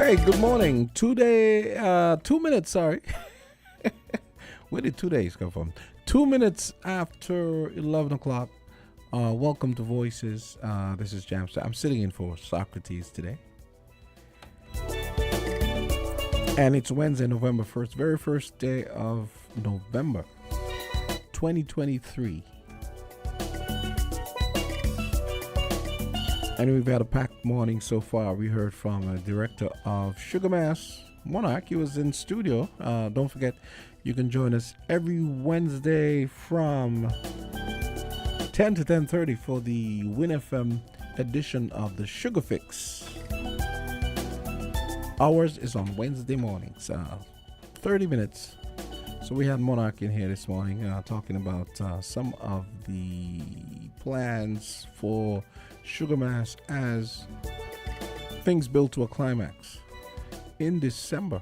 Hey, good morning. 2 minutes, sorry. Where did 2 days come from? 2 minutes after 11 o'clock. Welcome to Voices. This is Jamster. I'm sitting in for Socrates today. And it's Wednesday, November 1st, very first day of November 2023. And we've had a packed morning so far. We heard from a director of Sugar Mass, Monarch. He was in studio. Don't forget, you can join us every Wednesday from 10 to 10:30 for the WINNFM edition of the Sugar Fix. Ours is on Wednesday mornings, 30 minutes. So we had Monarch in here this morning talking about some of the plans for Sugar Mass as things build to a climax in December.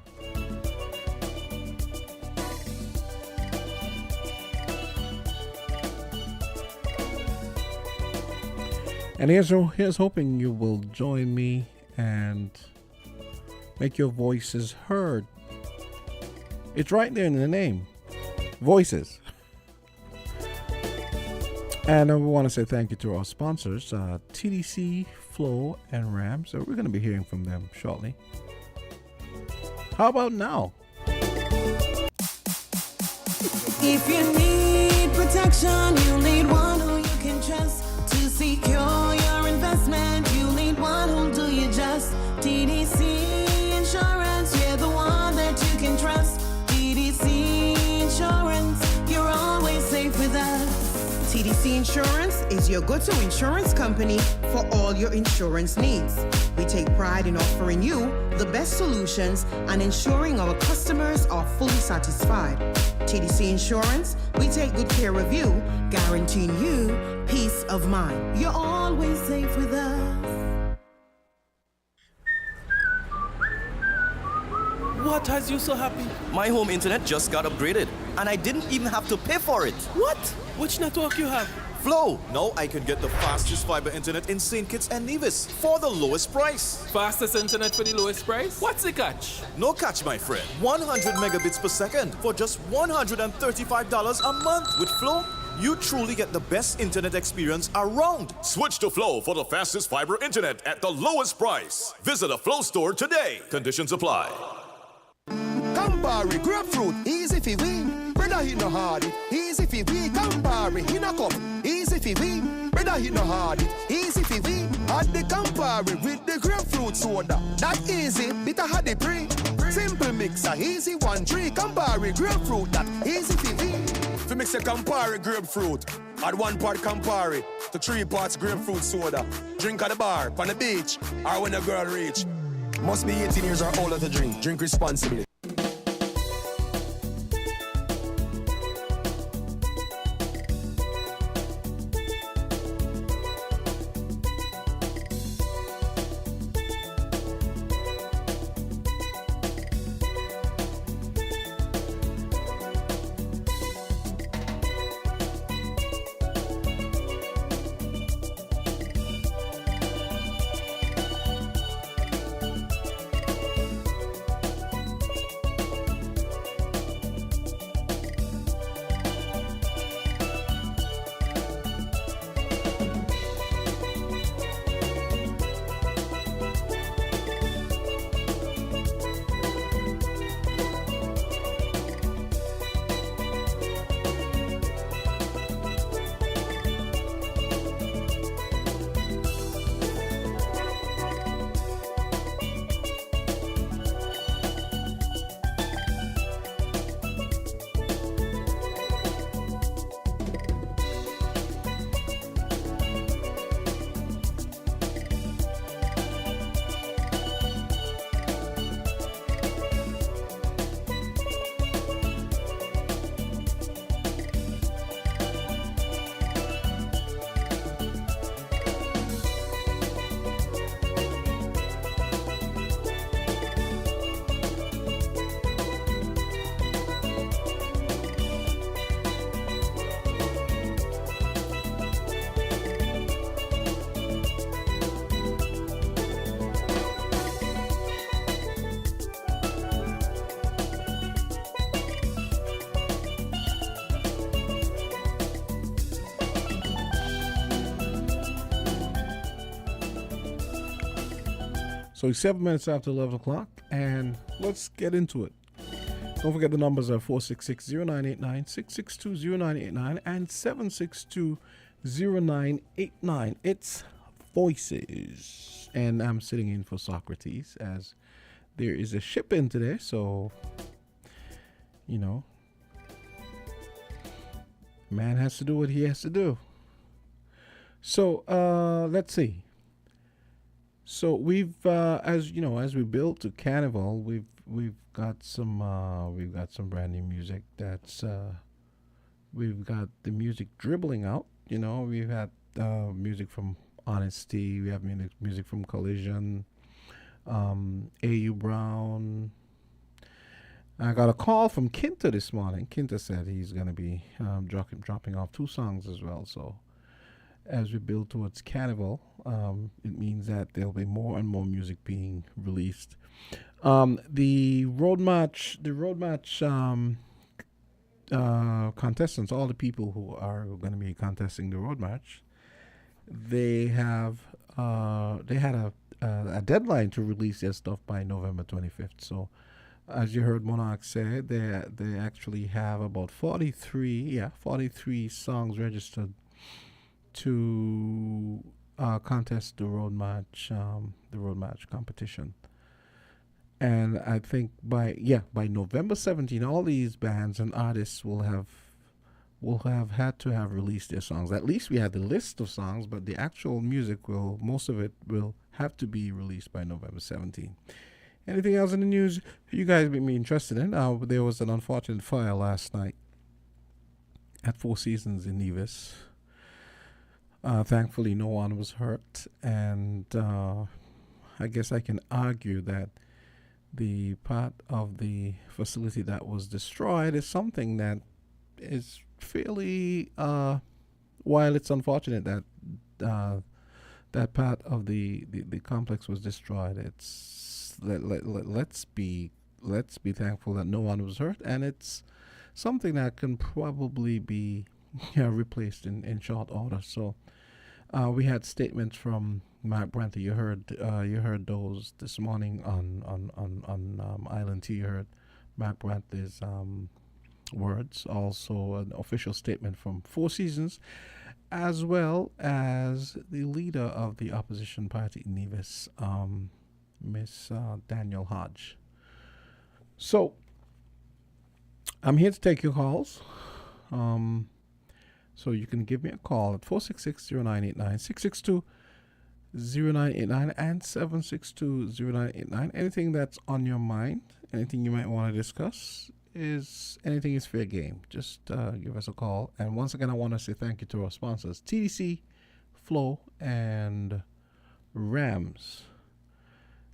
And here's hoping you will join me and make your voices heard. It's right there in the name, Voices. And we want to say thank you to our sponsors, TDC, Flow, and RAM. So we're going to be hearing from them shortly. How about now? If you need protection, you need one who you can trust to secure your investment. You need one who'll do you just. TDC Insurance, you're the one that you can trust. TDC Insurance, you're always safe with us. TDC Insurance is your go-to insurance company for all your insurance needs. We take pride in offering you the best solutions and ensuring our customers are fully satisfied. TDC Insurance, we take good care of you, guaranteeing you peace of mind. You're always safe with us. What has you so happy? My home internet just got upgraded, and I didn't even have to pay for it. What? Which network you have? Flow. Now I can get the fastest fiber internet in St. Kitts and Nevis for the lowest price. Fastest internet for the lowest price? What's the catch? No catch, my friend. 100 megabits per second for just $135 a month. With Flow, you truly get the best internet experience around. Switch to Flow for the fastest fiber internet at the lowest price. Visit a Flow store today. Conditions apply. Campari grapefruit, easy fi win. Brother he no hard it, easy fi win. Campari in a cup, easy fi win. Brother he no hard it, easy fi win. Add the Campari with the grapefruit soda. That easy, bitter had the pre. Simple mixer, easy 1-3. Campari grapefruit, that easy fi win. Fi mix a Campari grapefruit, add 1 part Campari to 3 parts grapefruit soda. Drink at the bar, on the beach, or when a girl reach. Must be 18 years or older to drink. Drink responsibly. So it's 7 minutes after 11 o'clock, and let's get into it. Don't forget the numbers are 466-0989, 662-0989, and 762-0989. It's Voices. And I'm sitting in for Socrates as there is a ship in today, so, you know, man has to do what he has to do. So, let's see. So we've, as you know, as we build to Carnival, we've got some brand new music. That's we've got the music dribbling out. You know, we've had music from Honesty. We have music from Collision, A.U. Brown. I got a call from Kinta this morning. Kinta said he's gonna be dropping off 2 songs as well. So, as we build towards Carnival, it means that there'll be more and more music being released. The road match contestants, all the people who are going to be contesting the road match, they had a deadline to release their stuff by November 25th. So, as you heard Monarch say, they actually have about 43 songs registered to contest the road match competition. And I think by November 17th, all these bands and artists will have had to have released their songs. At least we had the list of songs, but the actual music most of it will have to be released by November 17th. Anything else in the news you guys may be interested in? There was an unfortunate fire last night at Four Seasons in Nevis. Thankfully, no one was hurt, and I guess I can argue that the part of the facility that was destroyed is something that is fairly, while it's unfortunate that that part of the complex was destroyed, let's be thankful that no one was hurt, and it's something that can probably be replaced in short order. So we had statements from Mark Brantley. You heard those this morning on Island T. You heard Mark Brantley's words. Also, an official statement from Four Seasons, as well as the leader of the opposition party in Nevis, Miss Daniel Hodge. So I'm here to take your calls. So you can give me a call at 466-0989, 662-0989, and 762-0989. Anything that's on your mind, anything you might want to discuss, anything is fair game. Just give us a call. And once again, I want to say thank you to our sponsors, TDC, Flow, and Rams.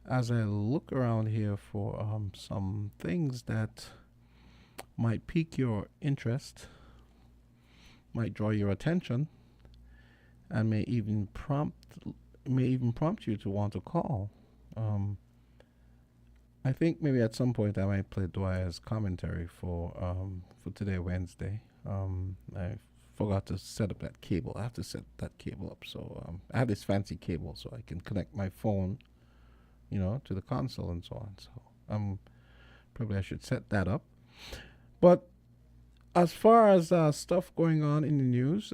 As I look around here for some things that might pique your interest, might draw your attention, and may even prompt you to want to call. I think maybe at some point I might play Dwyer's commentary for today, Wednesday. I forgot to set up that cable. I have to set that cable up. So I have this fancy cable so I can connect my phone, to the console and so on. So probably I should set that up. But as far as stuff going on in the news,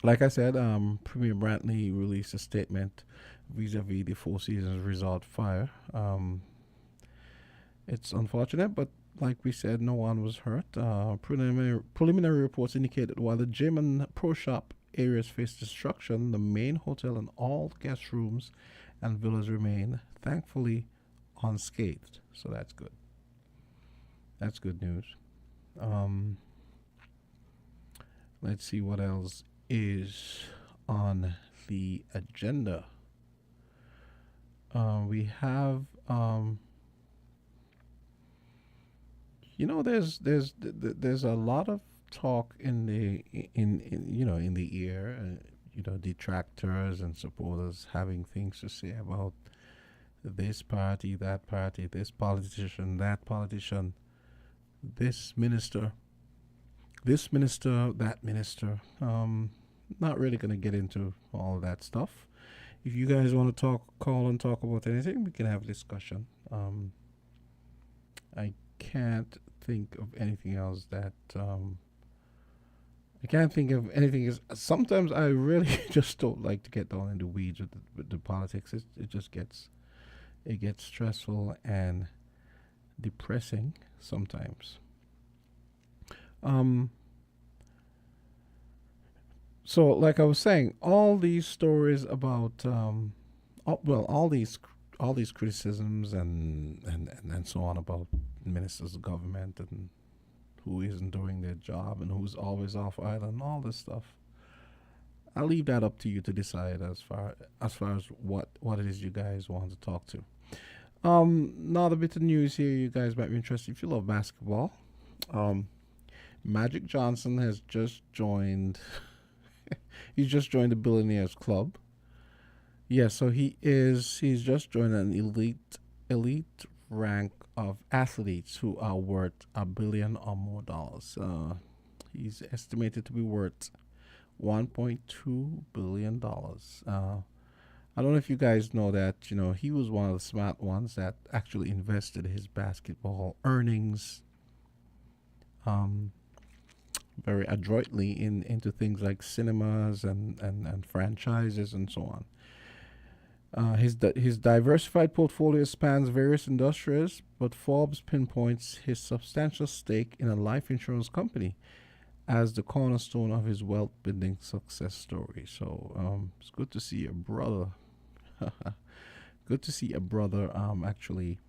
like I said, Premier Brantley released a statement vis-a-vis the Four Seasons Resort fire. It's unfortunate, but like we said, no one was hurt. Preliminary reports indicate that while the gym and pro shop areas face destruction, the main hotel and all guest rooms and villas remain, thankfully, unscathed. So that's good. That's good news. Let's see what else is on the agenda. We have, there's a lot of talk in the air. Detractors and supporters having things to say about this party, that party, this politician, that politician, this minister, that minister. Not really going to get into all of that stuff. if you guys want to call and talk about anything, we can have a discussion. I can't think of anything else that I can't think of anything. Sometimes I really just don't like to get down in the weeds with the politics. It just gets stressful and depressing sometimes. So like I was saying, all these stories about all these criticisms and so on about ministers of government and who isn't doing their job and who's always off island, all this stuff. I'll leave that up to you to decide as far as what it is you guys want to talk to. Another bit of news here, you guys might be interested if you love basketball. Magic Johnson has just joined. He's just joined the Billionaires Club. Yeah, so he's just joined an elite rank of athletes who are worth $1 billion or more dollars. He's estimated to be worth $1.2 billion. I don't know if you guys know that, he was one of the smart ones that actually invested his basketball earnings very adroitly into things like cinemas and franchises and so on. His diversified portfolio spans various industries, but Forbes pinpoints his substantial stake in a life insurance company as the cornerstone of his wealth-building success story. So it's good to see a brother. Good to see a brother actually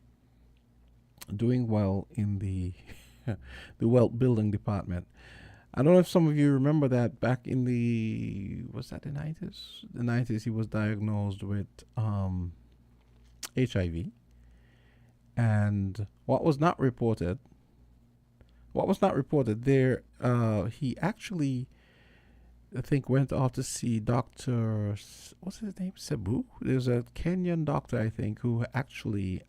doing well in the the wealth-building department. I don't know if some of you remember that back in the 90s? The 90s, he was diagnosed with HIV. And what was not reported there, he actually, I think, went off to see Dr. What's his name? Cebu? There's a Kenyan doctor, I think, who actually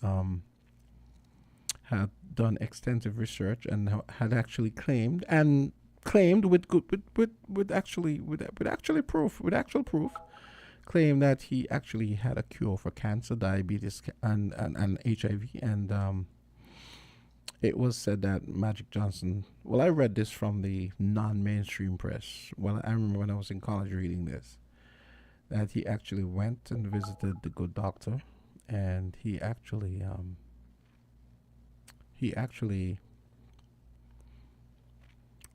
had done extensive research and had actually claimed with actual proof, claimed that he actually had a cure for cancer, diabetes, and HIV. And it was said that Magic Johnson, well, I read this from the non-mainstream press. Well, I remember when I was in college reading this, that he actually went and visited the good doctor, and he actually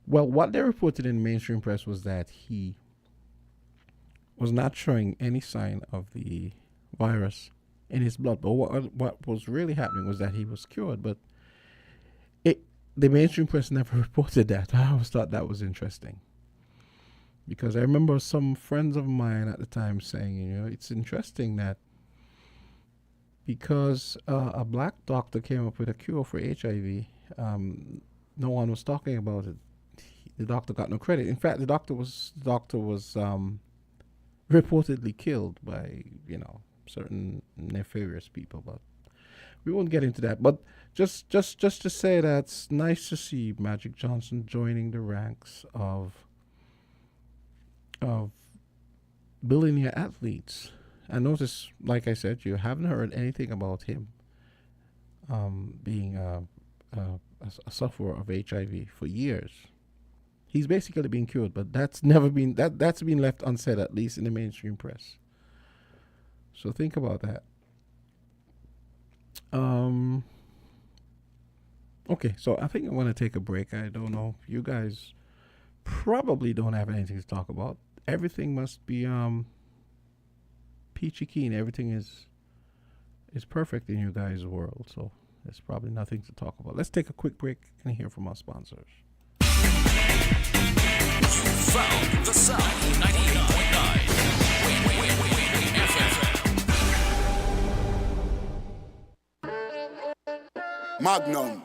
well, what they reported in the mainstream press was that he was not showing any sign of the virus in his blood. But what was really happening was that he was cured. But the mainstream press never reported that. I always thought that was interesting, because I remember some friends of mine at the time saying, it's interesting that because a black doctor came up with a cure for HIV, no one was talking about it. The doctor got no credit. In fact, the doctor was reportedly killed by certain nefarious people. But we won't get into that. But just to say that it's nice to see Magic Johnson joining the ranks of billionaire athletes. And notice, like I said, you haven't heard anything about him being a sufferer of HIV for years. He's basically been cured, but that's been left unsaid, at least in the mainstream press. So think about that. Okay, so I think I'm going to take a break. I don't know. You guys probably don't have anything to talk about. Everything must be peachy keen. Everything is perfect in you guys' world. So there's probably nothing to talk about. Let's take a quick break and hear from our sponsors. Found the sound 98.9 FM. Magnum,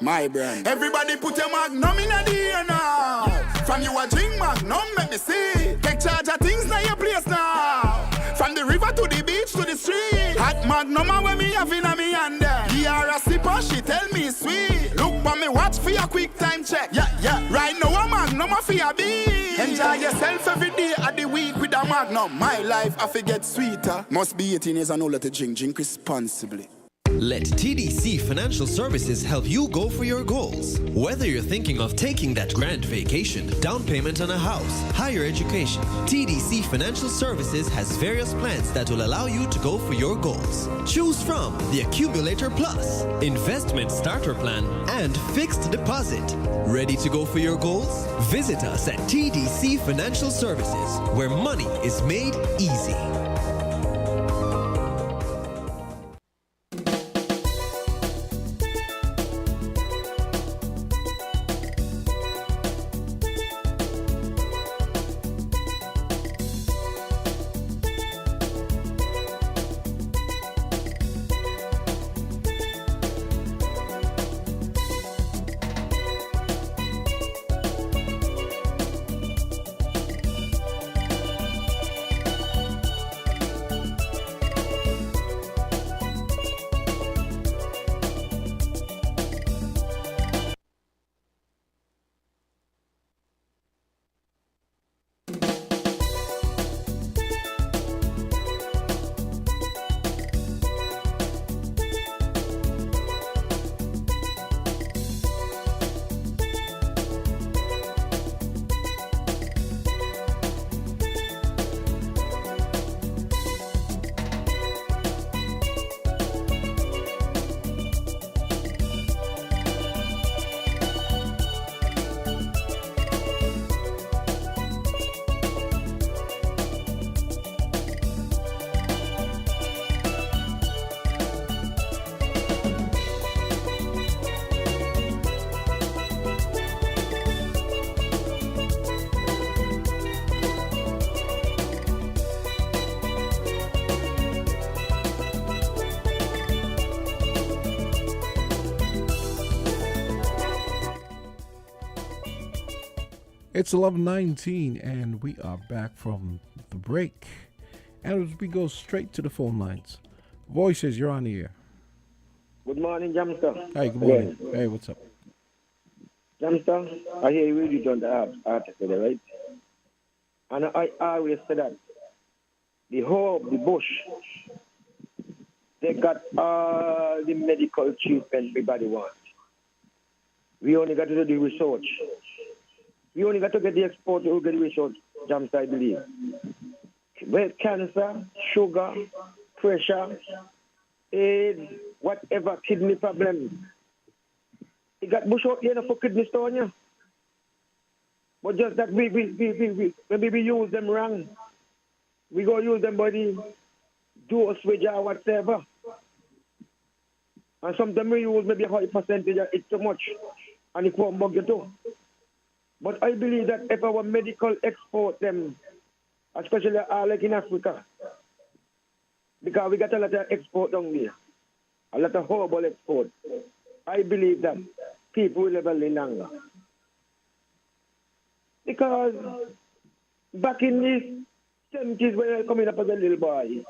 my brand. Everybody put your Magnum in the air now. From you a drink Magnum, make me see. Take charge of things now your place now. From the river to the beach to the street. Hot Magnum when me have in a me hand there. He are a sipper, she tell me sweet. Look for me watch for your quick time check. Yeah. Right now a Magnum for your beat. Enjoy yourself every day of the week with a a magnum. My life, I forget sweeter. Must be 18 years and older to drink responsibly. Let TDC Financial Services help you go for your goals. Whether you're thinking of taking that grand vacation, down payment on a house, higher education, TDC Financial Services has various plans that will allow you to go for your goals. Choose from the Accumulator Plus, Investment Starter Plan, and Fixed Deposit. Ready to go for your goals? Visit us at TDC Financial Services, where money is made easy. It's 11:19 and we are back from the break. And we go straight to the phone lines. Voices, you're on the air. Good morning, Jamster. Hi, good morning. Hey, what's up? Jamster, I hear you really done the article, right? And I always say that the bush, they got all the medical treatment everybody wants. We only got to do the research. We only got to get the export to get the research, Jamster, I believe. Well, cancer, sugar, pressure, AIDS, whatever, kidney problem. He got bush out here for kidney stone, yeah. But just that maybe we use them wrong. We go use them by the dosage or whatever. And sometimes we use maybe a high percentage, it's too much. And it won't bug you too. But I believe that if our medical export them, especially like in Africa, because we got a lot of export down there, a lot of horrible export, I believe that people will live a little longer. Because back in the 70s when I was coming up as a little boy,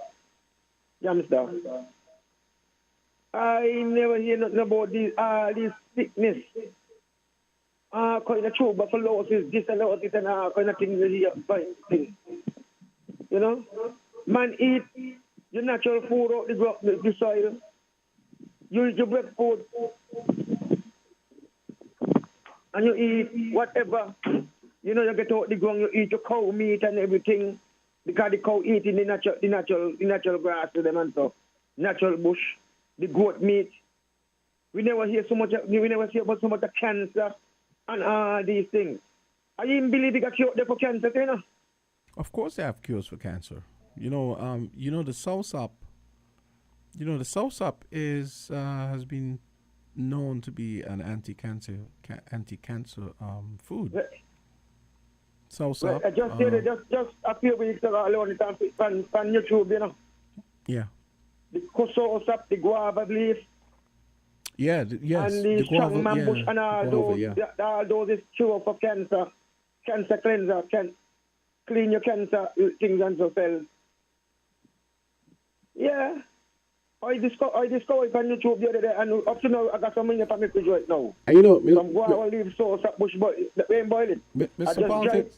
youngster, I never hear nothing about this sickness. Kind of tuberculosis, this and that, kind of things here. You know? Man eat your natural food out the soil. You eat your breadfruit. And you eat whatever. You know, you get out the ground, you eat your cow meat and everything. Because the cow eating the natural grass to them and stuff. Natural bush, the goat meat. We never hear about so much of cancer and all these things. I even believe they got cure there for cancer, you know? Of course they have cures for cancer. The soursop. The soursop is has been known to be an anti-cancer food. Soursop. I just said it just a few weeks ago alone on YouTube, you know. Yeah. The soursop, the guava leaf. Yeah, yes. And the strong man bush and all those is cure for cancer. Cancer cleanser, can clean your cancer things and so cells. Yeah. I discovered it on YouTube the other day, and up to now I got some money for me to do it now. And some guava leaf sauce up bush, but they ain't boil it. Mr. Politics,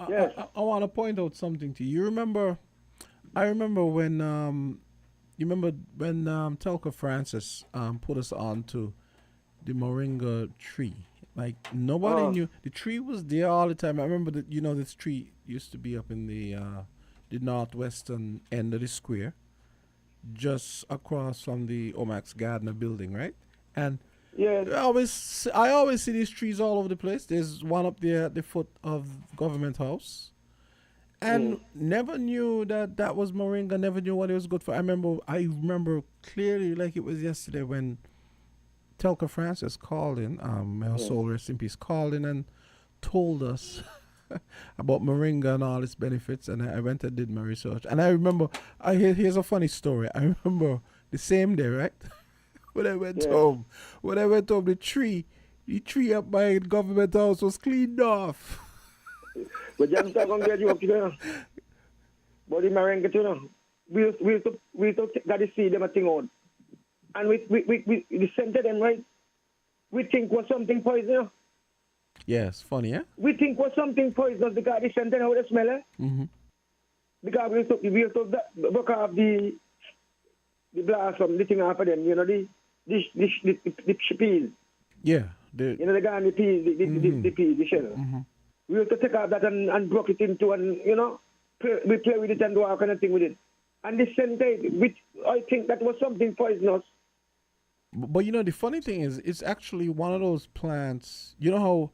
Yes. I want to point out something to you. You remember? I remember when you remember when Telka Francis put us on to the moringa tree. Like nobody knew the tree was there all the time. I remember that this tree used to be up in the northwestern end of the square, just across from the Omax Gardner building, right? And Yes. I always see these trees all over the place. There's one up there at the foot of Government House, and never knew that was moringa. Never knew what it was good for. I remember clearly like it was yesterday when Telka Francis called in. May her soul rest in peace. Called in and told us about moringa and all its benefits. And I went and did my research. And I remember, here's a funny story. I remember the same day, right? When I went home, the tree up by Government House was cleaned off. But I'm still going to get you up today. But the moringa, we used to get the seed them a thing out. And we scented them, right? We think was something poisonous. Yes, funny, yeah? We think was something poisonous because they scented how they smell, Because we used to look off the blossom, the thing off of them, the peas. Yeah. The garden peas, the peas, the shell. We used to take out that and broke it into, and, we play with it and do all kind of thing with it. And the scented, which I think that was something poisonous. But the funny thing is, it's actually one of those plants. You know how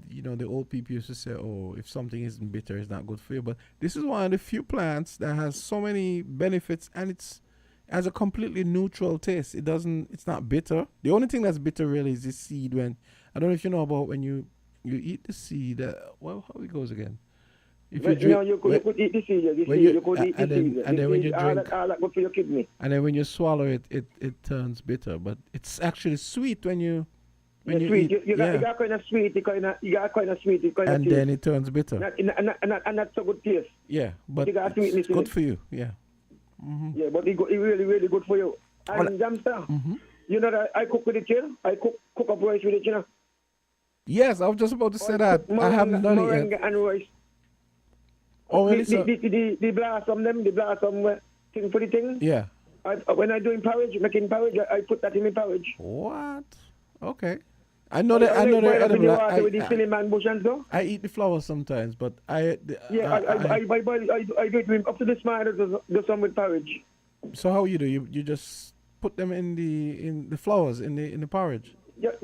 the old people used to say, "Oh, if something isn't bitter, it's not good for you." But this is one of the few plants that has so many benefits, and it's has a completely neutral taste. It's not bitter. The only thing that's bitter really is the seed. When I don't know if you know about when you eat the seed. How it goes again? If you drink, you could eat the seed. You could eat the seed. And then when you drink, all that good for your kidney. And then when you swallow it, it turns bitter. But it's actually sweet when you sweet. eat. You got kind of sweet. You got kind of sweet. And then it turns bitter. And that's a good taste. Yeah, but you got it's good for you. Yeah. Yeah, but it really, really good for you. And Jamster, you know that I cook with it, I cook up rice with it, Yes, I was just about to say that. I haven't done it yet. And rice. Oh, really? The blossom thing for the thing. Yeah. When I doing porridge, making porridge, I put that in my porridge. What? Okay. I know that. I with the silly man bush and so. I eat the flowers sometimes, but I do it up to the smile. Do some with porridge. So how you do? You just put them in the flowers in the porridge. Just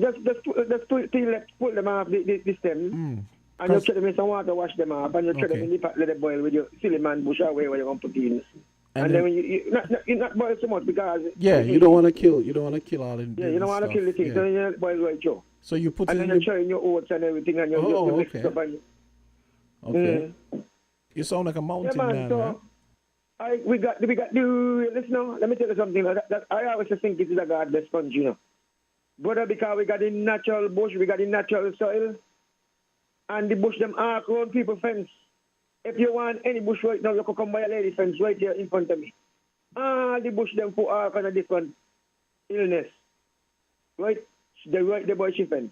pull them off the stem. And you throw them in some water, wash them off, and you throw them in the pot, let it boil with your silly man bush away where you're going to put in. And then when you not boil so much because you don't want to kill all the you don't want to kill the thing, so you boil right through. So you put and it then you throw in your oats and everything, and you mix it up. Okay. You sound like a mountain man, so we got the listen now. Let me tell you something. That I always think it is a God-blessed country, Brother, because we got the natural bush, we got the natural soil. And the bush them arc around people fence. If you want any bush right now, you can come by a lady fence right here in front of me. The bush them put arc on a different illness. Right? The bush fence.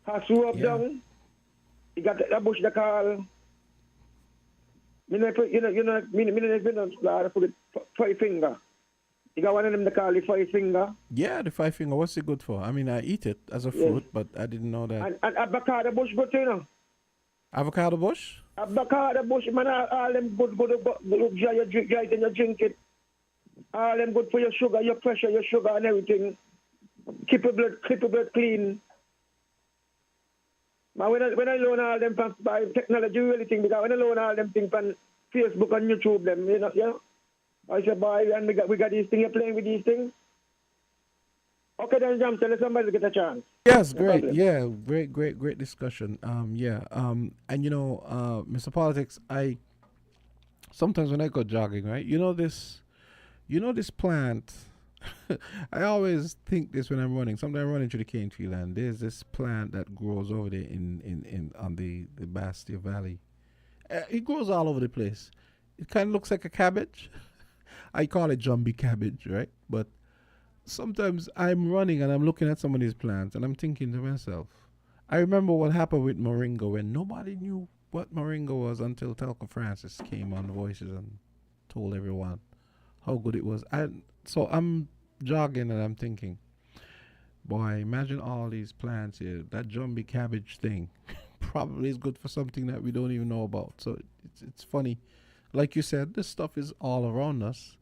Has up down. You got that bush they call. Five finger. You got one of them they call the five finger. Yeah, the five finger. What's it good for? I mean, I eat it as a fruit, but I didn't know that. And avocado bush good too, Avocado bush? Avocado bush, man, all them good dry you drink it. All them good for your sugar, your pressure, your sugar and everything. Keep your blood clean. But when I learn all them by technology, really think, because when I learn all them things on Facebook and YouTube, them, I said, boy, and we got these things, you're playing with these things. Okay, then, Jam, tell somebody to get a chance. Yes, great. Yeah, great discussion. And Mr. Politics, sometimes when I go jogging, right? This plant. I always think this when I'm running. Sometimes I'm running through the cane field, and there's this plant that grows over there on the Bastille Valley. It grows all over the place. It kind of looks like a cabbage. I call it jumbie cabbage, right? But sometimes I'm running and I'm looking at some of these plants and I'm thinking to myself, I remember what happened with Moringa when nobody knew what Moringa was until Telco Francis came on Voices and told everyone how good it was. So I'm jogging and I'm thinking, boy, imagine all these plants here. That jumbie cabbage thing probably is good for something that we don't even know about. So it's funny. Like you said, this stuff is all around us,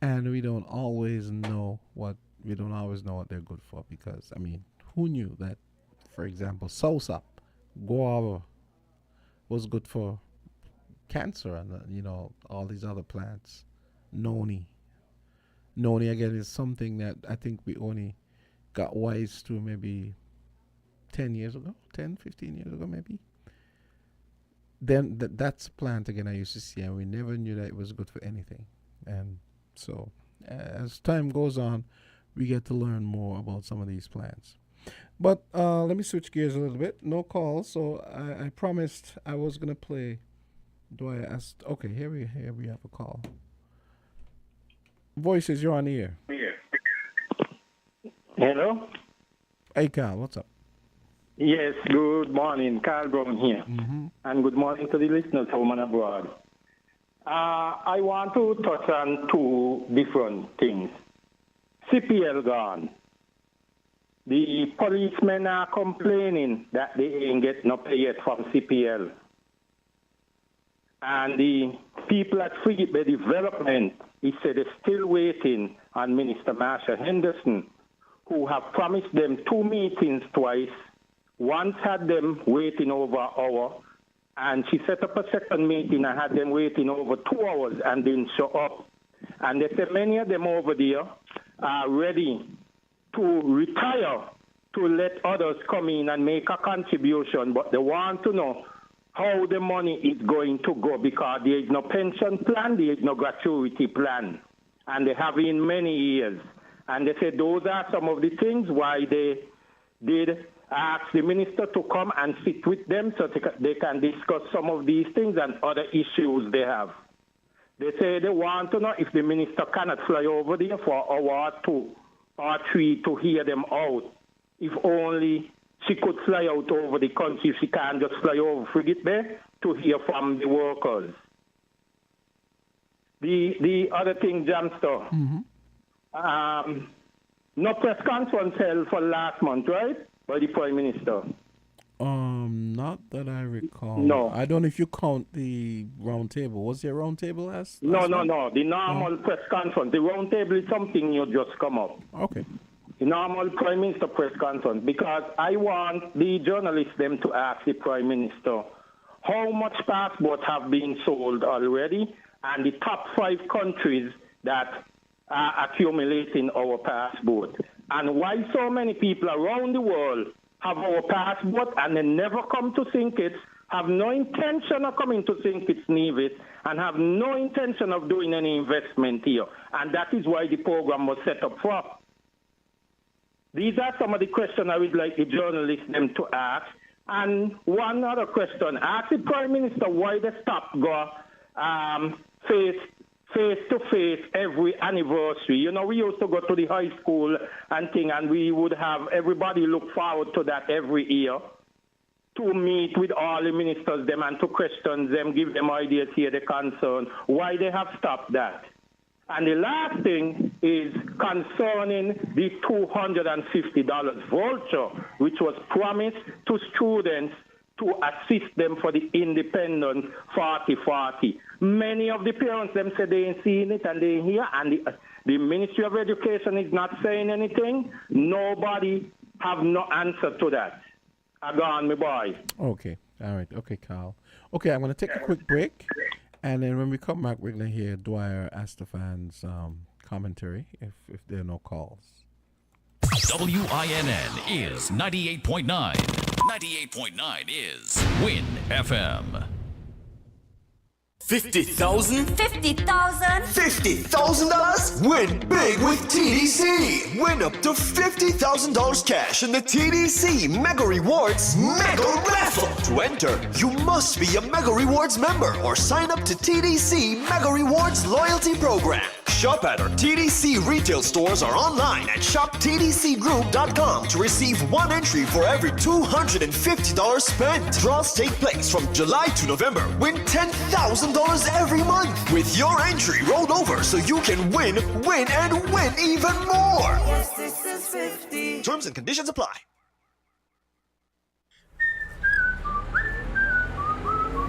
and we don't always know what they're good for. Because I mean, who knew that, for example, soursop, guava, was good for cancer, and all these other plants. Noni again is something that I think we only got wise to maybe 10 years ago, 10, 15 years ago maybe. Then that's a plant again I used to see, and we never knew that it was good for anything. And so as time goes on, we get to learn more about some of these plants. But let me switch gears a little bit. No calls, so I promised I was going to play. Okay, here we have a call. Voices, you're on the air. Hello? Hey, Carl, what's up? Yes, good morning. Carl Brown here. And good morning to the listeners home and abroad. I want to touch on two different things. CPL gone. The policemen are complaining that they ain't get no pay yet from CPL. And the people at Free Bay Development, he said they're still waiting on Minister Marsha Henderson, who have promised them 2 meetings twice. Once had them waiting over an hour, and she set up a second meeting and had them waiting over 2 hours and didn't show up. And they said many of them over there are ready to retire to let others come in and make a contribution, but they want to know how the money is going to go, because there is no pension plan, there is no gratuity plan, and they have in many years. And they said those are some of the things why they did ask the minister to come and sit with them so they can discuss some of these things and other issues they have. They say they want to know if the minister cannot fly over there for an hour or 2 or 3 to hear them out. If only she could fly out over the country, if she can't just fly over Frigate Bay to hear from the workers. The other thing, Jamster, no press conference held for last month, right? By the Prime Minister. Not that I recall. No. I don't know if you count the round table. Was there a round table last No. month? The normal press conference. The round table is something you just come up. Okay. The normal Prime Minister press conference, because I want the journalists them to ask the Prime Minister how much passports have been sold already and the top 5 countries that are accumulating our passport. And why so many people around the world have our passport and they never come to St. Kitts, have no intention of coming to St. Kitts Nevis, and have no intention of doing any investment here. And that is why the program was set up for. These are some of the questions I would like the journalists them to ask. And one other question, ask the Prime Minister why they stop go face-to-face every anniversary. You know, we used to go to the high school and thing, and we would have everybody look forward to that every year, to meet with all the ministers them and to question them, give them ideas, hear the concern, why they have stopped that. And the last thing is concerning the $250 voucher, which was promised to students to assist them for the independent 40-40. Many of the parents them say they ain't seen it and they ain't here, and the Ministry of Education is not saying anything. Nobody have no answer to that. I go on, my boy. Okay. All right. Okay, Carl. Okay, I'm going to take a quick break. And then when we come back, we're going to hear Dwyer Astafan's commentary if there are no calls. WINN is 98.9. 98.9 is WIN FM. 50,000? 50,000? $50,000? Win big with TDC. Win up to $50,000 cash in the TDC Mega Rewards Mega Raffle. To enter, you must be a Mega Rewards member or sign up to TDC Mega Rewards Loyalty Program. Shop at our TDC retail stores or online at shoptdcgroup.com to receive one entry for every $250 spent. Draws take place from July to November. Win $10,000 every month. With your entry rolled over so you can win, and win even more. Yes, this is 50. Terms and conditions apply.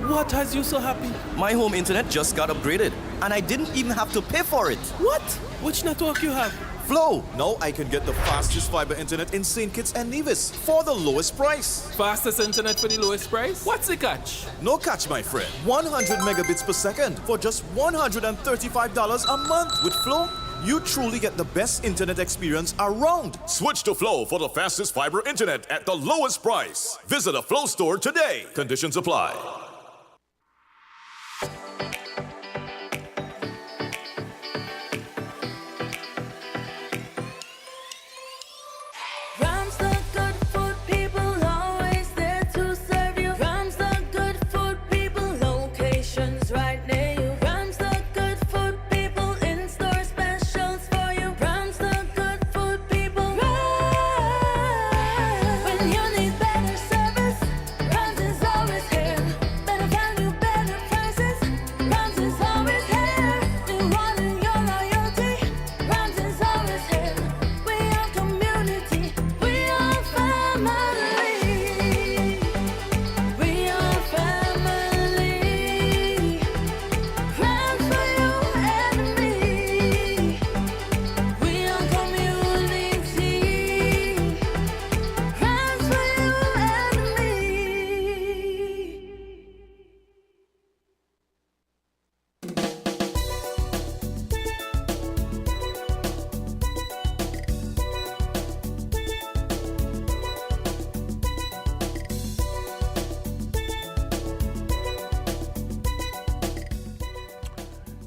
What has you so happy? My home internet just got upgraded, and I didn't even have to pay for it. What? Which network you have? Flow. Now I can get the fastest fiber internet in St. Kitts and Nevis for the lowest price. Fastest internet for the lowest price? What's the catch? No catch, my friend. 100 megabits per second for just $135 a month. With Flow, you truly get the best internet experience around. Switch to Flow for the fastest fiber internet at the lowest price. Visit a Flow store today. Conditions apply. Rams the good food people, always there to serve you. Rams the good food people, locations right near you. Rams the good food people, in-store specials for you. Rams the good food people, Rams. When you need better service, Rams is always here. Better value, better prices, Rams is always here. Rewarding your loyalty, Rams is always here. We are community, we are family. We are family. Rams for you and me. We are community. Rams for you and me.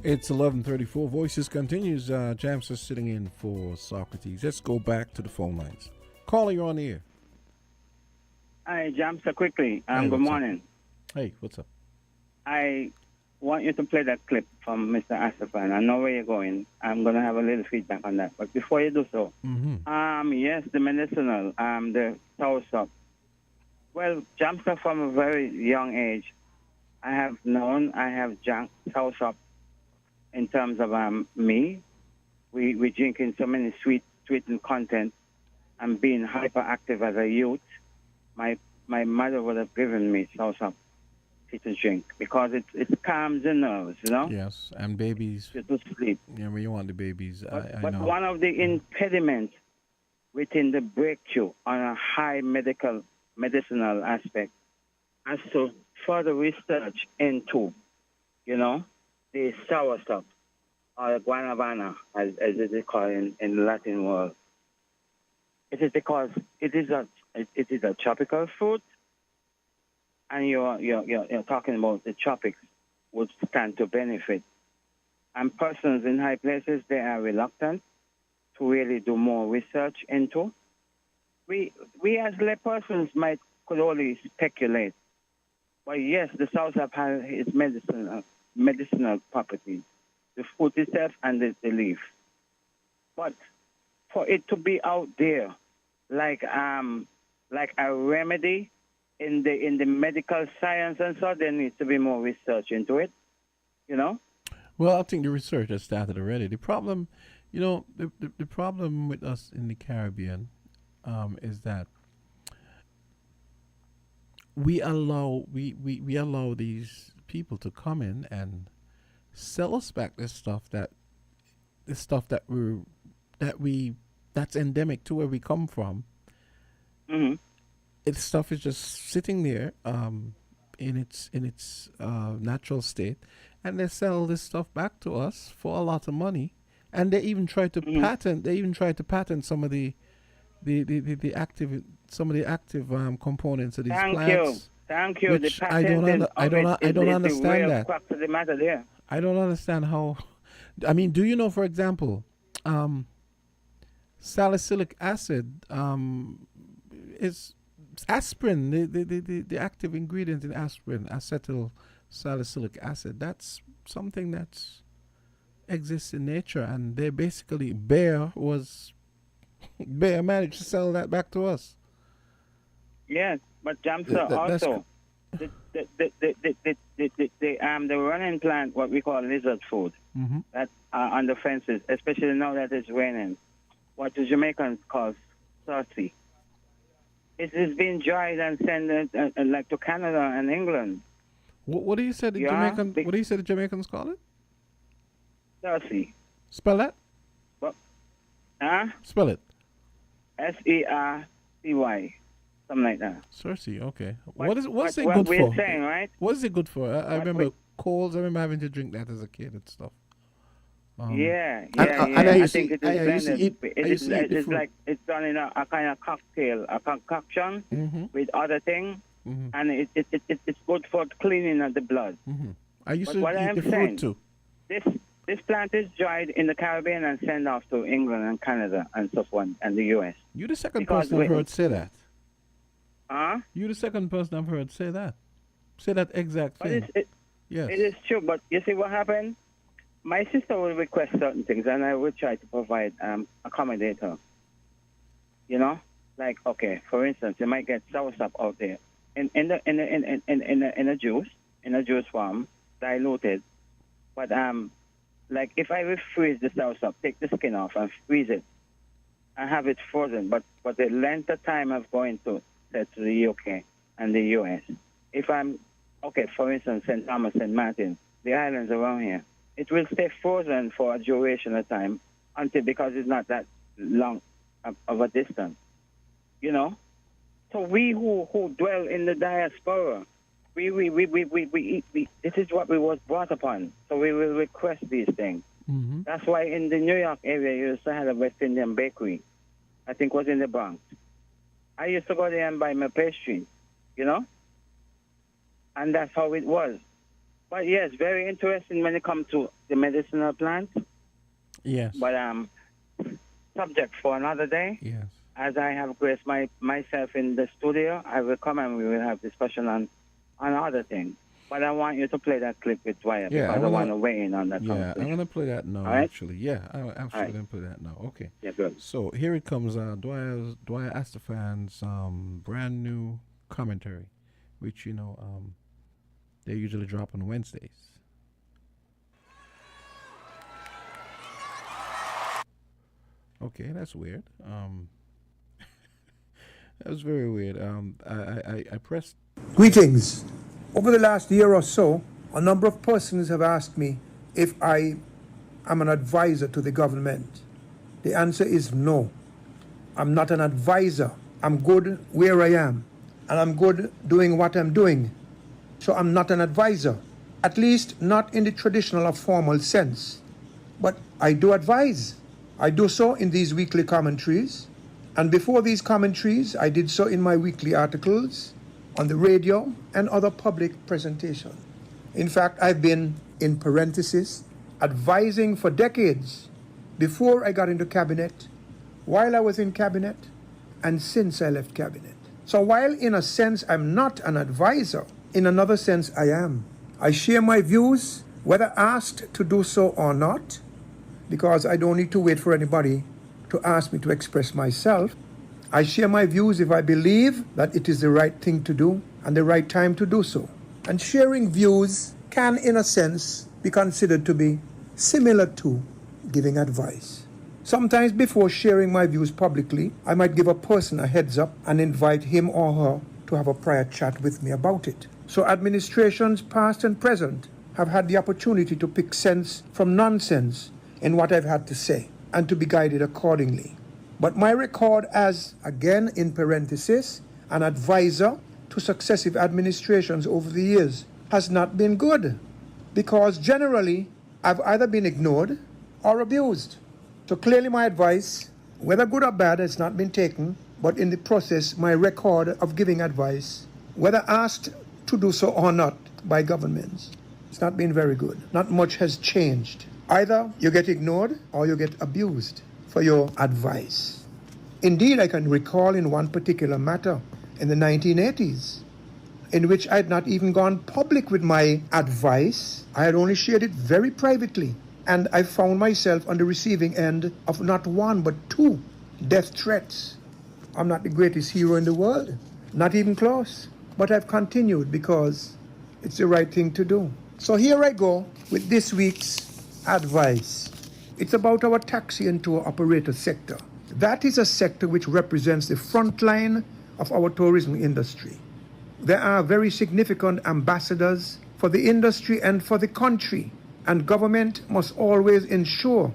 It's 11:34. Voices continues. Jams is sitting in for Socrates. Let's go back to the phone lines. Caller, you're on the air. Hi, Jamsa, quickly. Hey, Good what's up? morning. Hey, what's up? I want you to play that clip from Mr. Asafan. I know where you're going. I'm going to have a little feedback on that. But before you do so, yes, the medicinal, the soursop. Well, Jamsa, from a very young age, I have drank soursop in terms of me. We drinking so many sweetened content and being hyperactive as a youth. My mother would have given me soursop to drink because it calms the nerves, you know? Yes, and babies. To sleep. Yeah, when you want the babies, I But know. one of the impediments within the breakthrough on a high medicinal aspect has to further research into, the sour stuff, or guanabana, as it is called in the Latin world. It is because it is a tropical fruit, and you're talking about the tropics would stand to benefit. And persons in high places, they are reluctant to really do more research into. We as lay persons could only speculate. But yes, the soursop has its medicinal properties, the fruit itself and the leaf. But for it to be out there like a remedy in the medical science and so, there needs to be more research into it, Well, I think the research has started already. The problem, the problem with us in the Caribbean is that we allow these people to come in and sell us back this stuff that's endemic to where we come from. Mm-hmm. Its stuff is just sitting there in its natural state, and they sell this stuff back to us for a lot of money, and they even try to patent. They even try to patent some of the active components of these plants. Thank you. Which The I don't patenting under, I of don't it I is don't the understand real that. crux of the matter there. I don't understand how. I mean, do you know, for example, salicylic acid is aspirin, the active ingredient in aspirin, acetyl salicylic acid. That's something that exists in nature, and they basically Bayer managed to sell that back to us. Yes, but Jamsa also the running plant, what we call lizard food, that are on the fences, especially now that it's raining. What the Jamaicans call saucy. It is being dried and sent like to Canada and England. What do you say the Jamaican? What do you say the Jamaicans call it? Saucy. Spell that. What? Spell it. SERCY. Something like that. Cersei, okay. What's it good we're for? saying, right? What is it good for? I remember colds. I remember having to drink that as a kid and stuff. Yeah. I think it is blended. It's like it's done in a kind of cocktail, a concoction with other things, and it's good for cleaning of the blood. I used to eat the fruit too. This plant is dried in the Caribbean and sent off to England and Canada and so on, and the U.S. You're the second person I've heard say that. Huh? You're the second person I've heard say that. Say that exact thing. Yes. It is true, but you see what happened? My sister will request certain things, and I will try to provide accommodate her. You know, like okay, for instance, you might get soursop out there in a juice form, diluted. But like if I refreeze the soursop, take the skin off and freeze it, and have it frozen. But the length of time of going to the UK and the US, if I'm okay, for instance, St. Thomas, St. Martin, the islands around here. It will stay frozen for a duration of time because it's not that long of a distance, you know. So we who dwell in the diaspora, we this is what we was brought upon. So we will request these things. That's why in the New York area you used to have a West Indian bakery. I think was in the Bronx. I used to go there and buy my pastry, you know, and that's how it was. But yes, very interesting when it comes to the medicinal plants. Yes. But subject for another day. Yes. As I have graced myself in the studio, I will come and we will have discussion on other things. But I want you to play that clip with Dwyer because I want to weigh in on that conversation. I'm going to play that now, actually. Yeah, I'm actually going to play that now. Okay. Yeah, good. So here it comes, Dwyer Astafan's brand new commentary, which, you know, they usually drop on Wednesdays. Okay, that's weird. That was very weird. I pressed. Greetings. Over the last year or so, a number of persons have asked me if I am an advisor to the government. The answer is no. I'm not an advisor. I'm good where I am, and I'm good doing what I'm doing. So I'm not an advisor, at least not in the traditional or formal sense. But I do advise. I do so in these weekly commentaries. And before these commentaries, I did so in my weekly articles, on the radio, and other public presentations. In fact, I've been, in parenthesis, advising for decades before I got into cabinet, while I was in cabinet, and since I left cabinet. So while in a sense I'm not an advisor, in another sense I am. I share my views, whether asked to do so or not, because I don't need to wait for anybody to ask me to express myself. I share my views if I believe that it is the right thing to do and the right time to do so. And sharing views can, in a sense, be considered to be similar to giving advice. Sometimes before sharing my views publicly, I might give a person a heads up and invite him or her to have a prior chat with me about it. So administrations past and present have had the opportunity to pick sense from nonsense in what I've had to say and to be guided accordingly. But my record as, again in parenthesis, an advisor to successive administrations over the years has not been good, because generally I've either been ignored or abused. So clearly my advice, whether good or bad, has not been taken, but in the process my record of giving advice whether asked to do so or not by governments. It's not been very good. Not much has changed. Either you get ignored or you get abused for your advice. Indeed, I can recall in one particular matter in the 1980s, in which I had not even gone public with my advice. I had only shared it very privately. And I found myself on the receiving end of not one but 2 death threats. I'm not the greatest hero in the world, not even close. But I've continued because it's the right thing to do. So here I go with this week's advice. It's about our taxi and tour operator sector. That is a sector which represents the front line of our tourism industry. There are very significant ambassadors for the industry and for the country, and government must always ensure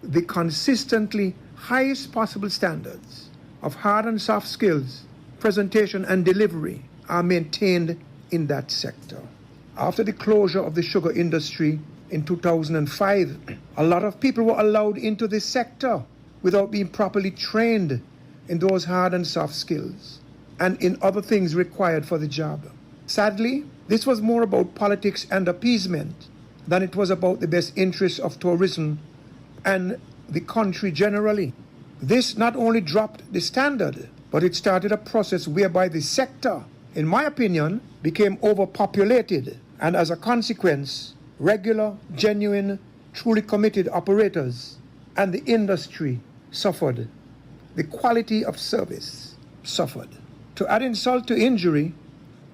the consistently highest possible standards of hard and soft skills, presentation and delivery are maintained in that sector. After the closure of the sugar industry in 2005, a lot of people were allowed into this sector without being properly trained in those hard and soft skills and in other things required for the job. Sadly, this was more about politics and appeasement than it was about the best interests of tourism and the country generally. This not only dropped the standard, but it started a process whereby the sector, in my opinion, became overpopulated, and as a consequence, regular, genuine, truly committed operators and the industry suffered. The quality of service suffered. To add insult to injury,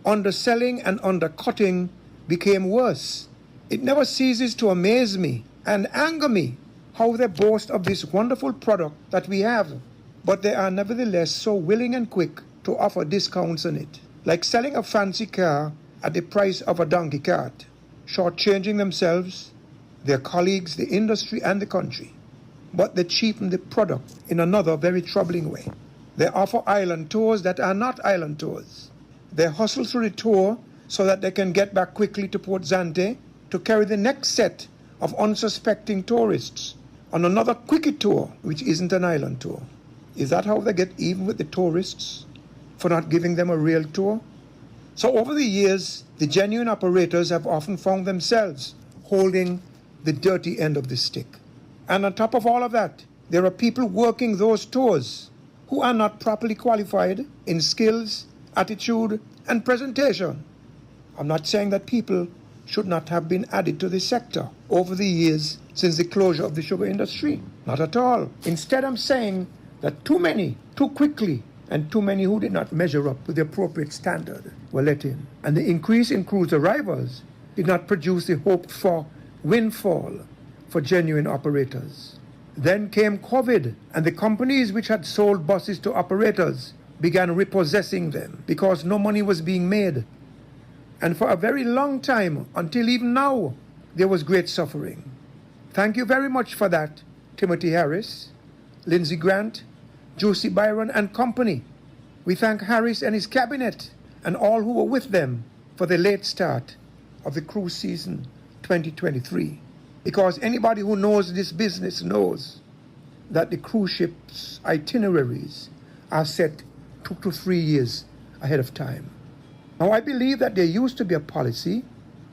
underselling and undercutting became worse. It never ceases to amaze me and anger me how they boast of this wonderful product that we have, but they are nevertheless so willing and quick to offer discounts on it, like selling a fancy car at the price of a donkey cart, shortchanging themselves, their colleagues, the industry, and the country. But they cheapen the product in another very troubling way. They offer island tours that are not island tours. They hustle through the tour so that they can get back quickly to Port Zante to carry the next set of unsuspecting tourists on another quickie tour, which isn't an island tour. Is that how they get even with the tourists for not giving them a real tour? So over the years, the genuine operators have often found themselves holding the dirty end of the stick. And on top of all of that, there are people working those tours who are not properly qualified in skills, attitude, and presentation. I'm not saying that people should not have been added to the sector over the years since the closure of the sugar industry. Not at all. Instead, I'm saying that too many, too quickly, and too many who did not measure up with the appropriate standard were let in. And the increase in cruise arrivals did not produce the hoped for windfall for genuine operators. Then came COVID, and the companies which had sold buses to operators began repossessing them because no money was being made. And for a very long time, until even now, there was great suffering. Thank you very much for that, Timothy Harris, Lindsey Grant, Josie Byron and company. We thank Harris and his cabinet and all who were with them for the late start of the cruise season 2023. Because anybody who knows this business knows that the cruise ships' itineraries are set 2 to 3 years ahead of time. Now, I believe that there used to be a policy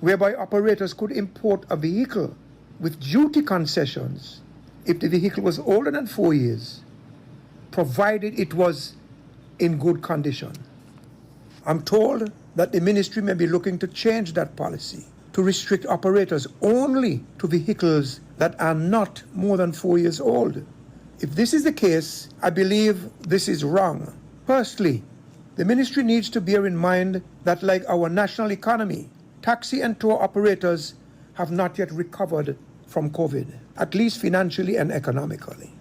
whereby operators could import a vehicle with duty concessions if the vehicle was older than 4 years, provided it was in good condition. I'm told that the ministry may be looking to change that policy to restrict operators only to vehicles that are not more than 4 years old. If this is the case, I believe this is wrong. Firstly, the ministry needs to bear in mind that, like our national economy, taxi and tour operators have not yet recovered from COVID, at least financially and economically.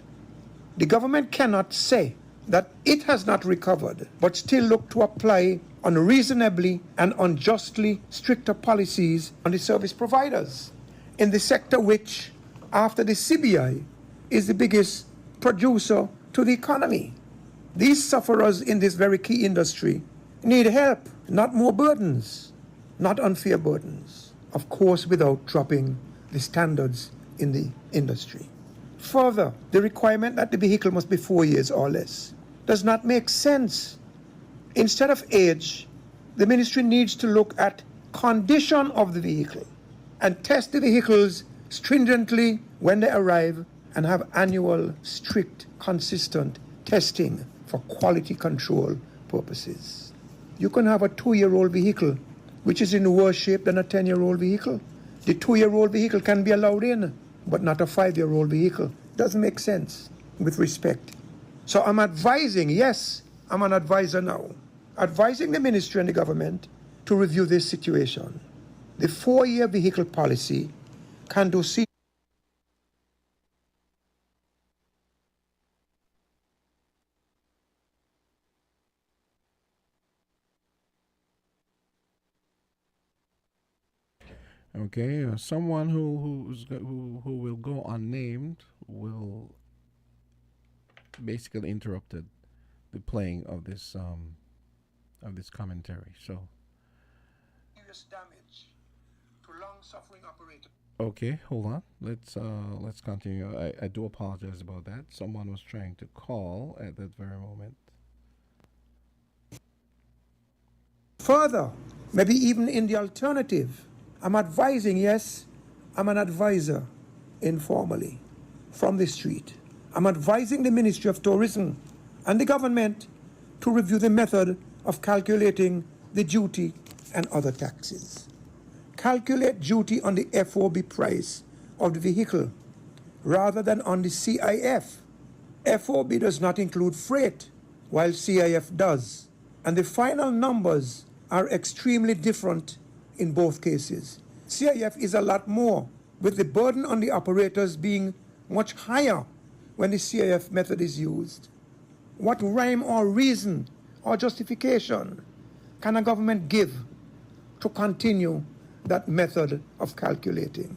The government cannot say that it has not recovered, but still look to apply unreasonably and unjustly stricter policies on the service providers in the sector which, after the CBI, is the biggest producer to the economy. These sufferers in this very key industry need help, not more burdens, not unfair burdens, of course without dropping the standards in the industry. Further, the requirement that the vehicle must be 4 years or less does not make sense. Instead of age, The ministry needs to look at condition of the vehicle and test the vehicles stringently when they arrive and have annual, strict, consistent testing for quality control purposes. You can have a 2-year-old vehicle which is in worse shape than a 10-year-old vehicle. The 2-year-old vehicle can be allowed in, but not a 5-year-old vehicle. Doesn't make sense with respect. So I'm advising, yes, I'm an advisor now, advising the ministry and the government to review this situation. The 4-year vehicle policy can do Okay, someone who will go unnamed will basically interrupted the playing of this commentary. So serious damage to long-suffering operators. okay, hold on. Let's continue. I do apologize about that. Someone was trying to call at that very moment. Further, maybe even in the alternative, I'm advising, yes, I'm an advisor informally from the street. I'm advising the Ministry of Tourism and the government to review the method of calculating the duty and other taxes. Calculate duty on the FOB price of the vehicle rather than on the CIF. FOB does not include freight, while CIF does. And the final numbers are extremely different in both cases. CIF is a lot more, with the burden on the operators being much higher when the CIF method is used. What rhyme or reason or justification can a government give to continue that method of calculating?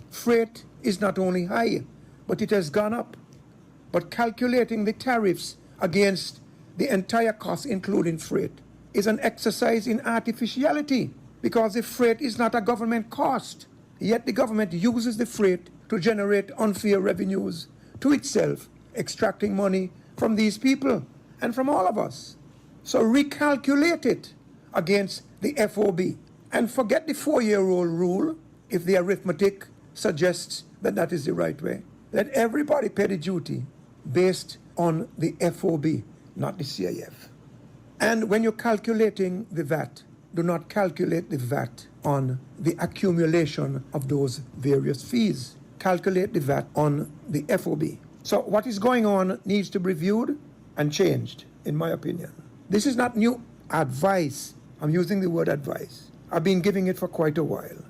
Freight is not only high, but it has gone up. But calculating the tariffs against the entire cost, including freight, is an exercise in artificiality, because the freight is not a government cost. Yet the government uses the freight to generate unfair revenues to itself, extracting money from these people and from all of us. So recalculate it against the FOB and forget the 4-year-old rule if the arithmetic suggests that that is the right way. Let everybody pay the duty based on the FOB, not the CIF. And when you're calculating the VAT, do not calculate the VAT on the accumulation of those various fees. Calculate the VAT on the FOB. So what is going on needs to be reviewed and changed, in my opinion. This is not new advice. I'm using the word advice. I've been giving it for quite a while.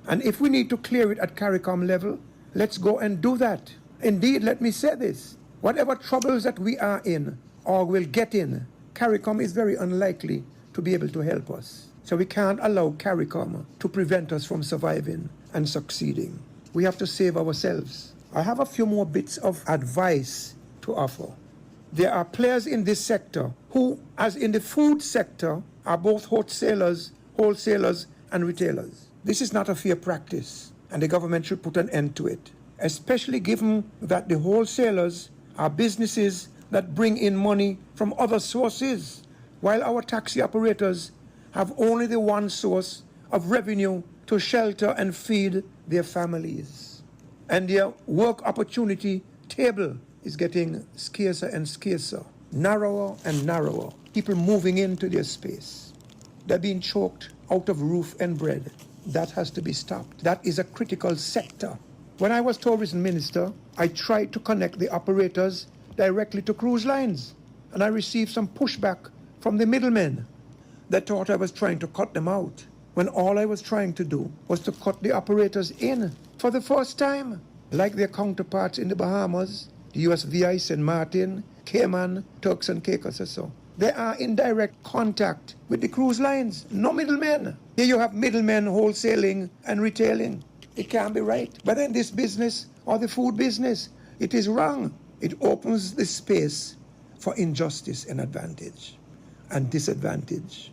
And if we need to clear it at CARICOM level, let's go and do that. Indeed, let me say this. Whatever troubles that we are in or will get in, CARICOM is very unlikely to be able to help us. So we can't allow CARICOM to prevent us from surviving and succeeding. We have to save ourselves. I have a few more bits of advice to offer. There are players in this sector who, as in the food sector, are both wholesalers, and retailers. This is not a fair practice, and the government should put an end to it, especially given that the wholesalers are businesses that bring in money from other sources, while our taxi operators have only the one source of revenue to shelter and feed their families. And their work opportunity table is getting scarcer and scarcer, narrower and narrower. People moving into their space. They're being choked out of roof and bread. That has to be stopped. That is a critical sector. When I was tourism minister, I tried to connect the operators directly to cruise lines, and I received some pushback from the middlemen that thought I was trying to cut them out, when all I was trying to do was to cut the operators in for the first time, like their counterparts in the Bahamas, the USVI, St. Martin, Cayman, Turks and Caicos or so. They are in direct contact with the cruise lines, no middlemen. Here you have middlemen wholesaling and retailing. It can't be right. But in this business or the food business, it is wrong. It opens the space for injustice and advantage and disadvantage.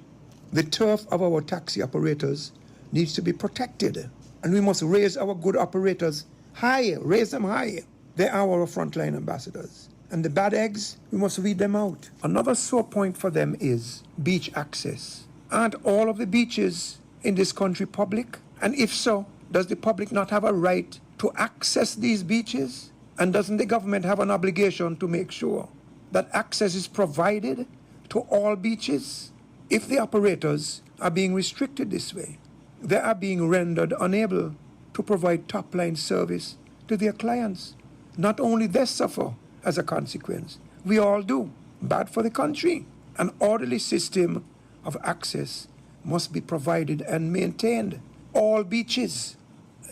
The turf of our taxi operators needs to be protected, and we must raise our good operators high, raise them high. They are our frontline ambassadors. And the bad eggs, we must weed them out. Another sore point for them is beach access. Aren't all of the beaches in this country public? And if so, does the public not have a right to access these beaches? And doesn't the government have an obligation to make sure that access is provided to all beaches? If the operators are being restricted this way, they are being rendered unable to provide top-line service to their clients. Not only they suffer as a consequence, we all do. Bad for the country. An orderly system of access must be provided and maintained. All beaches.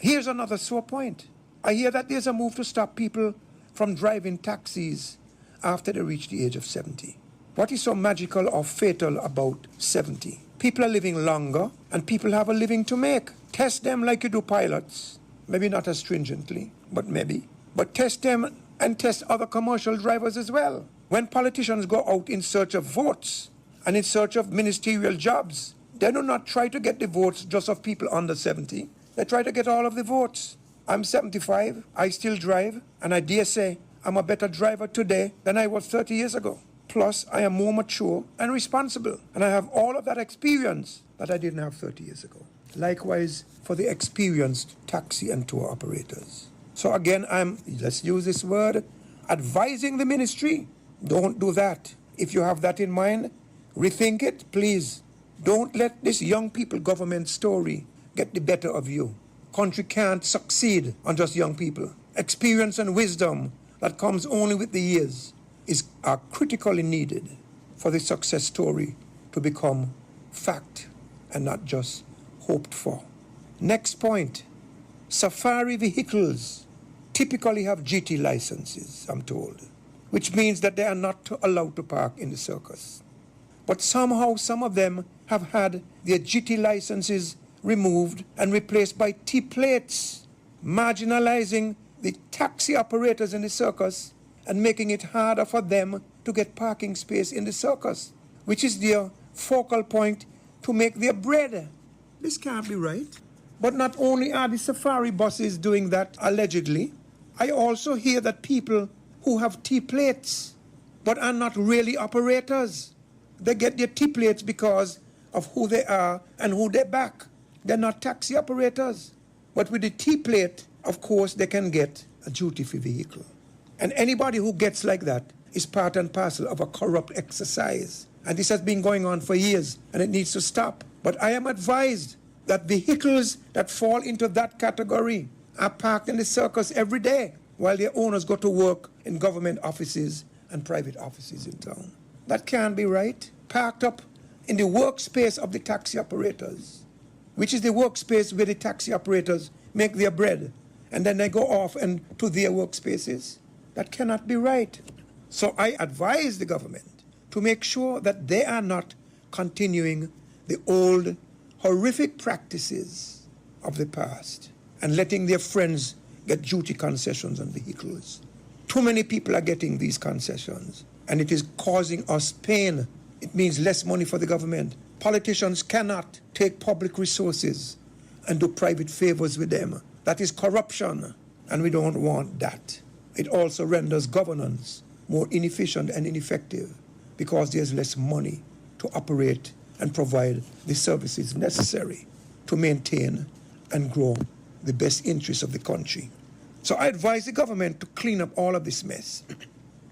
Here's another sore point. I hear that there's a move to stop people from driving taxis after they reach the age of 70. What is so magical or fatal about 70? People are living longer and people have a living to make. Test them like you do pilots. Maybe not as stringently, but maybe. But test them and test other commercial drivers as well. When politicians go out in search of votes and in search of ministerial jobs, they do not try to get the votes just of people under 70. They try to get all of the votes. I'm 75, I still drive, and I dare say I'm a better driver today than I was 30 years ago. Plus, I am more mature and responsible, and I have all of that experience that I didn't have 30 years ago. Likewise, for the experienced taxi and tour operators. So again, let's use this word, advising the ministry. Don't do that. If you have that in mind, rethink it, please. Don't let this young people government story get the better of you. Country can't succeed on just young people. Experience and wisdom that comes only with the years are critically needed for the success story to become fact and not just hoped for. Next point, safari vehicles typically have GT licenses, I'm told, which means that they are not allowed to park in the circus. But somehow some of them have had their GT licenses removed and replaced by T-plates, marginalizing the taxi operators in the circus and making it harder for them to get parking space in the circus, which is their focal point to make their bread. This can't be right. But not only are the safari buses doing that allegedly, I also hear that people who have T-plates but are not really operators, they get their T-plates because of who they are and who they back. They're not taxi operators. But with the T-plate, of course, they can get a duty-free vehicle. And anybody who gets like that is part and parcel of a corrupt exercise. And this has been going on for years, and it needs to stop. But I am advised that vehicles that fall into that category are parked in the circus every day while their owners go to work in government offices and private offices in town. That can't be right. Parked up in the workspace of the taxi operators, which is the workspace where the taxi operators make their bread, and then they go off and to their workspaces. That cannot be right. So I advise the government to make sure that they are not continuing the old horrific practices of the past and letting their friends get duty concessions on vehicles. Too many people are getting these concessions, and it is causing us pain. It means less money for the government. Politicians cannot take public resources and do private favors with them. That is corruption, and we don't want that. It also renders governance more inefficient and ineffective because there's less money to operate and provide the services necessary to maintain and grow the best interests of the country. So I advise the government to clean up all of this mess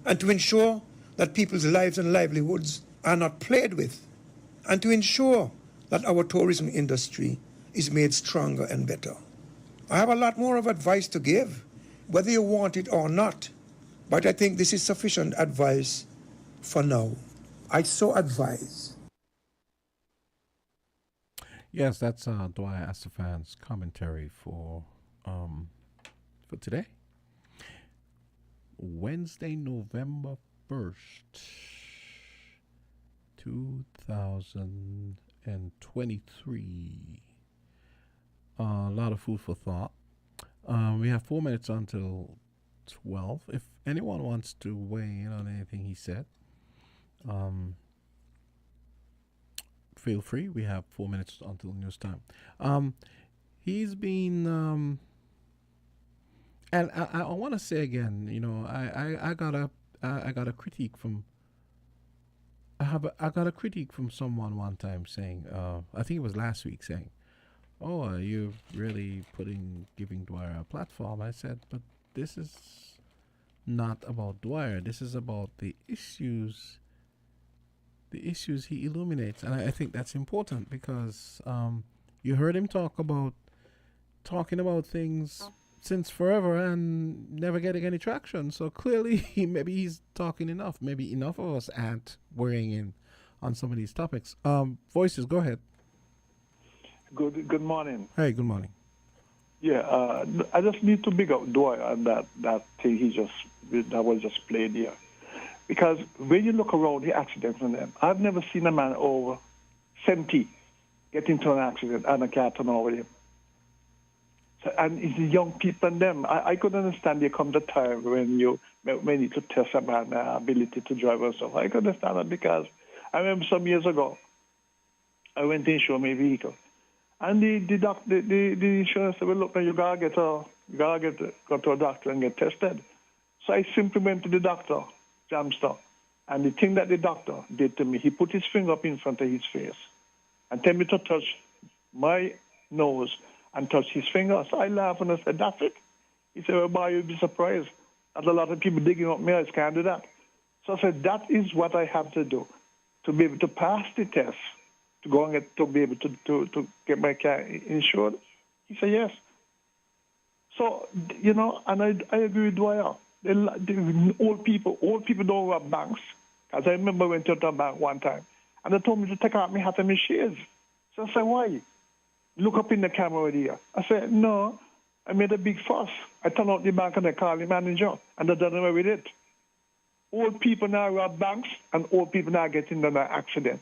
and to ensure that people's lives and livelihoods are not played with, and to ensure that our tourism industry is made stronger and better. I have a lot more of advice to give, whether you want it or not, but I think this is sufficient advice for now. I so advise. Yes, that's Dwight Astafan's commentary for today, Wednesday, November 1st, 2023. A lot of food for thought. We have 4 minutes until 12. If anyone wants to weigh in on anything he said, feel free. We have 4 minutes until news time. He's been, and I want to say again, you know, I got I got a critique from. I got a critique from someone one time saying, I think it was last week, saying, "Oh, are you really giving Dwyer a platform?" I said, "But this is not about Dwyer. This is about the issues he illuminates," and I think that's important because you heard him talking about things since forever and never getting any traction. So clearly, maybe he's talking enough. Maybe enough of us aren't weighing in on some of these topics. Voices, go ahead. Good morning. Hey, good morning. Yeah, I just need to big up Dwyer and that thing that was just played here. Because when you look around the accidents on them, I've never seen a man over 70 get into an accident and a car turn over him. So, and it's the young people and them. I could understand there comes a time when you need to test a man's ability to drive or stuff. I could understand that because I remember some years ago, I went to insure my vehicle. And the insurance said, "Well, look, you gotta go to a doctor and get tested." So I simply went to the doctor, Jamster, and the thing that the doctor did to me, he put his finger up in front of his face and tell me to touch my nose and touch his finger. So I laughed and I said, "That's it." He said, "Well, boy, you'll be surprised. There's a lot of people digging up my eyes can't do that." So I said, "That is what I have to do to be able to pass the test, to go and to be able to get my car insured." He said, "Yes." So, and I agree with Dwyer. The old people don't rob banks. Because I remember I went to a bank one time, and they told me to take out my hat and my shades. So I said, "Why?" "Look up in the camera over here." I said, "No." I made a big fuss. I turned out the bank and I called the manager, and they done away with it. Old people now rob banks, and old people now get into an accident.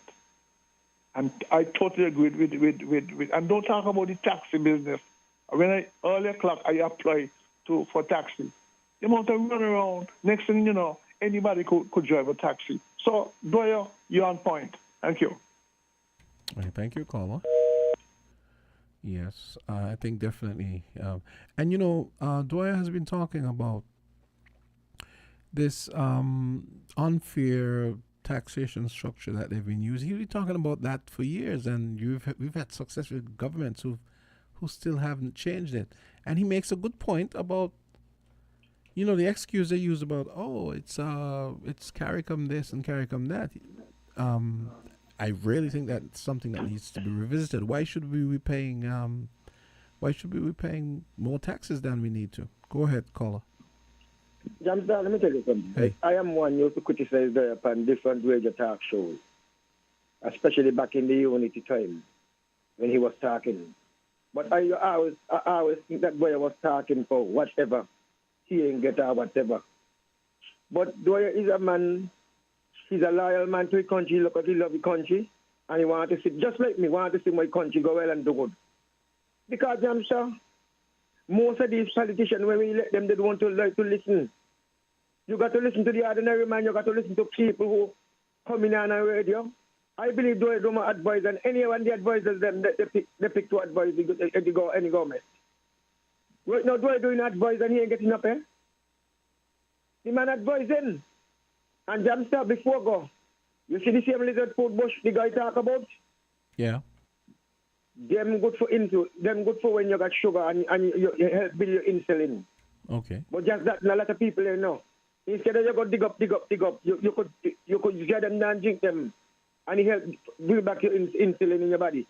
And I totally agree with and don't talk about the taxi business. When early o'clock, I applied for taxi. The amount of run around, next thing you know, anybody could drive a taxi. So, Dwyer, you're on point. Thank you. Thank you, caller. Yes, I think definitely. And Dwyer has been talking about this unfair taxation structure that they've been using. He's been talking about that for years, and we've had successful governments who still haven't changed it. And he makes a good point about the excuse they use about it's CARICOM this and CARICOM that. I really think that's something that needs to be revisited. Why should we be paying more taxes than we need to? Go ahead, caller. Jamster, let me tell you something. Hey. I am one used to criticize Dwyer upon different radio talk shows, especially back in the Unity time when he was talking. But I always think that Dwyer was talking for whatever he ain't get or whatever. But Dwyer is a man. He's a loyal man to his country. Look at he love his country, and he want to see, just like me, want to see my country go well and do good. Because Jamster, most of these politicians, when we let them, they don't want to like to listen. You got to listen to the ordinary man. You got to listen to people who come in on the radio. I believe Dwyer do more advice than anyone the advisors them they pick to advise any government. Right now, Dwyer doing advice and he ain't getting up, eh? The man advising. And Jamster, before go, you see the same lizard food bush the guy talk about? Yeah. Them good for when you got sugar and you help build your insulin. Okay. But just that, a lot of people don't know. Instead of you go dig up, you could get them down and drink them, and it help build back your insulin in your body.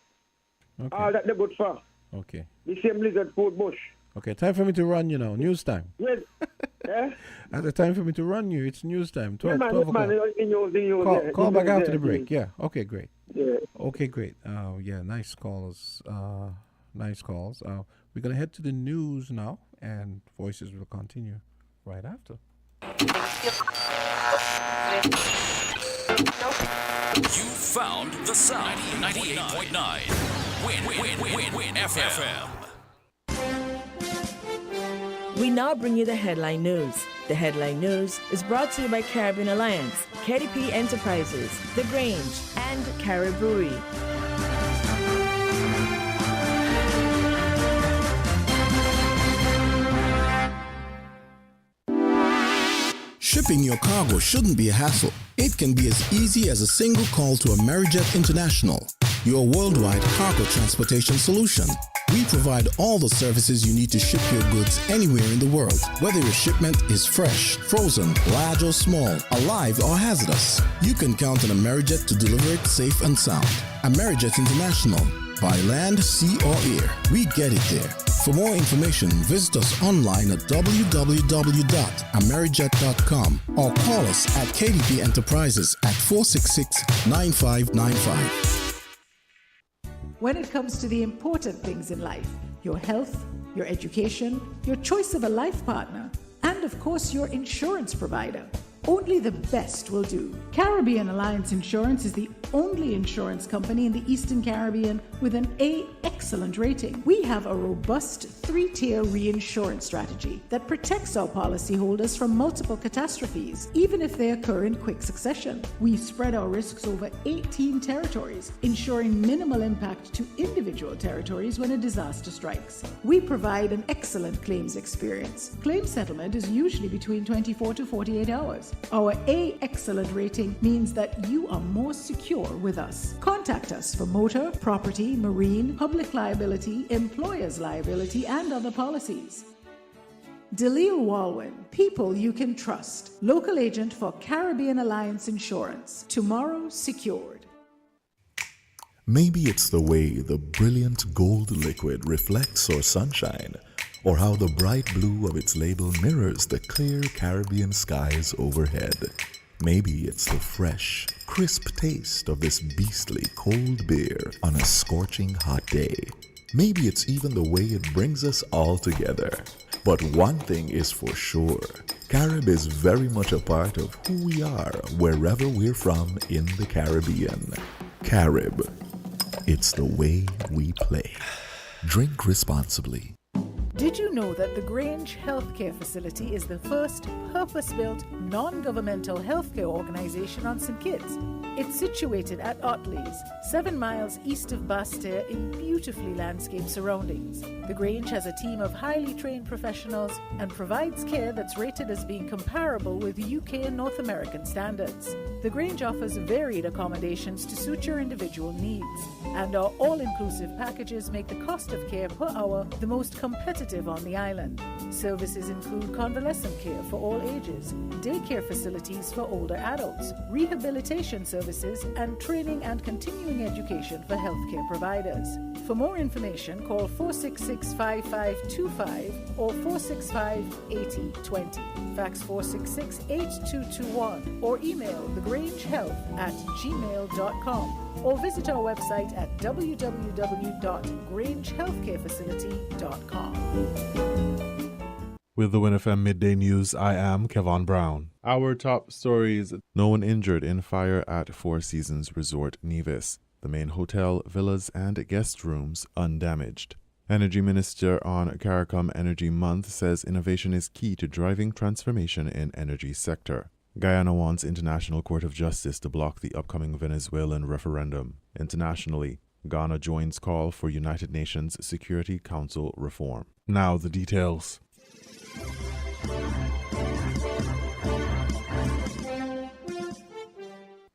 Okay. All that they're good for. Okay. The same lizard food bush. Okay, time for me to run you now. News time. Yes. At the time for me to run you, it's news time. 12 yeah, 12 o'clock. Call back after the break. Yeah. Okay, great. Yeah. Okay, great. Nice calls. Nice calls. We're going to head to the news now, and Voices will continue right after. You found the sound. 98.9. Win FM. We now bring you the headline news. The headline news is brought to you by Caribbean Alliance, KDP Enterprises, The Grange, and Carib Brewery. Shipping Shipping your cargo shouldn't be a hassle. It can be as easy as a single call to Amerijet International, your worldwide cargo transportation solution. We provide all the services you need to ship your goods anywhere in the world, whether your shipment is fresh, frozen, large or small, alive or hazardous. You can count on Amerijet to deliver it safe and sound. Amerijet International, by land, sea or air, we get it there. For more information, visit us online at www.amerijet.com or call us at KDP Enterprises at 466-9595. When it comes to the important things in life, your health, your education, your choice of a life partner, and of course your insurance provider, only the best will do. Caribbean Alliance Insurance is the only insurance company in the Eastern Caribbean with an A excellent rating. We have a robust 3-tier reinsurance strategy that protects our policyholders from multiple catastrophes, even if they occur in quick succession. We spread our risks over 18 territories, ensuring minimal impact to individual territories when a disaster strikes. We provide an excellent claims experience. Claim settlement is usually between 24 to 48 hours. Our A excellent rating means that you are more secure with us. Contact us for motor, property, marine, public liability, employer's liability, and other policies. Dalil Walwyn, people you can trust. Local agent for Caribbean Alliance Insurance. Tomorrow secured. Maybe it's the way the brilliant gold liquid reflects our sunshine, or how the bright blue of its label mirrors the clear Caribbean skies overhead. Maybe it's the fresh, crisp taste of this beastly cold beer on a scorching hot day. Maybe it's even the way it brings us all together. But one thing is for sure, Carib is very much a part of who we are wherever we're from in the Caribbean. Carib, it's the way we play. Drink responsibly. Did you know that the Grange Healthcare Facility is the first purpose-built, non-governmental healthcare organization on St. Kitts? It's situated at Otley's, 7 miles east of Basseterre in beautifully landscaped surroundings. The Grange has a team of highly trained professionals and provides care that's rated as being comparable with UK and North American standards. The Grange offers varied accommodations to suit your individual needs, and our all-inclusive packages make the cost of care per hour the most competitive on the island. Services include convalescent care for all ages, daycare facilities for older adults, rehabilitation services, and training and continuing education for healthcare providers. For more information, call 466-5525 or 465-8020. Fax 466-8221 or email thegrangehealth@gmail.com or visit our website at www.grangehealthcarefacility.com. With the WINNFM Midday News, I am Kevon Brown. Our top stories: no one injured in fire at Four Seasons Resort Nevis. The main hotel, villas, and guest rooms undamaged. Energy Minister on CARICOM Energy Month says innovation is key to driving transformation in energy sector. Guyana wants International Court of Justice to block the upcoming Venezuelan referendum. Internationally, Ghana joins call for United Nations Security Council reform. Now the details.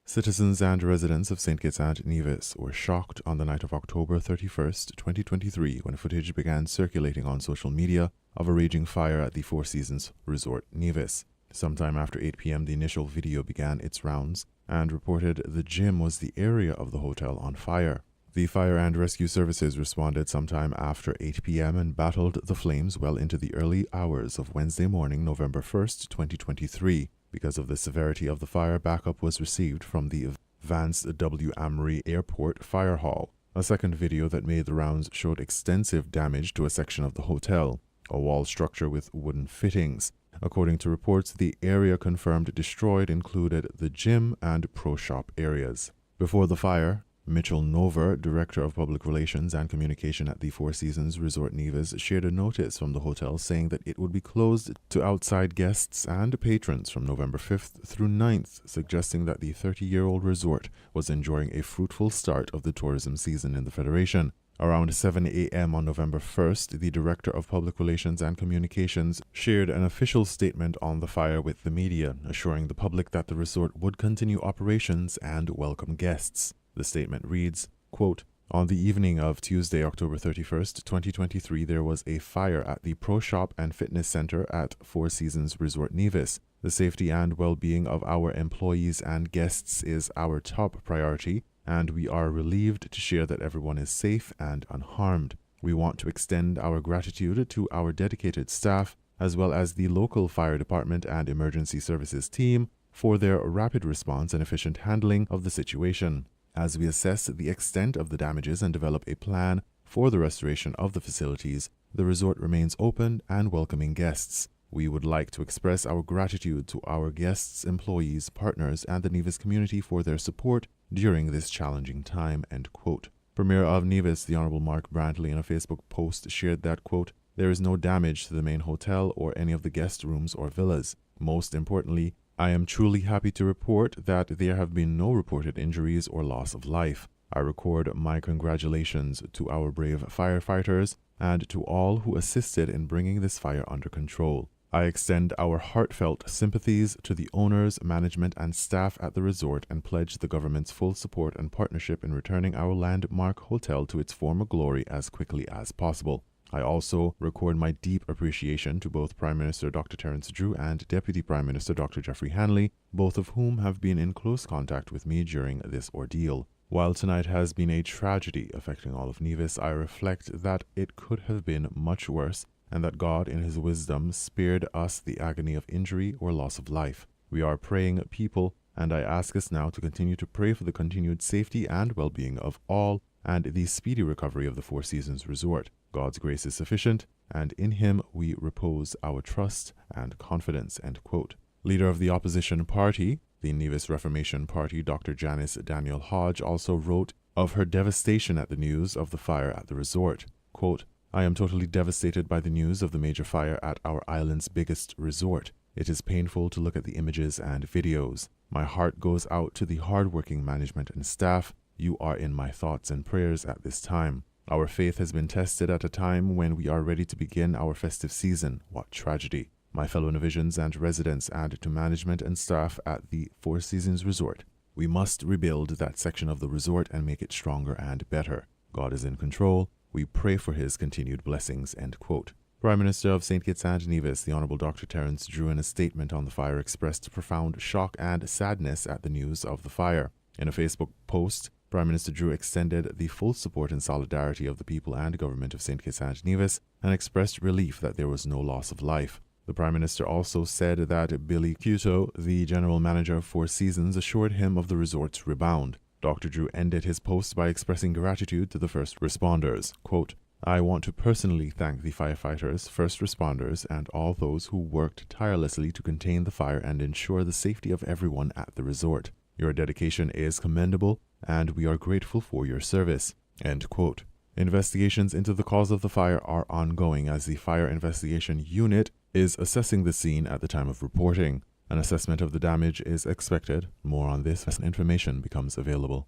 Citizens and residents of St. Kitts and Nevis were shocked on the night of October 31st, 2023, when footage began circulating on social media of a raging fire at the Four Seasons Resort Nevis. Sometime after 8 p.m., the initial video began its rounds and reported the gym was the area of the hotel on fire. The fire and rescue services responded sometime after 8 p.m. and battled the flames well into the early hours of Wednesday morning, November 1st, 2023. Because of the severity of the fire, backup was received from the Vance W. Amory Airport Fire Hall. A second video that made the rounds showed extensive damage to a section of the hotel, a wall structure with wooden fittings. According to reports, the area confirmed destroyed included the gym and pro shop areas. Before the fire, Mitchell Nover, Director of Public Relations and Communication at the Four Seasons Resort Nevis, shared a notice from the hotel saying that it would be closed to outside guests and patrons from November 5th through 9th, suggesting that the 30-year-old resort was enjoying a fruitful start of the tourism season in the Federation. Around 7 a.m. on November 1st, the Director of Public Relations and Communications shared an official statement on the fire with the media, assuring the public that the resort would continue operations and welcome guests. The statement reads, quote, "On the evening of Tuesday, October 31st, 2023, there was a fire at the Pro Shop and Fitness Center at Four Seasons Resort Nevis. The safety and well-being of our employees and guests is our top priority, and we are relieved to share that everyone is safe and unharmed. We want to extend our gratitude to our dedicated staff, as well as the local fire department and emergency services team, for their rapid response and efficient handling of the situation. As we assess the extent of the damages and develop a plan for the restoration of the facilities, the resort remains open and welcoming guests. We would like to express our gratitude to our guests, employees, partners, and the Nevis community for their support during this challenging time," end quote. Premier of Nevis, the Honorable Mark Brantley, in a Facebook post shared that, quote, "There is no damage to the main hotel or any of the guest rooms or villas. Most importantly, I am truly happy to report that there have been no reported injuries or loss of life. I record my congratulations to our brave firefighters and to all who assisted in bringing this fire under control. I extend our heartfelt sympathies to the owners, management, and staff at the resort and pledge the government's full support and partnership in returning our landmark hotel to its former glory as quickly as possible. I also record my deep appreciation to both Prime Minister Dr. Terence Drew and Deputy Prime Minister Dr. Geoffrey Hanley, both of whom have been in close contact with me during this ordeal. While tonight has been a tragedy affecting all of Nevis, I reflect that it could have been much worse, and that God, in His wisdom, spared us the agony of injury or loss of life. We are praying people, and I ask us now to continue to pray for the continued safety and well-being of all and the speedy recovery of the Four Seasons Resort. God's grace is sufficient, and in Him we repose our trust and confidence," end quote. Leader of the opposition party, the Nevis Reformation Party, Dr. Janice Daniel Hodge, also wrote of her devastation at the news of the fire at the resort. Quote, "I am totally devastated by the news of the major fire at our island's biggest resort. It is painful to look at the images and videos. My heart goes out to the hardworking management and staff. You are in my thoughts and prayers at this time. Our faith has been tested at a time when we are ready to begin our festive season. What tragedy. My fellow Nevisians and residents, and to management and staff at the Four Seasons Resort. We must rebuild that section of the resort and make it stronger and better. God is in control. We pray for His continued blessings," end quote. Prime Minister of St. Kitts and Nevis, the Honorable Dr. Terence Drew, in a statement on the fire, expressed profound shock and sadness at the news of the fire. In a Facebook post, Prime Minister Drew extended the full support and solidarity of the people and government of St. Kitts and Nevis and expressed relief that there was no loss of life. The Prime Minister also said that Billy Cuto, the General Manager of Four Seasons, assured him of the resort's rebound. Dr. Drew ended his post by expressing gratitude to the first responders. Quote, "I want to personally thank the firefighters, first responders, and all those who worked tirelessly to contain the fire and ensure the safety of everyone at the resort. Your dedication is commendable, and we are grateful for your service," end quote. Investigations into the cause of the fire are ongoing as the Fire Investigation Unit is assessing the scene at the time of reporting. An assessment of the damage is expected. More on this as information becomes available.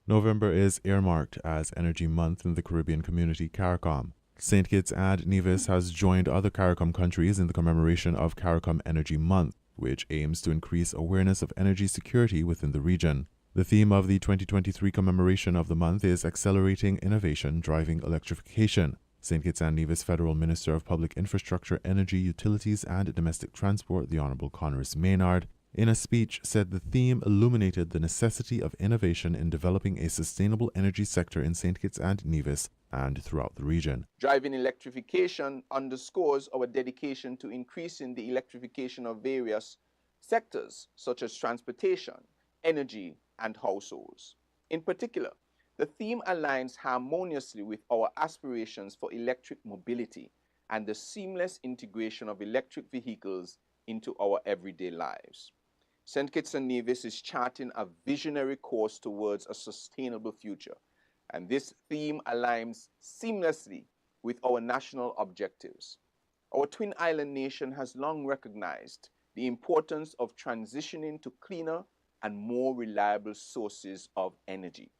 November is earmarked as Energy Month in the Caribbean community CARICOM. St. Kitts and Nevis has joined other CARICOM countries in the commemoration of CARICOM Energy Month, which aims to increase awareness of energy security within the region. The theme of the 2023 commemoration of the month is Accelerating Innovation, Driving Electrification. St. Kitts and Nevis Federal Minister of Public Infrastructure, Energy, Utilities and Domestic Transport, the Honorable Conress Maynard, in a speech said the theme illuminated the necessity of innovation in developing a sustainable energy sector in St. Kitts and Nevis and throughout the region. Driving electrification underscores our dedication to increasing the electrification of various sectors such as transportation, energy, and households. In particular, the theme aligns harmoniously with our aspirations for electric mobility and the seamless integration of electric vehicles into our everyday lives. St. Kitts and Nevis is charting a visionary course towards a sustainable future, and this theme aligns seamlessly with our national objectives. Our Twin Island nation has long recognized the importance of transitioning to cleaner and more reliable sources of energy.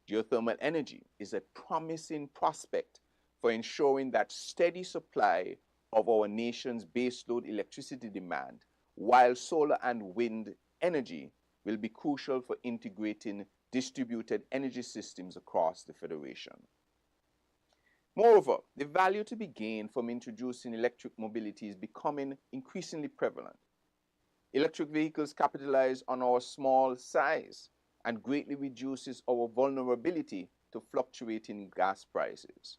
Geothermal energy is a promising prospect for ensuring that steady supply of our nation's baseload electricity demand, while solar and wind energy will be crucial for integrating distributed energy systems across the Federation. Moreover, the value to be gained from introducing electric mobility is becoming increasingly prevalent. Electric vehicles capitalize on our small size and greatly reduces our vulnerability to fluctuating gas prices.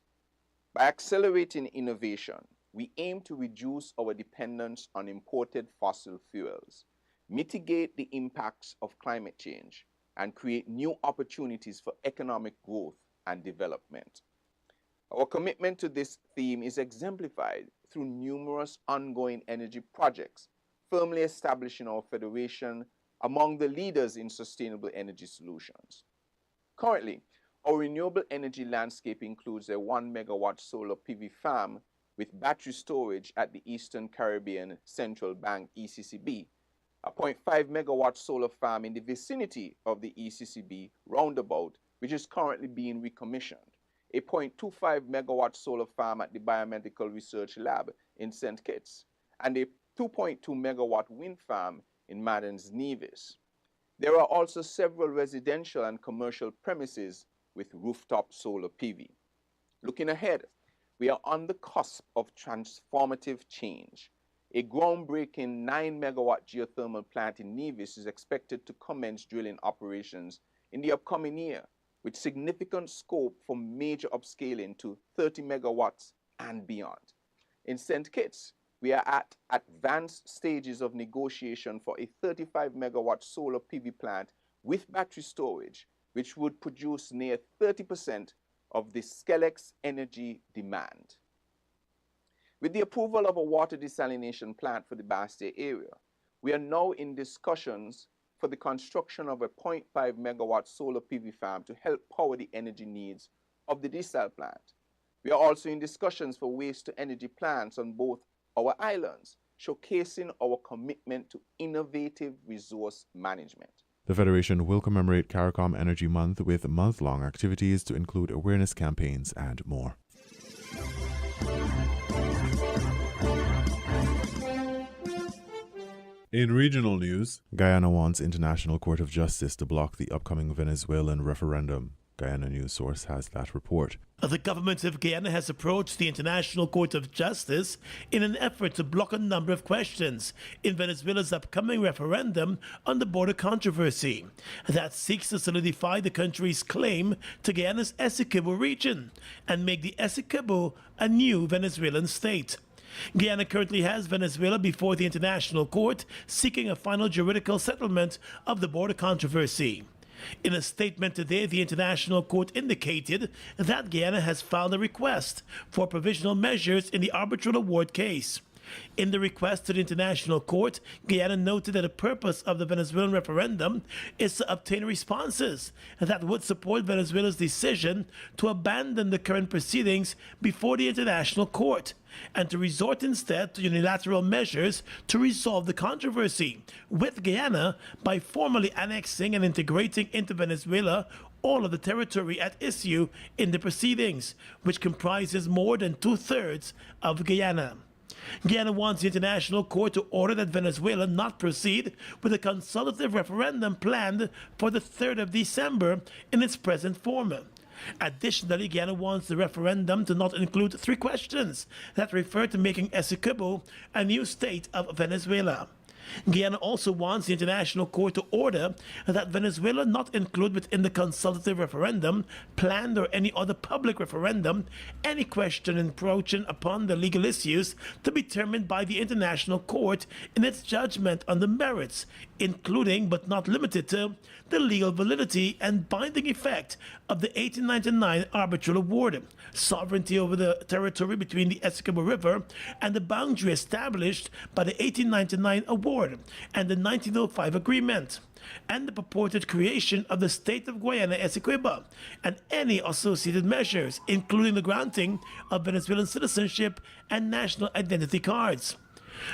By accelerating innovation, we aim to reduce our dependence on imported fossil fuels, mitigate the impacts of climate change, and create new opportunities for economic growth and development. Our commitment to this theme is exemplified through numerous ongoing energy projects, firmly establishing our federation among the leaders in sustainable energy solutions. Currently, our renewable energy landscape includes a 1 megawatt solar PV farm with battery storage at the Eastern Caribbean Central Bank ECCB, a 0.5 megawatt solar farm in the vicinity of the ECCB roundabout, which is currently being recommissioned, a 0.25 megawatt solar farm at the Biomedical Research Lab in St. Kitts, and a 2.2 megawatt wind farm in Madden's Nevis. There are also several residential and commercial premises with rooftop solar PV. Looking ahead, we are on the cusp of transformative change. A groundbreaking 9 megawatt geothermal plant in Nevis is expected to commence drilling operations in the upcoming year, with significant scope for major upscaling to 30 megawatts and beyond. In St. Kitts, we are at advanced stages of negotiation for a 35 megawatt solar PV plant with battery storage, which would produce near 30% of the Skelex energy demand. With the approval of a water desalination plant for the Bastia area, we are now in discussions for the construction of a 0.5 megawatt solar PV farm to help power the energy needs of the desal plant. We are also in discussions for waste to energy plants on both our islands, showcasing our commitment to innovative resource management. The Federation will commemorate CARICOM Energy Month with month-long activities to include awareness campaigns and more. In regional news, Guyana wants International Court of Justice to block the upcoming Venezuelan referendum. Guyana News Source has that report. The government of Guyana has approached the International Court of Justice in an effort to block a number of questions in Venezuela's upcoming referendum on the border controversy that seeks to solidify the country's claim to Guyana's Essequibo region and make the Essequibo a new Venezuelan state. Guyana currently has Venezuela before the International Court seeking a final juridical settlement of the border controversy. In a statement today, the International Court indicated that Guyana has filed a request for provisional measures in the arbitral award case. In the request to the International Court, Guyana noted that the purpose of the Venezuelan referendum is to obtain responses that would support Venezuela's decision to abandon the current proceedings before the International Court and to resort instead to unilateral measures to resolve the controversy with Guyana by formally annexing and integrating into Venezuela all of the territory at issue in the proceedings, which comprises more than 2/3 of Guyana. Guyana wants the International Court to order that Venezuela not proceed with a consultative referendum planned for the 3rd of December in its present form. Additionally, Guyana wants the referendum to not include 3 questions that refer to making Essequibo a new state of Venezuela. Guyana also wants the International Court to order that Venezuela not include within the consultative referendum, planned or any other public referendum, any question encroaching upon the legal issues to be determined by the International Court in its judgment on the merits, including but not limited to the legal validity and binding effect of the 1899 arbitral award, sovereignty over the territory between the Essequibo River and the boundary established by the 1899 award and the 1905 agreement, and the purported creation of the state of Guayana Essequibo and any associated measures, including the granting of Venezuelan citizenship and national identity cards.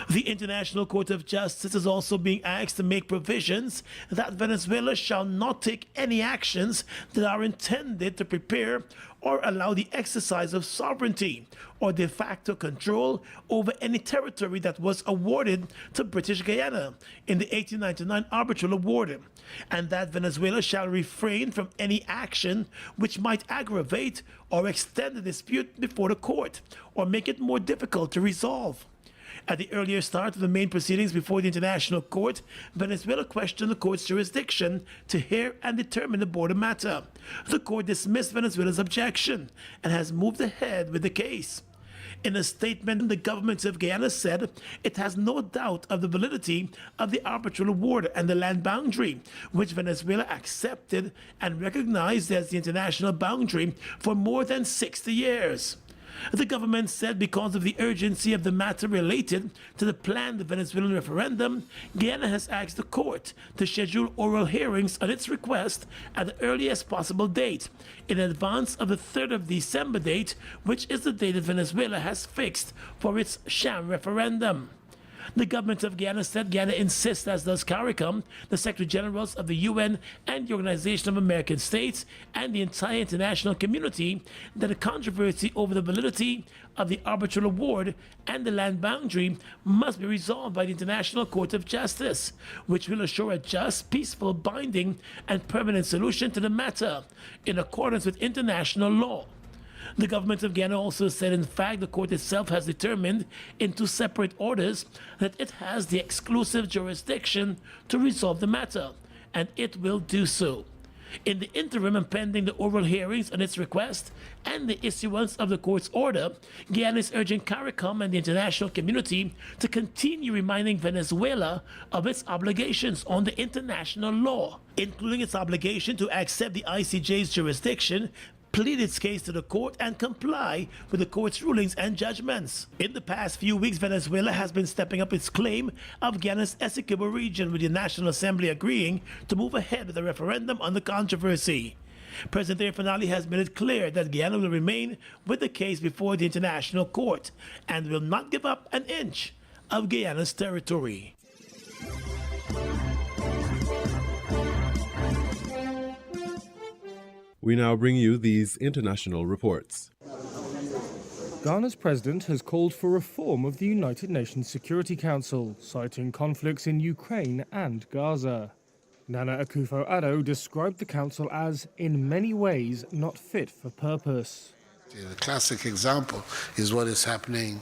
The International Court of Justice is also being asked to make provisions that Venezuela shall not take any actions that are intended to prepare or allow the exercise of sovereignty or de facto control over any territory that was awarded to British Guyana in the 1899 arbitral award, and that Venezuela shall refrain from any action which might aggravate or extend the dispute before the court or make it more difficult to resolve. At the earlier start of the main proceedings before the International Court, Venezuela questioned the court's jurisdiction to hear and determine the border matter. The court dismissed Venezuela's objection and has moved ahead with the case. In a statement, the government of Guyana said it has no doubt of the validity of the arbitral award and the land boundary, which Venezuela accepted and recognized as the international boundary for more than 60 years. The government said because of the urgency of the matter related to the planned Venezuelan referendum, Guyana has asked the court to schedule oral hearings on its request at the earliest possible date, in advance of the 3rd of December date, which is the date that Venezuela has fixed for its sham referendum. The government of Guyana said Guyana insists, as does CARICOM, the Secretary Generals of the UN and the Organization of American States, and the entire international community, that the controversy over the validity of the arbitral award and the land boundary must be resolved by the International Court of Justice, which will assure a just, peaceful, binding, and permanent solution to the matter in accordance with international law. The government of Guyana also said, in fact, the court itself has determined in 2 separate orders that it has the exclusive jurisdiction to resolve the matter, and it will do so. In the interim and pending the oral hearings on its request and the issuance of the court's order, Guyana is urging CARICOM and the international community to continue reminding Venezuela of its obligations under international law, including its obligation to accept the ICJ's jurisdiction, plead its case to the court, and comply with the court's rulings and judgments. In the past few weeks, Venezuela has been stepping up its claim of Guyana's Essequibo region, with the National Assembly agreeing to move ahead with a referendum on the controversy. President Finale has made it clear that Guyana will remain with the case before the International Court and will not give up an inch of Guyana's territory. We now bring you these international reports. Ghana's president has called for reform of the United Nations Security Council, citing conflicts in Ukraine and Gaza. Nana Akufo-Addo described the council as, in many ways, not fit for purpose. The classic example is what is happening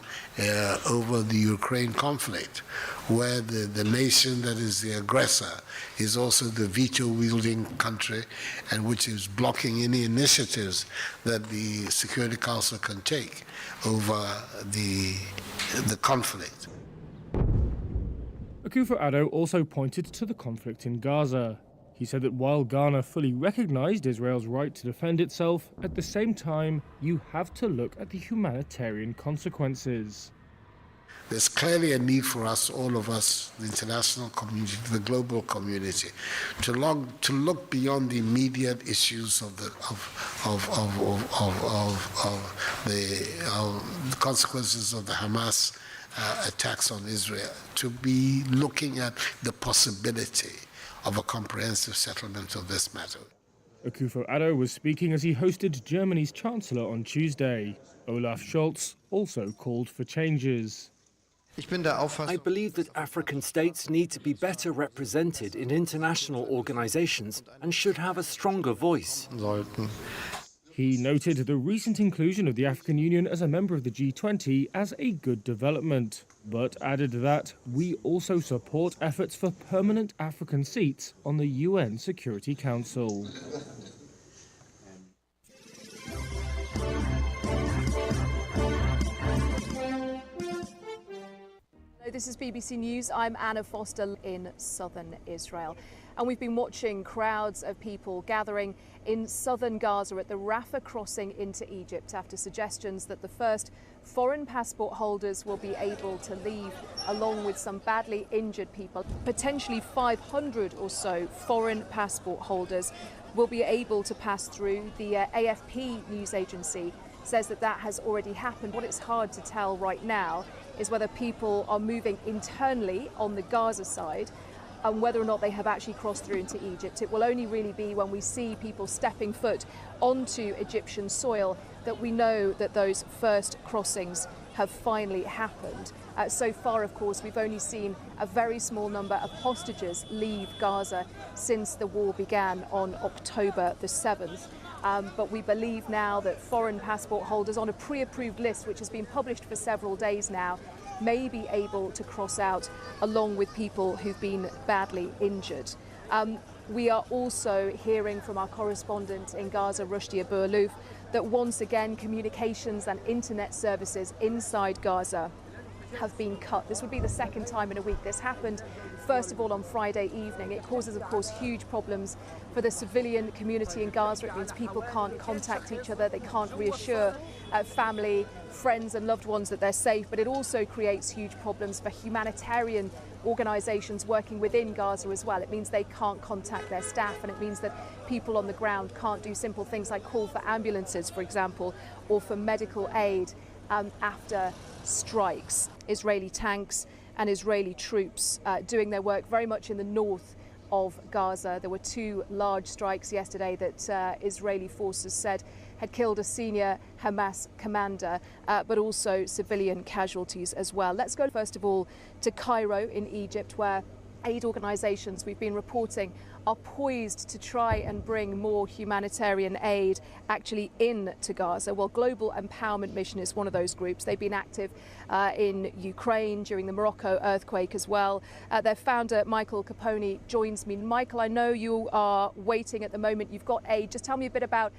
over the Ukraine conflict, where the nation that is the aggressor is also the veto-wielding country, and which is blocking any initiatives that the Security Council can take over the conflict. Akufo-Addo also pointed to the conflict in Gaza. He said that while Ghana fully recognized Israel's right to defend itself, at the same time, you have to look at the humanitarian consequences. There's clearly a need for us, all of us, the international community, the global community, to look beyond the immediate issues of the consequences of the Hamas attacks on Israel, to be looking at the possibility of a comprehensive settlement of this matter. Akufo-Addo was speaking as he hosted Germany's Chancellor on Tuesday. Olaf Scholz also called for changes. I believe that African states need to be better represented in international organizations and should have a stronger voice. He noted the recent inclusion of the African Union as a member of the G20 as a good development, but added that we also support efforts for permanent African seats on the UN Security Council. Hello, this is BBC News. I'm Anna Foster in southern Israel. And we've been watching crowds of people gathering in southern Gaza at the Rafah crossing into Egypt after suggestions that the first foreign passport holders will be able to leave, along with some badly injured people. Potentially 500 or so foreign passport holders will be able to pass through. The AFP news agency says that has already happened. What it's hard to tell right now is whether people are moving internally on the Gaza side and whether or not they have actually crossed through into Egypt. It will only really be when we see people stepping foot onto Egyptian soil that we know that those first crossings have finally happened. So far, of course, we've only seen a very small number of hostages leave Gaza since the war began on October the 7th. But we believe now that foreign passport holders on a pre-approved list, which has been published for several days now, may be able to cross out along with people who've been badly injured. We are also hearing from our correspondent in Gaza, Rushdie Abu-Alouf, that once again communications and internet services inside Gaza have been cut. This would be the second time in a week. This happened first of all on Friday evening. It causes, of course, huge problems for the civilian community in Gaza. It means people can't contact each other, they can't reassure family, friends and loved ones that they're safe, but it also creates huge problems for humanitarian organisations working within Gaza as well. It means they can't contact their staff, and it means that people on the ground can't do simple things like call for ambulances, for example, or for medical aid after strikes. Israeli tanks and Israeli troops doing their work very much in the north of Gaza. There were two large strikes yesterday that Israeli forces said had killed a senior Hamas commander, but also civilian casualties as well. Let's go first of all to Cairo in Egypt, where aid organisations we've been reporting are poised to try and bring more humanitarian aid actually into Gaza. Well, Global Empowerment Mission is one of those groups. They've been active in Ukraine during the Morocco earthquake as well. Their founder, Michael Capone, joins me. Michael, I know you are waiting at the moment. You've got aid. Just tell me a bit about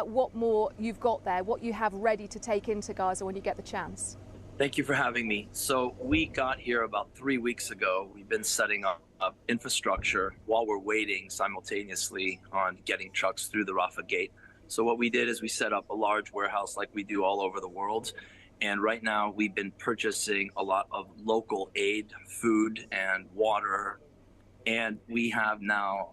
what more you've got there, what you have ready to take into Gaza when you get the chance. Thank you for having me. So we got here about 3 weeks ago. We've been setting up infrastructure while we're waiting simultaneously on getting trucks through the Rafah gate. So what we did is we set up a large warehouse like we do all over the world. And right now we've been purchasing a lot of local aid, food and water. And we have now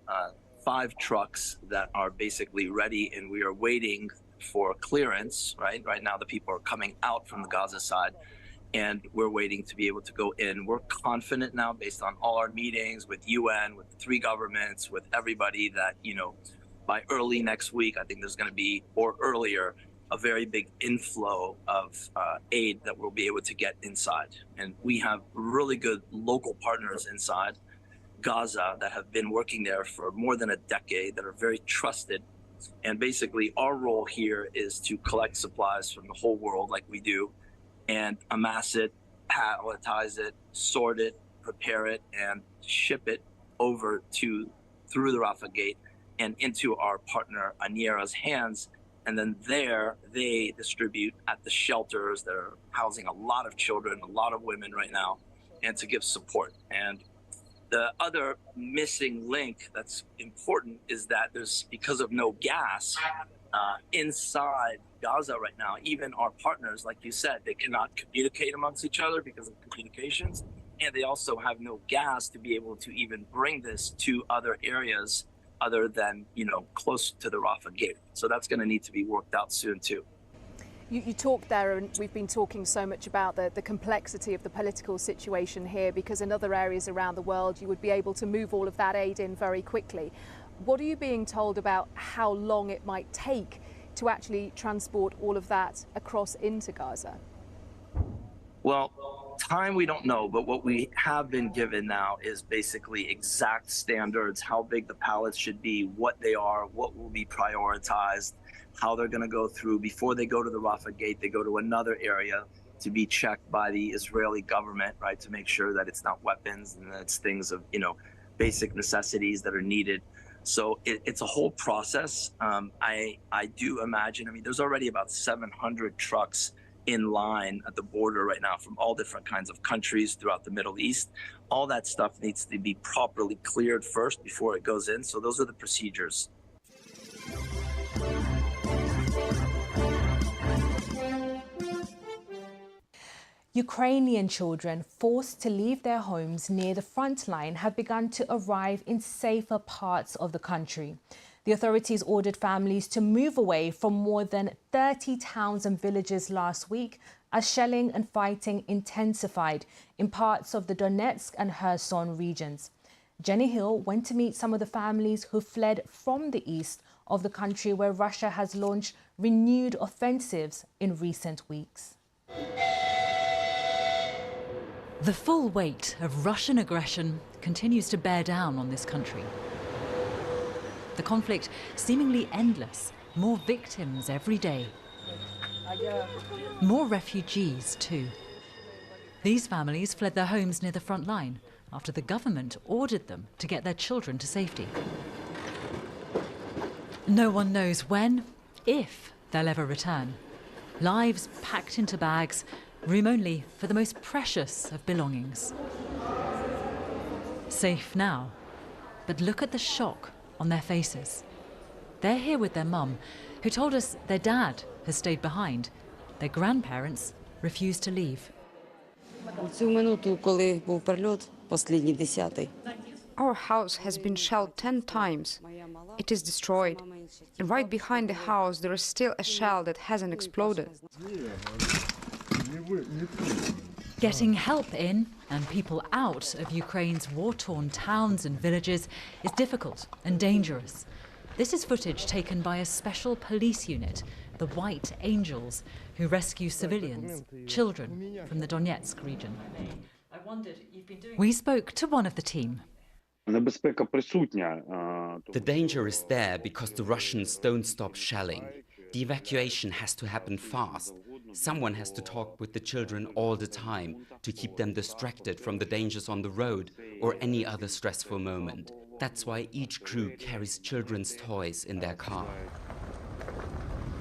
5 trucks that are basically ready, and we are waiting for clearance, right? Right now the people are coming out from the Gaza side, and we're waiting to be able to go in. We're confident now, based on all our meetings with UN, with the 3 governments, with everybody, that, you know, by early next week, I think there's going to be, or earlier, a very big inflow of aid that we'll be able to get inside. And we have really good local partners inside Gaza that have been working there for more than a decade, that are very trusted. And basically our role here is to collect supplies from the whole world like we do, and amass it, palletize it, sort it, prepare it, and ship it over through the Rafah gate and into our partner Aniera's hands. And then there they distribute at the shelters that are housing a lot of children, a lot of women right now, and to give support. And the other missing link that's important is that there's, because of no gas inside Gaza right now, even our partners, like you said, they cannot communicate amongst each other because of communications, and they also have no gas to be able to even bring this to other areas other than, you know, close to the Rafah gate. So that's going to need to be worked out soon too. You talked there, and we've been talking so much about the complexity of the political situation here, because in other areas around the world you would be able to move all of that aid in very quickly. What are you being told about how long it might take to actually transport all of that across into Gaza? Well, time we don't know, but what we have been given now is basically exact standards, how big the pallets should be, what they are, what will be prioritized, how they're going to go through. Before they go to the Rafah gate, they go to another area to be checked by the Israeli government, right, to make sure that it's not weapons and that it's things of, you know, basic necessities that are needed. So it's a whole process. I do imagine, I mean, there's already about 700 trucks in line at the border right now from all different kinds of countries throughout the Middle East. All that stuff needs to be properly cleared first before it goes in. So those are the procedures. Ukrainian children forced to leave their homes near the front line have begun to arrive in safer parts of the country. The authorities ordered families to move away from more than 30 towns and villages last week as shelling and fighting intensified in parts of the Donetsk and Kherson regions. Jenny Hill went to meet some of the families who fled from the east of the country where Russia has launched renewed offensives in recent weeks. The full weight of Russian aggression continues to bear down on this country. The conflict seemingly endless, more victims every day. More refugees too. These families fled their homes near the front line after the government ordered them to get their children to safety. No one knows when, if they'll ever return. Lives packed into bags, room only for the most precious of belongings. Safe now, but look at the shock on their faces. They're here with their mum, who told us their dad has stayed behind. Their grandparents refused to leave. Our house has been shelled 10 times. It is destroyed. And right behind the house there is still a shell that hasn't exploded. Getting help in and people out of Ukraine's war-torn towns and villages is difficult and dangerous. This is footage taken by a special police unit, the White Angels, who rescue civilians, children from the Donetsk region. We spoke to one of the team. The danger is there because the Russians don't stop shelling. The evacuation has to happen fast. Someone has to talk with the children all the time to keep them distracted from the dangers on the road or any other stressful moment. That's why each crew carries children's toys in their car.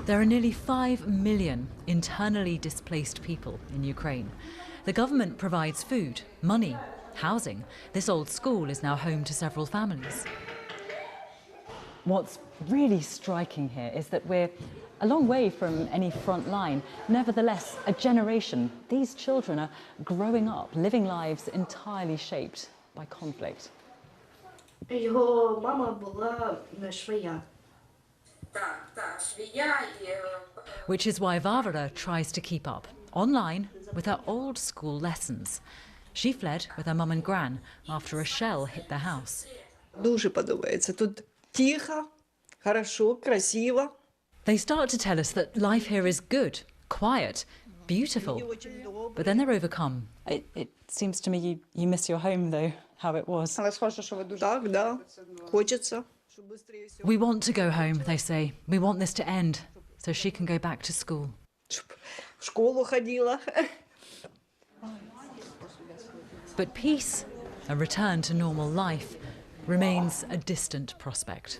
There are nearly 5 million internally displaced people in Ukraine. The government provides food, money, housing. This old school is now home to several families. What's really striking here is that we're a long way from any front line. Nevertheless, a generation, these children are growing up, living lives entirely shaped by conflict. Його мама була швея. Which is why Varvara tries to keep up, online, with her old school lessons. She fled with her mum and gran after a shell hit their house. Дуже подобається. Тут тихо, хорошо, красиво. They start to tell us that life here is good, quiet, beautiful, but then they're overcome. It seems to me you miss your home, though, how it was. Так, да, хочеться. We want to go home, they say. We want this to end, so she can go back to school. В школу ходила. But peace, a return to normal life, remains a distant prospect.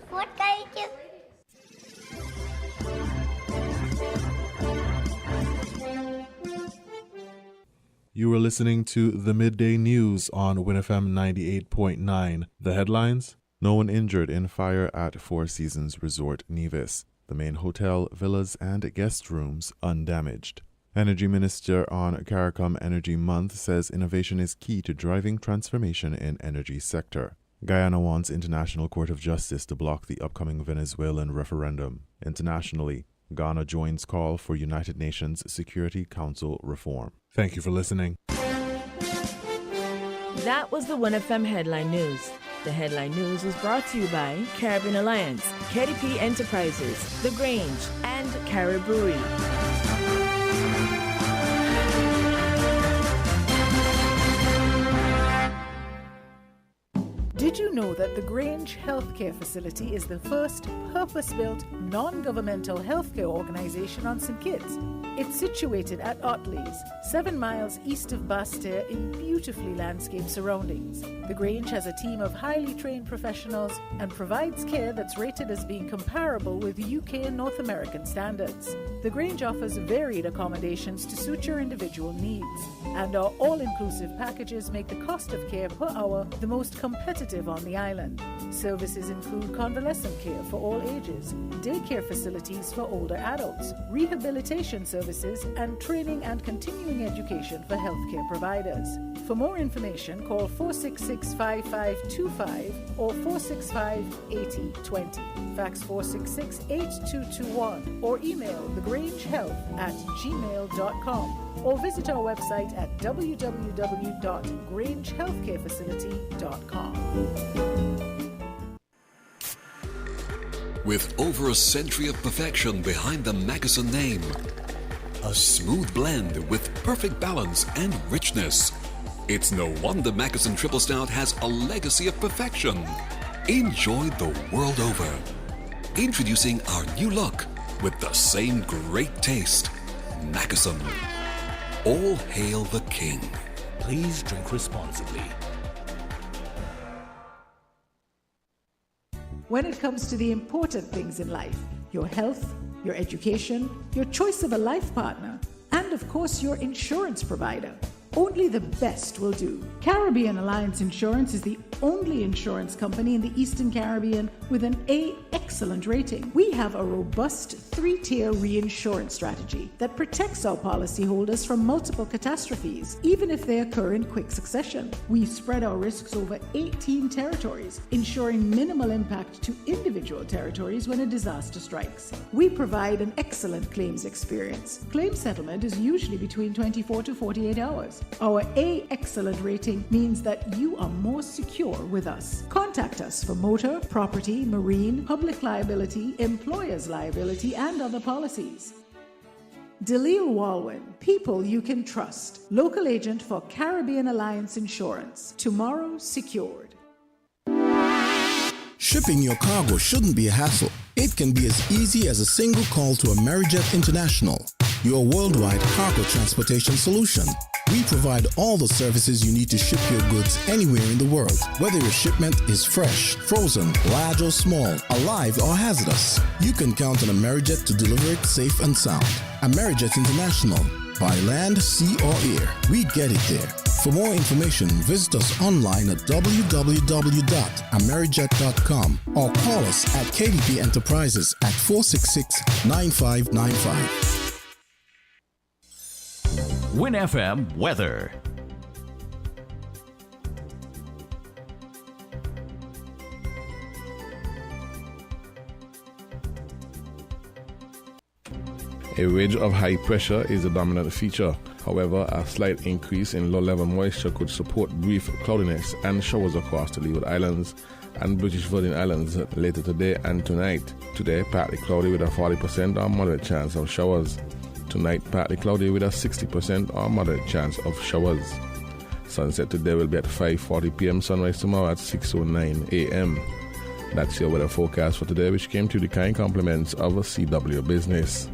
You were listening to the Midday News on WINNFM 98.9. The headlines: no one injured in fire at Four Seasons Resort Nevis. The main hotel, villas and guest rooms undamaged. Energy Minister on CARICOM Energy Month says innovation is key to driving transformation in energy sector. Guyana wants International Court of Justice to block the upcoming Venezuelan referendum. Internationally, Ghana joins call for United Nations Security Council reform. Thank you for listening. That was the WINNFM Headline News. The Headline News was brought to you by Caribbean Alliance, KDP Enterprises, The Grange, and Carib Brewery. Did you know that the Grange Healthcare Facility is the first purpose-built, non-governmental healthcare organization on St. Kitts? It's situated at Otley's, 7 miles east of Basseterre in beautifully landscaped surroundings. The Grange has a team of highly trained professionals and provides care that's rated as being comparable with UK and North American standards. The Grange offers varied accommodations to suit your individual needs, and our all-inclusive packages make the cost of care per hour the most competitive active on the island. Services include convalescent care for all ages, daycare facilities for older adults, rehabilitation services, and training and continuing education for healthcare providers. For more information, call 466-5525 or 465-8020. Fax 466-8221 or email thegrangehealth@gmail.com or visit our website at www.grangehealthcarefacility.com. With over a century of perfection behind the Mackeson name, a smooth blend with perfect balance and richness, it's no wonder Mackeson Triple Stout has a legacy of perfection. Enjoyed the world over. Introducing our new look with the same great taste. Mackeson. All hail the king. Please drink responsibly. When it comes to the important things in life, your health, your education, your choice of a life partner, and of course your insurance provider, only the best will do. Caribbean Alliance Insurance is the only insurance company in the Eastern Caribbean with an A excellent rating. We have a robust 3-tier reinsurance strategy that protects our policyholders from multiple catastrophes, even if they occur in quick succession. We spread our risks over 18 territories, ensuring minimal impact to individual territories when a disaster strikes. We provide an excellent claims experience. Claim settlement is usually between 24 to 48 hours. Our A excellent rating means that you are more secure with us. Contact us for motor, property, marine, public liability, employer's liability, and other policies. Dalil Walwyn, people you can trust. Local agent for Caribbean Alliance Insurance. Tomorrow secured. Shipping your cargo shouldn't be a hassle. It can be as easy as a single call to Amerijet International, your worldwide cargo transportation solution. We provide all the services you need to ship your goods anywhere in the world, whether your shipment is fresh, frozen, large or small, alive or hazardous. You can count on Amerijet to deliver it safe and sound. Amerijet International, by land, sea or air, we get it there. For more information, visit us online at www.amerijet.com or call us at KDP Enterprises at 466-9595. Win FM weather. A ridge of high pressure is the dominant feature. However, a slight increase in low-level moisture could support brief cloudiness and showers across the Leeward Islands and British Virgin Islands later today and tonight. Today, partly cloudy with a 40% or moderate chance of showers. Tonight, partly cloudy with a 60% or moderate chance of showers. Sunset today will be at 5:40 p.m. Sunrise tomorrow at 6:09 a.m. That's your weather forecast for today, which came to the kind compliments of a CW Business.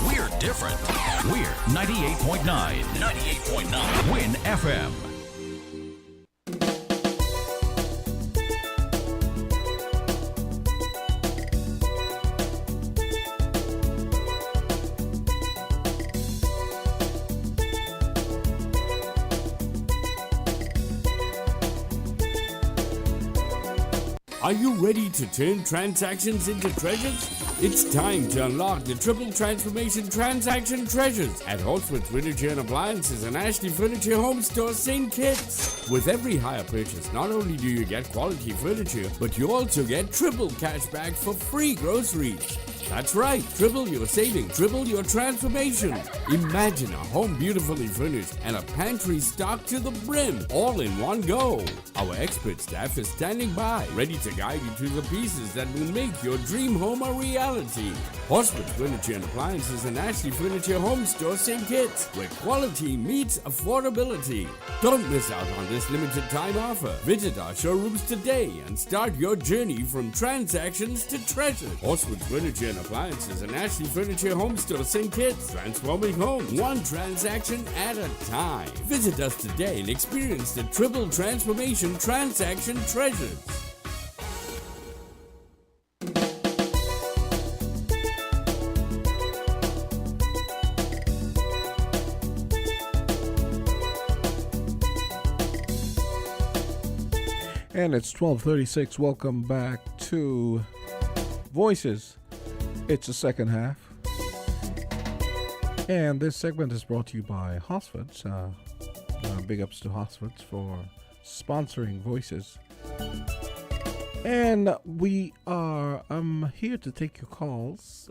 We're different. We're 98.9. 98.9. Win FM. Are you ready to turn transactions into treasures? It's time to unlock the triple transformation transaction treasures at Holsworth Furniture and Appliances and Ashley Furniture Home Store St. Kitts. With every hire purchase, not only do you get quality furniture, but you also get triple cash back for free groceries. That's right, triple your saving, triple your transformation. Imagine a home beautifully furnished and a pantry stocked to the brim, all in one go. Our expert staff is standing by, ready to guide you to the pieces that will make your dream home a reality. Hospital Furniture and Appliances and Ashley Furniture Home Store St. Kitts, where quality meets affordability. Don't miss out on this limited time offer. Visit our showrooms today and start your journey from transactions to treasure. Hospital Furniture and Appliances and Ashley Furniture Home Store St. Kitts, transforming home one transaction at a time. Visit us today and experience the triple transformation transaction treasures. And it's 12:36. Welcome back to Voices. It's the second half. And this segment is brought to you by Hosfords. Big ups to Hosfords for sponsoring Voices. And we are here to take your calls.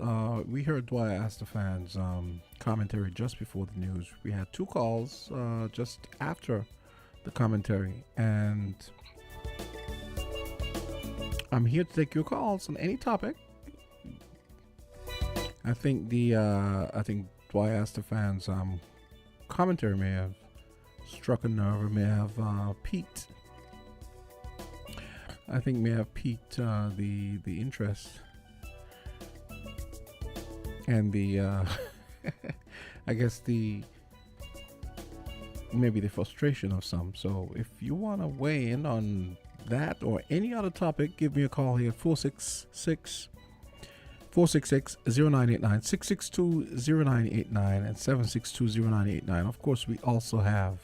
We heard Dwyer Ask the Fans commentary just before the news. We had two calls just after the commentary. And I'm here to take your calls on any topic. I think Dwyer Ask the Fans commentary may have struck a nerve or may have piqued. I think may have piqued the interest and the I guess maybe the frustration of some. So if you want to weigh in on that or any other topic, give me a call here, 466-0989, 662-0989 and 762-0989. Of course, we also have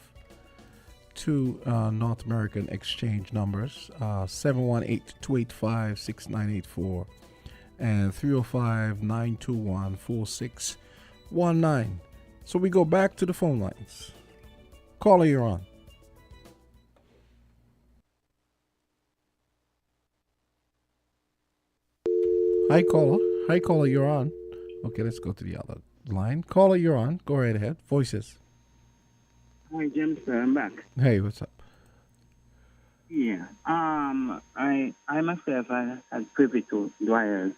two North American exchange numbers, 718-285-6984 and 305-921-4619. So we go back to the phone lines. Caller, you're on. Hi, caller, you're on. Okay, let's go to the other line. Caller, you're on. Go right ahead. Voices. Hi, James. I'm back. Hey, what's up? Yeah. I myself I had privy to Dwyer's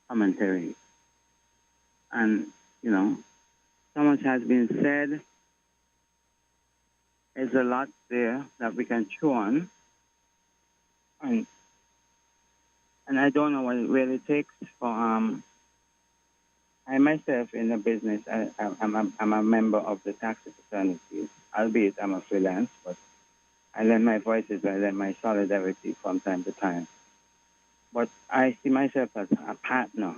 commentary, and so much has been said. There's a lot there that we can chew on, and I don't know what it really takes for I myself in the business, I'm a member of the taxi fraternity, albeit I'm a freelance, but I lend my voices, I lend my solidarity from time to time. But I see myself as a partner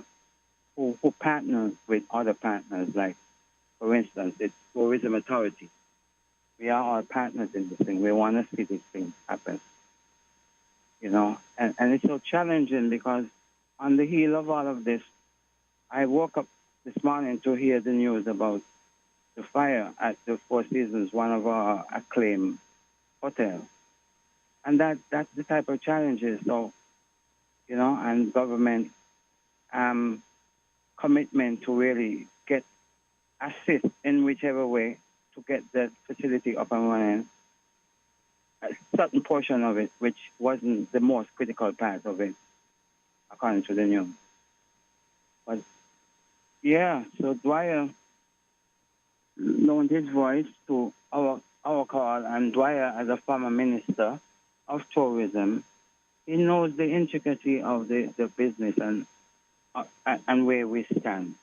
who partners with other partners, like, for instance, it's Tourism Authority. We are all partners in this thing. We want to see this thing happen. And it's so challenging because on the heel of all of this, I woke up this morning to hear the news about the fire at the Four Seasons, one of our acclaimed hotels. And that's the type of challenges. So, and government commitment to really assist in whichever way to get that facility up and running. A certain portion of it, which wasn't the most critical part of it, according to the news. But yeah, so Dwyer loaned his voice to our call, and Dwyer, as a former minister of tourism, he knows the intricacy of the business and where we stand.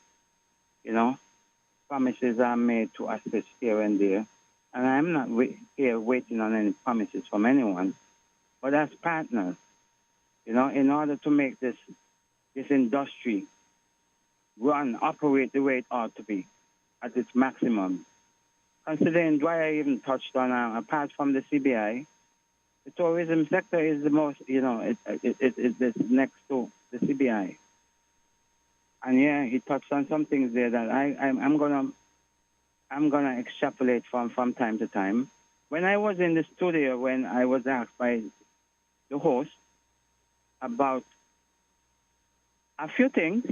Promises are made to assist here and there, and I'm not here waiting on any promises from anyone, but as partners, in order to make this industry operate the way it ought to be at its maximum. Considering Dwyer even touched on, apart from the CBI, the tourism sector is the most, it's next to the CBI. And yeah, he touched on some things there that I'm gonna extrapolate from time to time. When I was in the studio, when I was asked by the host about a few things,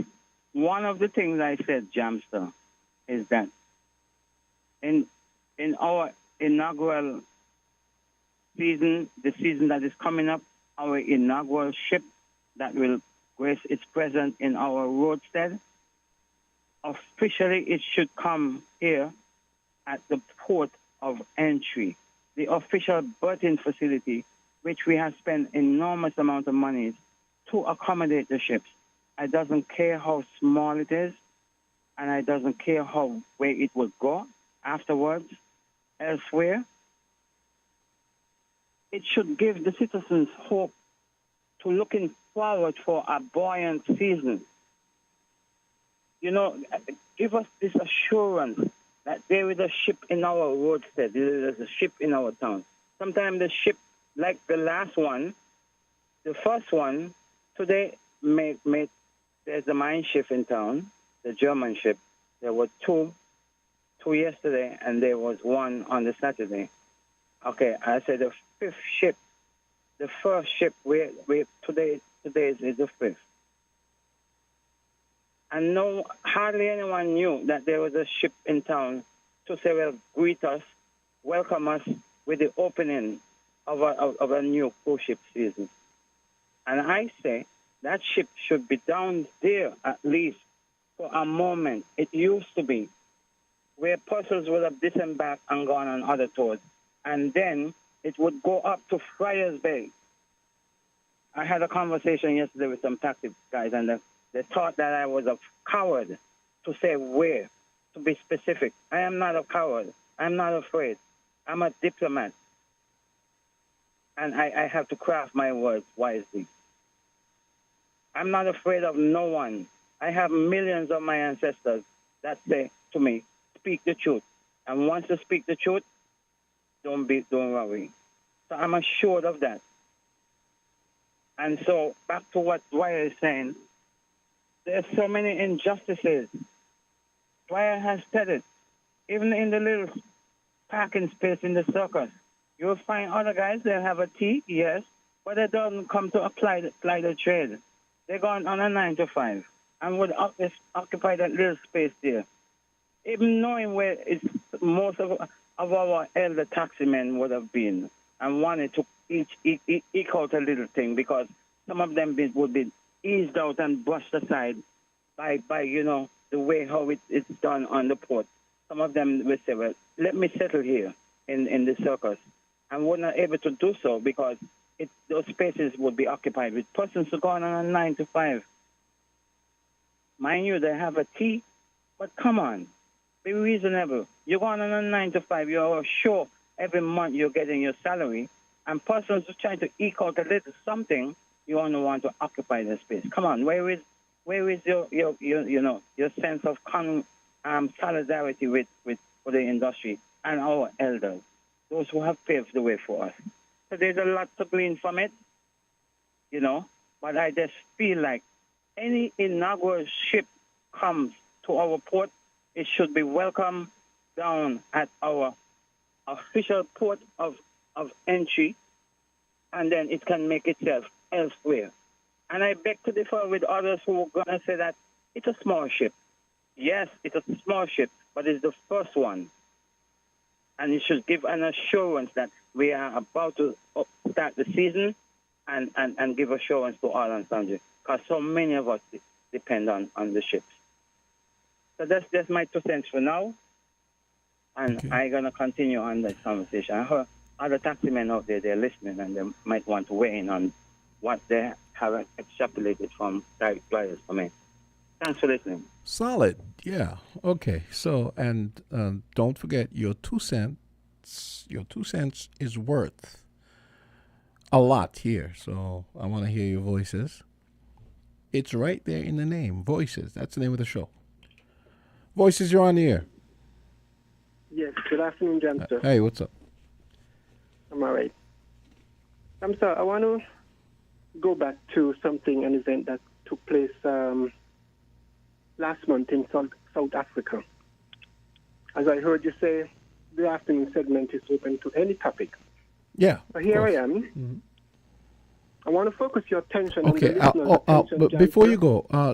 one of the things I said, Jamster, is that in our inaugural season, the season that is coming up, our inaugural ship that will grace its presence in our roadstead, officially it should come here at the port of entry, the official berthing facility, which we have spent enormous amount of money to accommodate the ships. I doesn't care how small it is, and I doesn't care where it will go afterwards, elsewhere. It should give the citizens hope to looking forward for a buoyant season. Give us this assurance that there is a ship in our roadstead, there is a ship in our town. Sometimes the ship like the last one, the first one, today there's a mine ship in town, the German ship. There were two yesterday, and there was one on the Saturday. Okay, I said the fifth ship, the first ship, today is the fifth. And hardly anyone knew that there was a ship in town to say, well, greet us, welcome us with the opening of a new cruise ship season. And I say that ship should be down there at least for a moment. It used to be where persons would have disembarked and gone on other tours. And then it would go up to Friars Bay. I had a conversation yesterday with some taxi guys, and they thought that I was a coward to say where, to be specific. I am not a coward. I'm not afraid. I'm a diplomat. And I have to craft my words wisely. I'm not afraid of no one. I have millions of my ancestors that say to me, speak the truth. And once you speak the truth, don't worry. So I'm assured of that. And so back to what Dwyer is saying, there's so many injustices. Dwyer has said it. Even in the little parking space in the circus, you'll find other guys, they'll have a tea, yes, but they don't come to apply the trade. They're going on a 9 to 5 and would occupy that little space there. Even knowing where most of our elder taximen would have been and wanted to eke out a little thing, because some of them would be eased out and brushed aside by the way how it's done on the port. Some of them would say, well, let me settle here in the circus, and were not able to do so because those spaces would be occupied with persons who go on a 9 to 5. Mind you, they have a tea, but come on, be reasonable. You're going on a 9 to 5, you're sure every month you're getting your salary, and persons who try to eke out a little something, you only want to occupy the space. Come on, where is your sense of solidarity with the industry and our elders, those who have paved the way for us? So there's a lot to glean from it, but I just feel like any inaugural ship comes to our port, it should be welcome down at our official port of entry, and then it can make itself elsewhere. And I beg to differ with others who are going to say that it's a small ship. Yes, it's a small ship, but it's the first one. And it should give an assurance that we are about to start the season and give assurance to all and sundry, because so many of us depend on the ships. So that's my 2 cents for now. And okay. I'm going to continue on this conversation. I heard other taximen out there, they're listening, and they might want to weigh in on what they have extrapolated from direct players for me. Thanks for listening. Solid. Yeah. Okay. So, and don't forget, your 2 cents is worth a lot here. So I want to hear your voices. It's right there in the name. Voices. That's the name of the show. Voices, you're on the air. Yes. Good afternoon, Jamster. Hey, what's up? I'm all right. Sir, I want to go back to an event that took place last month in South Africa. As I heard you say, the afternoon segment is open to any topic. Yeah. So here I am. Mm-hmm. I want to focus your attention on the listener's attention. But before you go, I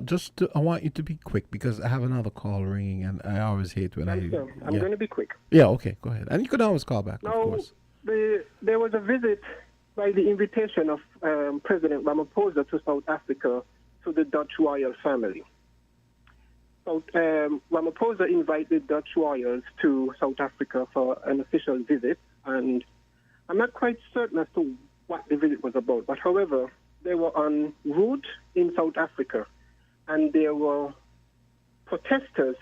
want you to be quick, because I have another call ringing, and I always hate when I'm going to be quick. Yeah, okay, go ahead. And you could always call back, of course. There was a visit by the invitation of President Ramaphosa to South Africa to the Dutch royal family. So, Ramaphosa invited Dutch royals to South Africa for an official visit, and I'm not quite certain as to what the visit was about. But however, they were en route in South Africa, and there were protesters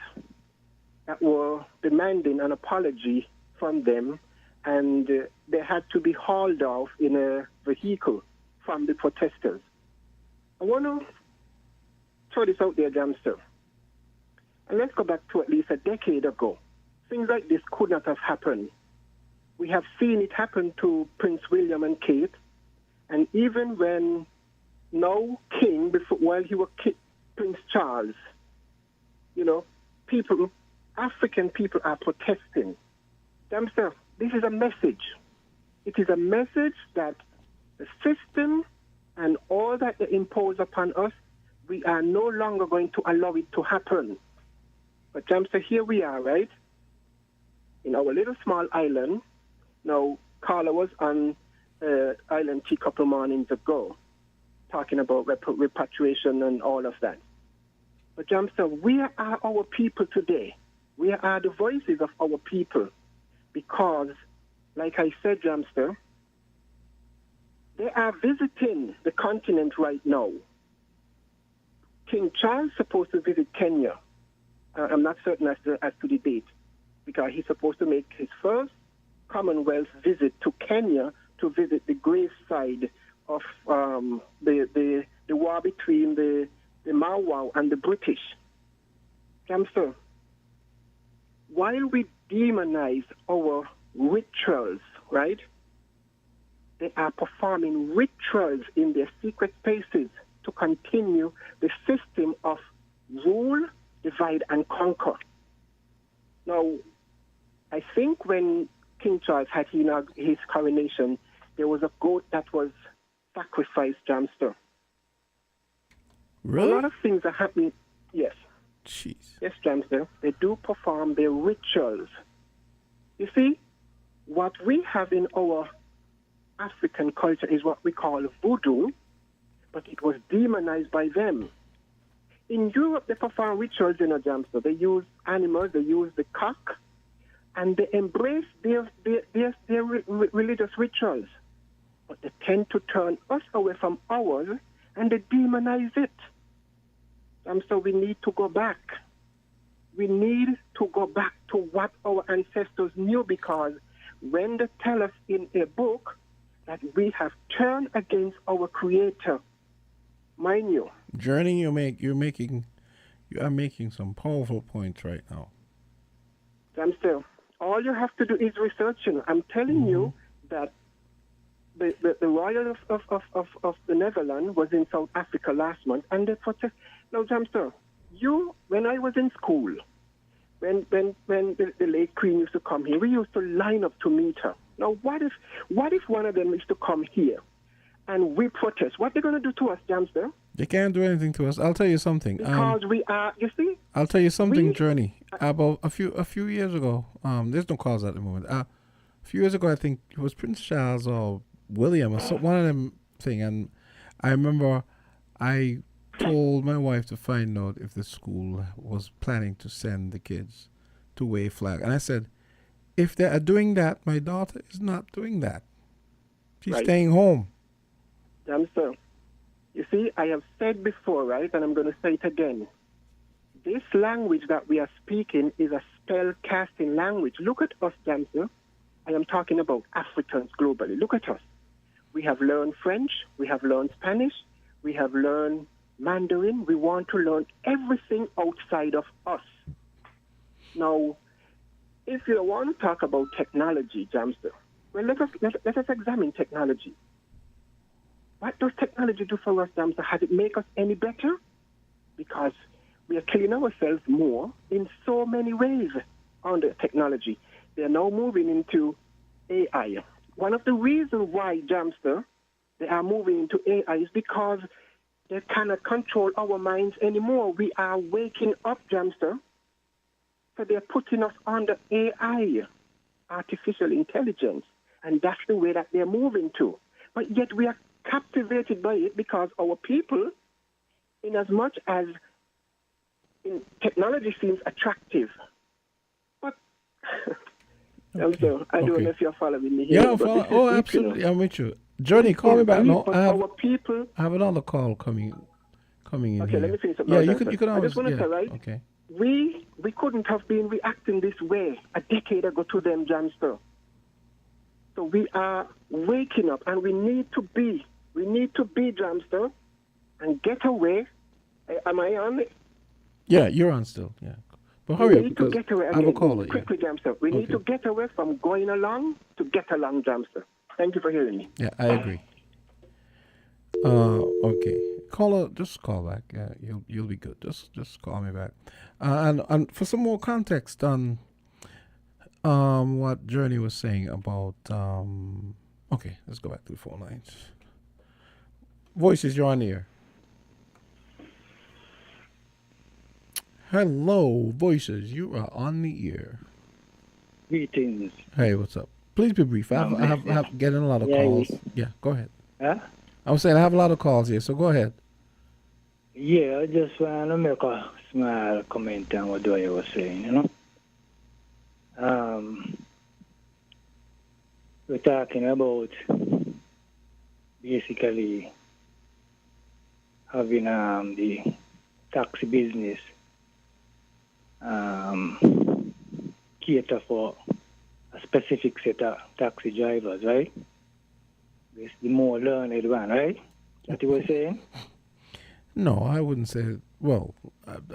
that were demanding an apology from them, and they had to be hauled off in a vehicle from the protesters. I want to throw this out there, Jamster. And let's go back to at least a decade ago. Things like this could not have happened We have seen it happen to Prince William and Kate, and even when now King, before while he was Prince Charles, people, African people are protesting. Themselves, this is a message. It is a message that the system and all that they impose upon us, we are no longer going to allow it to happen. But Jamster, here we are, right? In our little small island. Now, Carla was on Island Tea a couple mornings ago, talking about repatriation and all of that. But Jamster, where are our people today? Where are the voices of our people? Because, like I said, Jamster, they are visiting the continent right now. King Charles is supposed to visit Kenya. I'm not certain as to the date, because he's supposed to make his first Commonwealth visit to Kenya to visit the graveside of the war between the Mau and the British. Jamster, while we demonize our rituals, right, they are performing rituals in their secret spaces to continue the system of rule, divide, and conquer. Now, I think when King Charles had his coronation, there was a goat that was sacrificed, Jamster. Really? A lot of things are happening. Yes. Jeez. Yes, Jamster. They do perform their rituals. You see, what we have in our African culture is what we call voodoo, but it was demonized by them. In Europe, they perform rituals, Jamster. They use animals, they use the cock, and they embrace their religious rituals. But they tend to turn us away from ours, and they demonize it. So we need to go back. We need to go back to what our ancestors knew, because when they tell us in a book that we have turned against our Creator, mind you. Journey, you are making some powerful points right now. Jamster, all you have to do is research. I'm telling you that the royal of the Netherlands was in South Africa last month, and they protest. Now, Jamster, when I was in school, when the late Queen used to come here, we used to line up to meet her. Now, what if one of them used to come here and we protest? What are they going to do to us, Jamster? They can't do anything to us. I'll tell you something. Because we are, you see? I'll tell you something, Journey. About a few years ago, there's no calls at the moment. A few years ago, I think it was Prince Charles or William or one of them thing, and I remember I told my wife to find out if the school was planning to send the kids to wave flag, and I said, if they are doing that, my daughter is not doing that. She's staying home. Jamster, you see, I have said before, right, and I'm going to say it again. This language that we are speaking is a spell-casting language. Look at us, Jamster. I am talking about Africans globally. Look at us. We have learned French. We have learned Spanish. We have learned Mandarin. We want to learn everything outside of us. Now, if you want to talk about technology, Jamster, well, let us examine technology. What does technology do for us, Jamster? Has it make us any better? Because we are killing ourselves more in so many ways under technology. They are now moving into AI. One of the reasons why, Jamster, they are moving into AI is because they cannot control our minds anymore. We are waking up, Jamster. So they're putting us under AI, artificial intelligence, and that's the way that they're moving to. But yet we are captivated by it because our people, in as much as technology seems attractive, but I don't know if you're following me here. Yeah, oh, absolutely, I'm with you. Johnny, call me back. No, I have another call coming in. Okay, here. let me finish up. Yeah, you could always. I just want to say, right? Okay. We couldn't have been reacting this way a decade ago to them, Jamster. So we are waking up, and we need to be Jamster, and get away. Am I on it? Yeah, you're on still. Yeah. But we hurry up need to because get away I have a again. caller. Yeah. Quickly, Jamster. We need to get away from going along to get along, Jamster. Thank you for hearing me. Yeah, I agree. Okay, caller, just call back. You'll be good. Just call me back. And for some more context on what Journey was saying about okay, let's go back to the phone lines. Voices, you're on the air. Hello, Voices, you are on the air. Greetings. Hey, what's up? Please be brief. I have getting a lot of calls. Yeah, go ahead. Huh? I was saying I have a lot of calls here, so go ahead. Yeah, I just want to make a small comment on what Doyle was saying, you know. We're talking about basically having the taxi business cater for a specific set of taxi drivers, right? It's the more learned one, right? That you were saying? No, I wouldn't say. Well,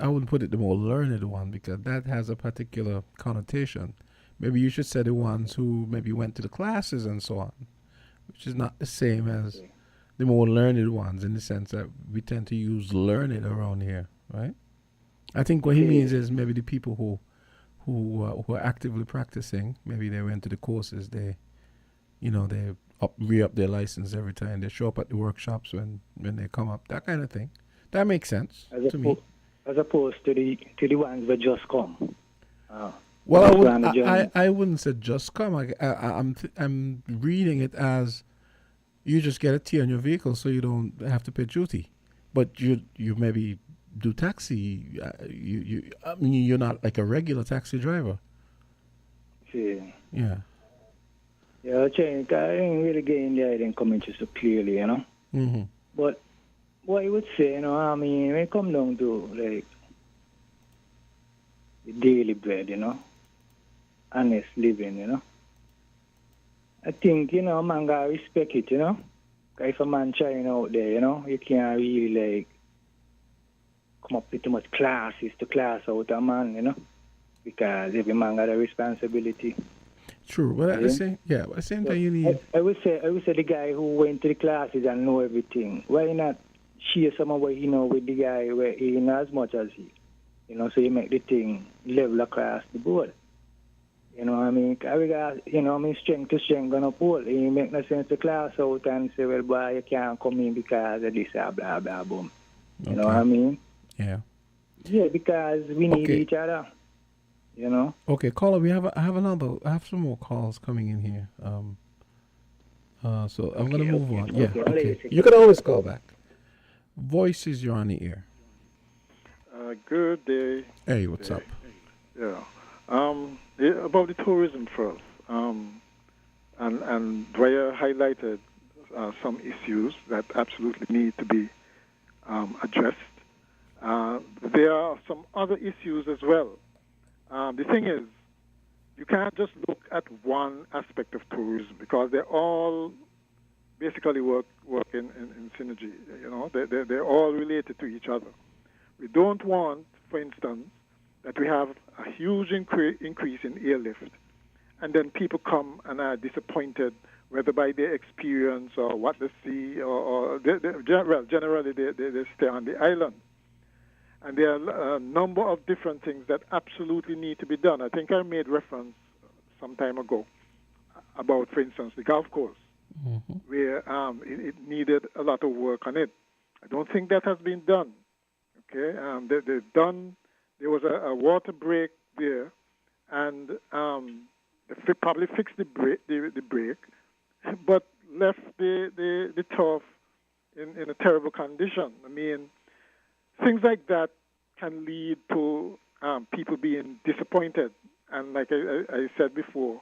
I wouldn't put it the more learned one because that has a particular connotation. Maybe you should say the ones who maybe went to the classes and so on, which is not the same as the more learned ones in the sense that we tend to use learned around here, right? I think what he means is maybe the people who are actively practicing. Maybe they went to the courses. They re-up their license every time they show up at the workshops when they come up. That kind of thing. That makes sense to me. As opposed to the ones that just come. Well, I wouldn't say just come. I'm reading it as you just get a T on your vehicle so you don't have to pay duty, but you maybe do taxi. I mean, you're not like a regular taxi driver. Yeah. Yeah. Yeah, I ain't really getting the idea and coming to so clearly, you know. Mm-hmm. But what I would say, you know, I mean, when it comes down to like the daily bread, you know, honest living, you know, I think, you know, man gotta respect it, you know. 'Cause if a man trying out there, you know, you can't really like come up with too much classes to class out a man, you know, because every man got a responsibility. True, but at the same time you need. I would say the guy who went to the classes and know everything. Why not share some of what he know with the guy where he know as much as he, you know, so you make the thing level across the board. You know what I mean? Strength to strength gonna pull. It make no sense to class out and say, well, boy, you can't come in because of this, blah, blah, boom. You know what I mean? Yeah. Yeah, because we need each other. You know. Okay, caller. I have some more calls coming in here. So I'm gonna move on. Yeah. Okay. You can always call back. Voices, you're on the air. Good day. Hey, what's up? Yeah. About the tourism first. And Dwyer highlighted some issues that absolutely need to be addressed. There are some other issues as well. The thing is, you can't just look at one aspect of tourism because they're all basically work in synergy. You know, they're all related to each other. We don't want, for instance, that we have a huge increase in airlift, and then people come and are disappointed, whether by their experience or what they see, or generally they stay on the island. And there are a number of different things that absolutely need to be done. I think I made reference some time ago about, for instance, the golf course, where it needed a lot of work on it. I don't think that has been done. Okay, they've done. There was a water break there, and they probably fixed the break, but left the turf in a terrible condition. I mean, things like that can lead to people being disappointed. And like I said before,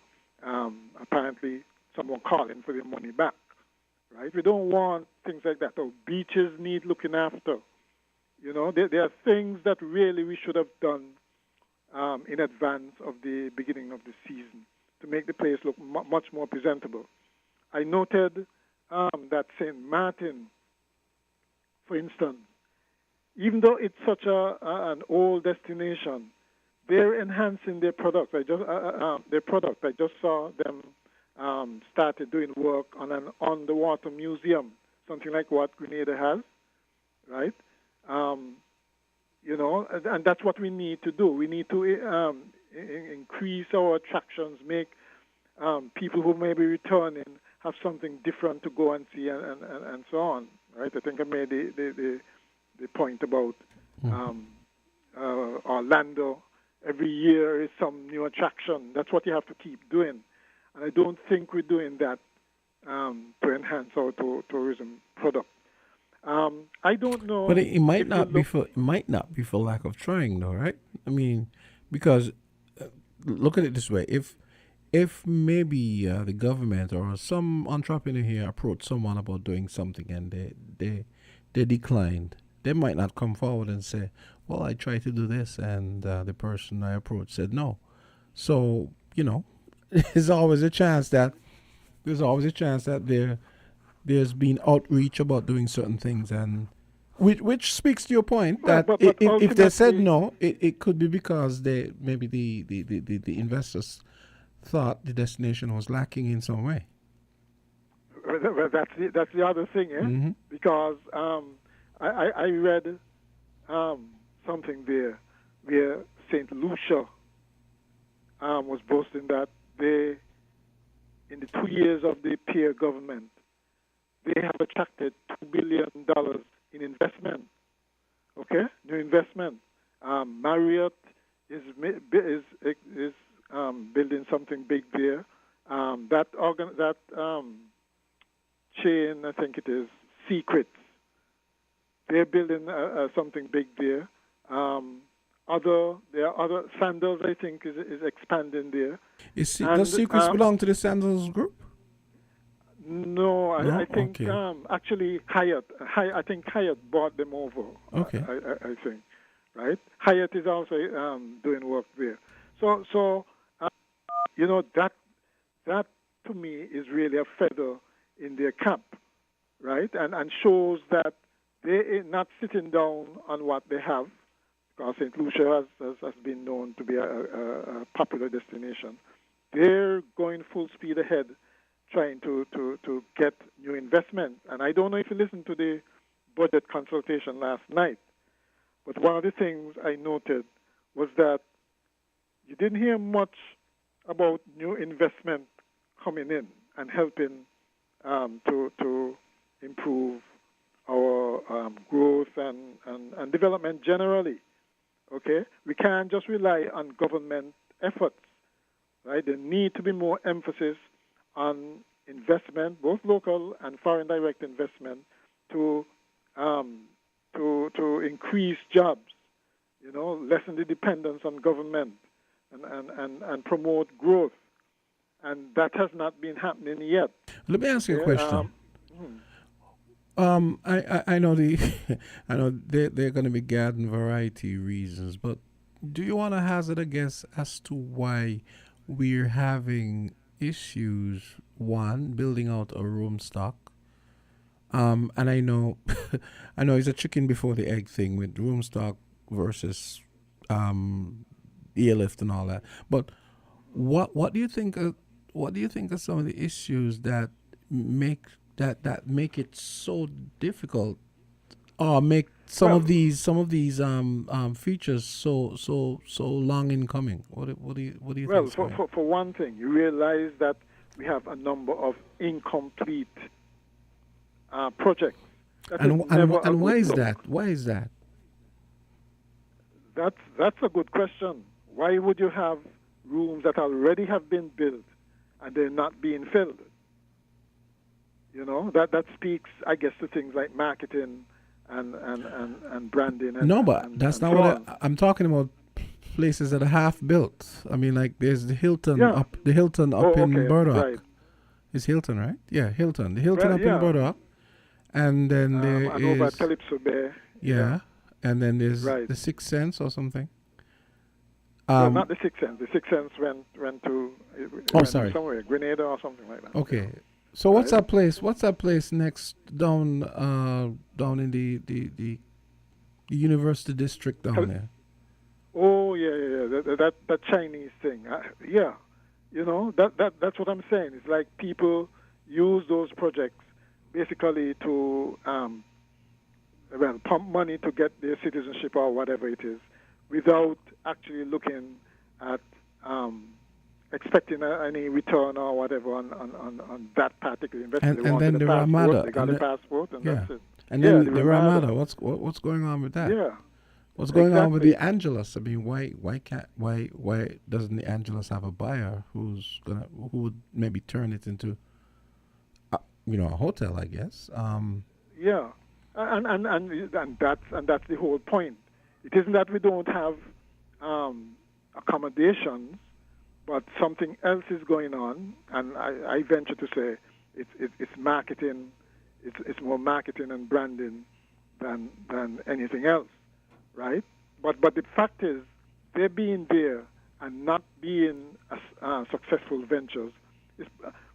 apparently someone calling for their money back, right? We don't want things like that. Or beaches need looking after. You know, there are things that really we should have done in advance of the beginning of the season to make the place look much more presentable. I noted that St. Martin, for instance, even though it's such an old destination, they're enhancing their product. I just saw them started doing work on an underwater museum, something like what Grenada has, right? And that's what we need to do. We need to increase our attractions, make people who may be returning have something different to go and see, and so on, right? I think I made the point about Orlando. Every year is some new attraction. That's what you have to keep doing. And I don't think we're doing that to enhance our tourism product. I don't know. But it might not be for lack of trying, though, right? I mean, because look at it this way: if maybe the government or some entrepreneur here approached someone about doing something and they declined, they might not come forward and say, "Well, I tried to do this," and the person I approached said no. So there's always a chance that there's been outreach about doing certain things, and which speaks to your point that if they said no, it could be because maybe the investors thought the destination was lacking in some way. Well, that's the other thing, eh? Mm-hmm. Because I read something there where St. Lucia was boasting that they, in the 2 years of the peer government, they have attracted $2 billion in investment. Okay, new investment. Marriott is building something big there. That chain, I think it is Secrets. They're building something big there. There are other Sandals, I think, is expanding there. Does Secrets belong to the Sandals group? No, I think okay. Actually Hyatt. I think Hyatt bought them over. Okay. I think, right? Hyatt is also doing work there. So that to me is really a feather in their cap, right? And shows that they are not sitting down on what they have, because St. Lucia has been known to be a popular destination. They're going full speed ahead, trying to get new investment. And I don't know if you listened to the budget consultation last night, but one of the things I noted was that you didn't hear much about new investment coming in and helping to improve our growth and development generally. Okay? We can't just rely on government efforts, right? There need to be more emphasis on investment, both local and foreign direct investment, to increase jobs, lessen the dependence on government, and promote growth. And that has not been happening yet. Let me ask you a question. I know I know they're going to be garden variety reasons, but do you want to hazard a guess as to why we're having issues? One, building out a room stock. And I know it's a chicken before the egg thing with room stock versus airlift and all that. But what do you think? What do you think are some of the issues that make it so difficult, or make some of these features so long in coming? What do you think? Well, for one thing, you realize that we have a number of incomplete projects. And why is that? Why is that? That's a good question. Why would you have rooms that already have been built and they're not being filled? That speaks, I guess, to things like marketing and branding. That's not what I'm talking about. Places that are half built. I mean, like there's the Hilton up in Burdock. Right. It's Hilton, right? Yeah, Hilton. The Hilton up in Burdock, and then there I know is about Calypso Bay. Yeah, and then there's the Sixth Sense or something. Well, not the Sixth Sense. The Sixth Sense went to somewhere, Grenada or something like that. Okay. So what's that place? What's that place next down in the University District down there? Oh That Chinese thing. Yeah, that's what I'm saying. It's like people use those projects basically to pump money to get their citizenship or whatever it is, without actually looking at expecting any return or whatever on that particular investment. And then the Ramada. They got a passport, and that's it. And then the Ramada. What's going on with that? Yeah. What's going on with the Angelus? I mean, why doesn't the Angelus have a buyer who would maybe turn it into a hotel, I guess. Yeah, and that's the whole point. It isn't that we don't have accommodations, but something else is going on, and I venture to say it's marketing. It's more marketing and branding than anything else, right? But the fact is, they being there and not being successful ventures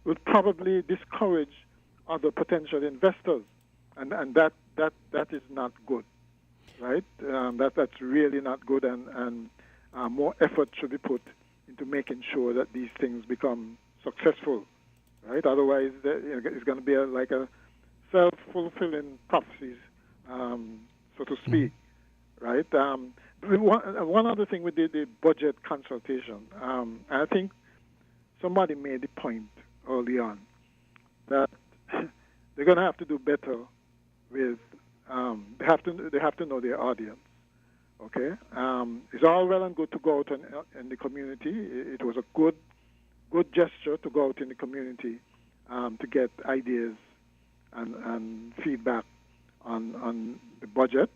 will probably discourage other potential investors, and that is not good, right? That's really not good, and more effort should be put into making sure that these things become successful, right? Otherwise, it's going to be like a self-fulfilling prophecies, so to speak, right? One other thing with the budget consultation, I think somebody made the point early on that they're going to have to do better with. They have to know their audience. Okay, it's all well and good to go out in the community. It was a good gesture to go out in the community to get ideas and feedback on the budget.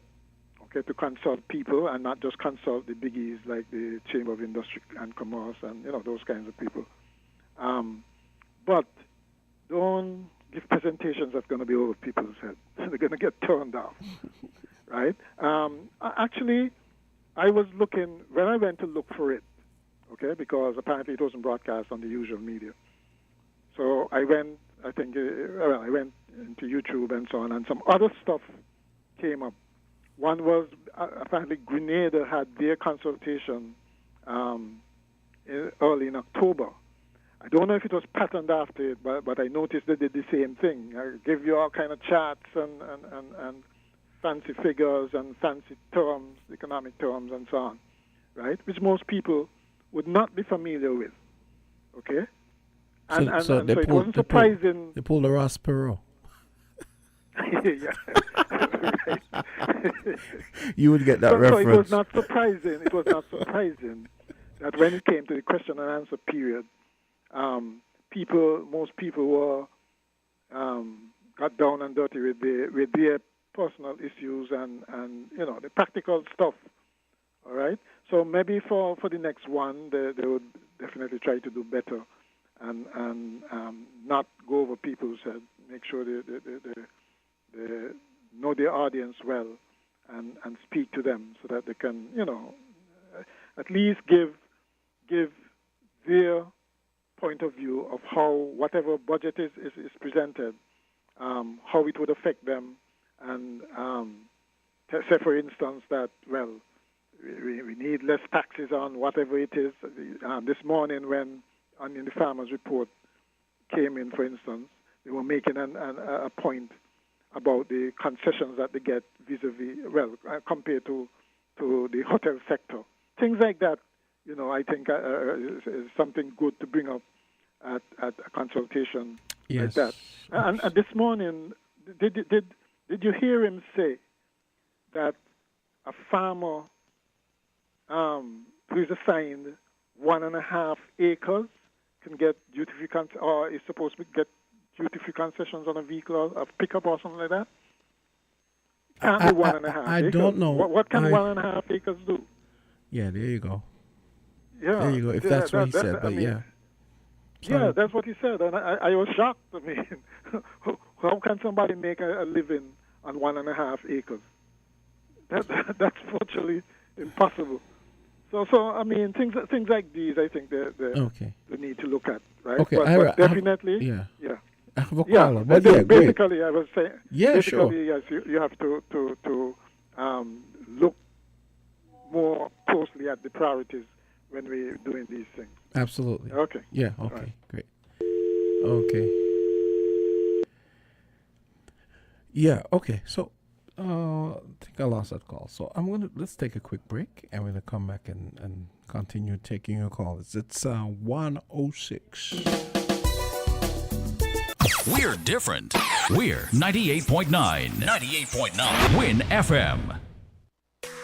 Okay, to consult people and not just consult the biggies like the Chamber of Industry and Commerce and those kinds of people. But don't give presentations that's going to be over people's heads. They're going to get turned off, right? Actually, I was looking, when I went to look for it, okay, because apparently it wasn't broadcast on the usual media. So I went, I went into YouTube and so on, and some other stuff came up. One was, apparently Grenada had their consultation early in October. I don't know if it was patterned after it, but I noticed they did the same thing. I give you all kind of charts and fancy figures and fancy terms, economic terms and so on, right? Which most people would not be familiar with, okay? So it wasn't surprising. They pulled the Ross Perot. Yeah. You would get that reference. So it was not surprising. It was not surprising that when it came to the question and answer period, most people were got down and dirty with their personal issues and the practical stuff. All right. So maybe for the next one, they would definitely try to do better and not go over people's head. Make sure they know their audience well and speak to them so that they can at least give their point of view of how whatever budget is presented, how it would affect them, and say for instance that we need less taxes on whatever it is. This morning when in the farmers report came in, for instance, they were making a point about the concessions that they get vis-a-vis, compared to the hotel sector. Things like that, I think is something good to bring up at a consultation like that. And this morning, did you hear him say that a farmer who is assigned 1.5 acres can get duty-free or is supposed to get duty-free concessions on a vehicle, a pickup or something like that? Can't be 1.5 I acres. don't know. What can 1.5 acres do? Yeah, there you go. Yeah, there you go. If that's what he said, but yeah. Yeah, that's what he said, and I was shocked. I mean, how can somebody make a living on 1.5 acres? That's virtually impossible. So I mean, things like these, I think they need to look at, right? Okay, but definitely, yeah. I have a caller, but basically, I was saying, yeah, sure. Yes, you have to look more closely at the priorities when we're doing these things. Absolutely. Okay. Yeah, okay, Right. great. Okay. Yeah, okay. So I think I lost that call. So let's take a quick break and we're gonna come back and continue taking your calls. It's 106. We're different. We're 98.9. 98.9. Win FM.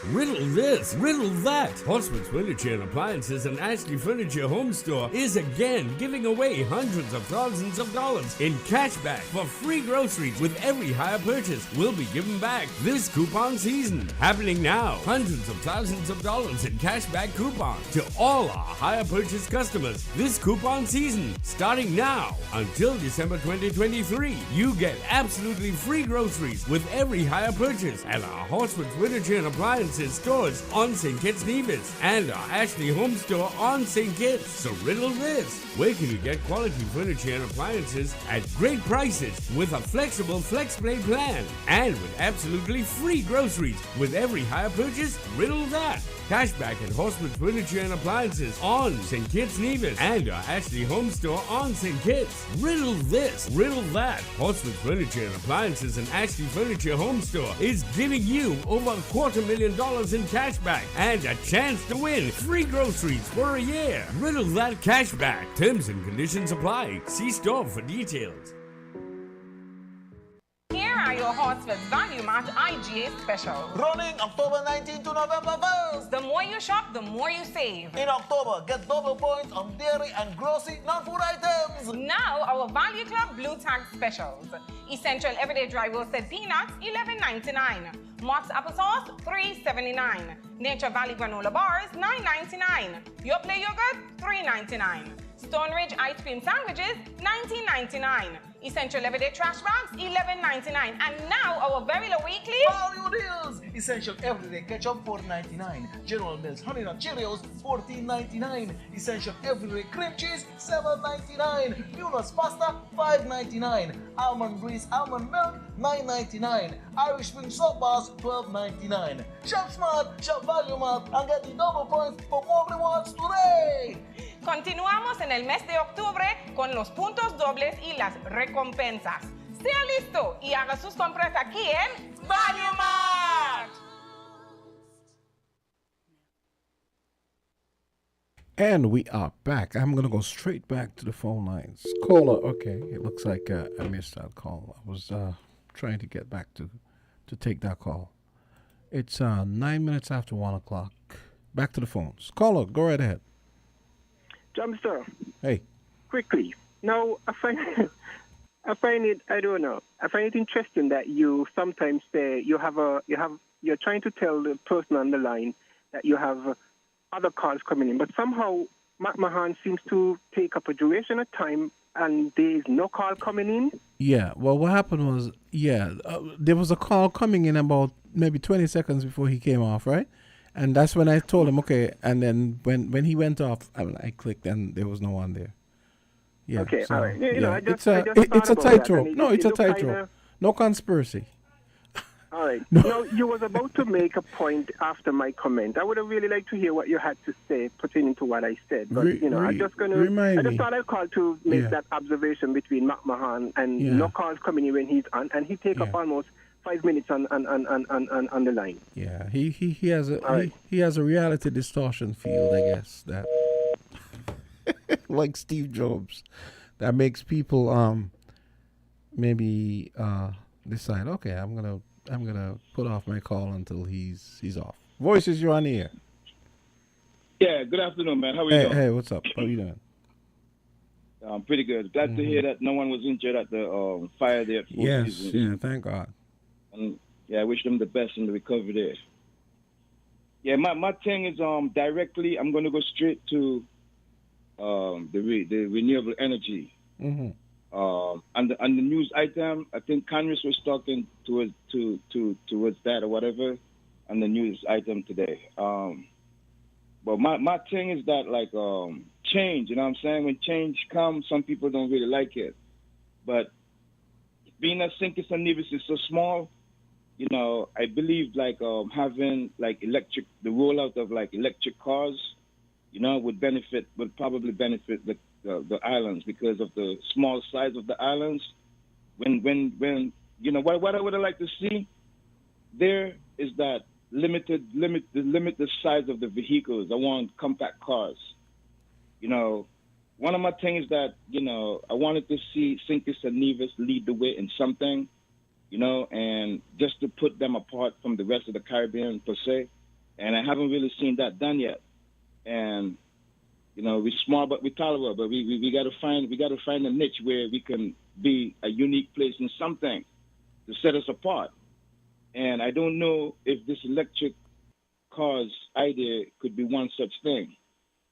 Riddle this, riddle that. Horseman's Furniture and Appliances and Ashley Furniture Home Store is again giving away hundreds of thousands of dollars in cash back for free groceries with every hire purchase. Will be given back this coupon season. Happening now. Hundreds of thousands of dollars in cash back coupons to all our hire purchase customers this coupon season. Starting now until December 2023. You get absolutely free groceries with every hire purchase at our Horseman's Furniture and Appliances stores on St. Kitts Nevis and our Ashley Home Store on St. Kitts. So riddle this. Where can you get quality furniture and appliances at great prices with a flexible FlexPlay plan and with absolutely free groceries with every hire purchase? Riddle that. Cashback at Horseman's Furniture and Appliances on St. Kitts Nevis and our Ashley Home Store on St. Kitts. Riddle this, riddle that. Horseman's Furniture and Appliances and Ashley Furniture Home Store is giving you over $250,000 in cashback and a chance to win free groceries for a year. Riddle that cashback. Terms and conditions apply. See store for details. Here are your Horseman's Value Mart IGA specials. Running October 19 to November 1st. The more you shop, the more you save. In October, get double points on dairy and grocery non-food items. Now, our Value Club Blue Tag specials. Essential Everyday Dry Roasted Peanuts, $11.99. Mott's Applesauce, $3.79. Nature Valley Granola Bars, $9.99. Yoplait Yogurt, $3.99. Stone Ridge Ice Cream Sandwiches, $19.99. Essential Everyday Trash Bags, $11.99. And now our very low weekly value deals. Essential Everyday Ketchup, $4.99. General Mills Honey Nut Cheerios, $14.99. Essential Everyday Cream Cheese, $7.99. Mueller's Pasta, $5.99. Almond Breeze Almond Milk, $9.99. Irish Spring Soap Bars, $12.99. Shop Smart, Shop Value Mart, and get the double points for more rewards today. Continuamos en el mes de octubre con los puntos dobles y las recompensas. Sea listo y haga sus compras aquí en Value Mart. And we are back. I'm going to go straight back to the phone lines. Caller, okay. It looks like I missed that call. I was trying to get back to take that call. It's 9 minutes after 1 o'clock. Back to the phones. Caller, go right ahead. Jumpster. Hey. Quickly. Now, I find it, I don't know. I find it interesting that you sometimes say you're trying to tell the person on the line that you have other calls coming in, but somehow McMahon seems to take up a duration of time and there's no call coming in. Yeah, well, what happened was, there was a call coming in about maybe 20 seconds before he came off, right? And that's when I told him, okay, and then when he went off, I clicked and there was no one there. Yeah, okay, so, all right. It's a tightrope. No, it's a tightrope. No conspiracy. All right. Now, you was about to make a point after my comment. I would have really liked to hear what you had to say pertaining to what I said. But, I just thought I'd call to make that observation between McMahon and no calls coming in when he's on, and he take up almost 5 minutes on the line. Yeah, he has a reality distortion field, I guess, that like Steve Jobs, that makes people maybe decide, okay, I'm gonna put off my call until he's off. Voices, you're on the air. Yeah, good afternoon, man. How are you doing? Hey, what's up? How are you doing? I'm pretty good. Glad to hear that no one was injured at the fire there at Four Seasons. Yeah, thank God. And I wish them the best in the recovery there. Yeah, my thing is directly. I'm going to go straight to the renewable energy. Mm-hmm. And the news item, I think Congress was talking towards that or whatever, on the news item today. But my thing is that change. You know what I'm saying? When change comes, some people don't really like it. But being that St. Kitts and Nevis is so small, I believe like having like the rollout of like electric cars, would probably benefit the islands because of the small size of the islands. When what I would like to see there is that limit the size of the vehicles. I want compact cars. One of my things that I wanted to see St. and Nevis lead the way in something, and just to put them apart from the rest of the Caribbean per se. And I haven't really seen that done yet. And we're small but we're tolerable. But we got to find a niche where we can be a unique place in something to set us apart. And I don't know if this electric cars idea could be one such thing.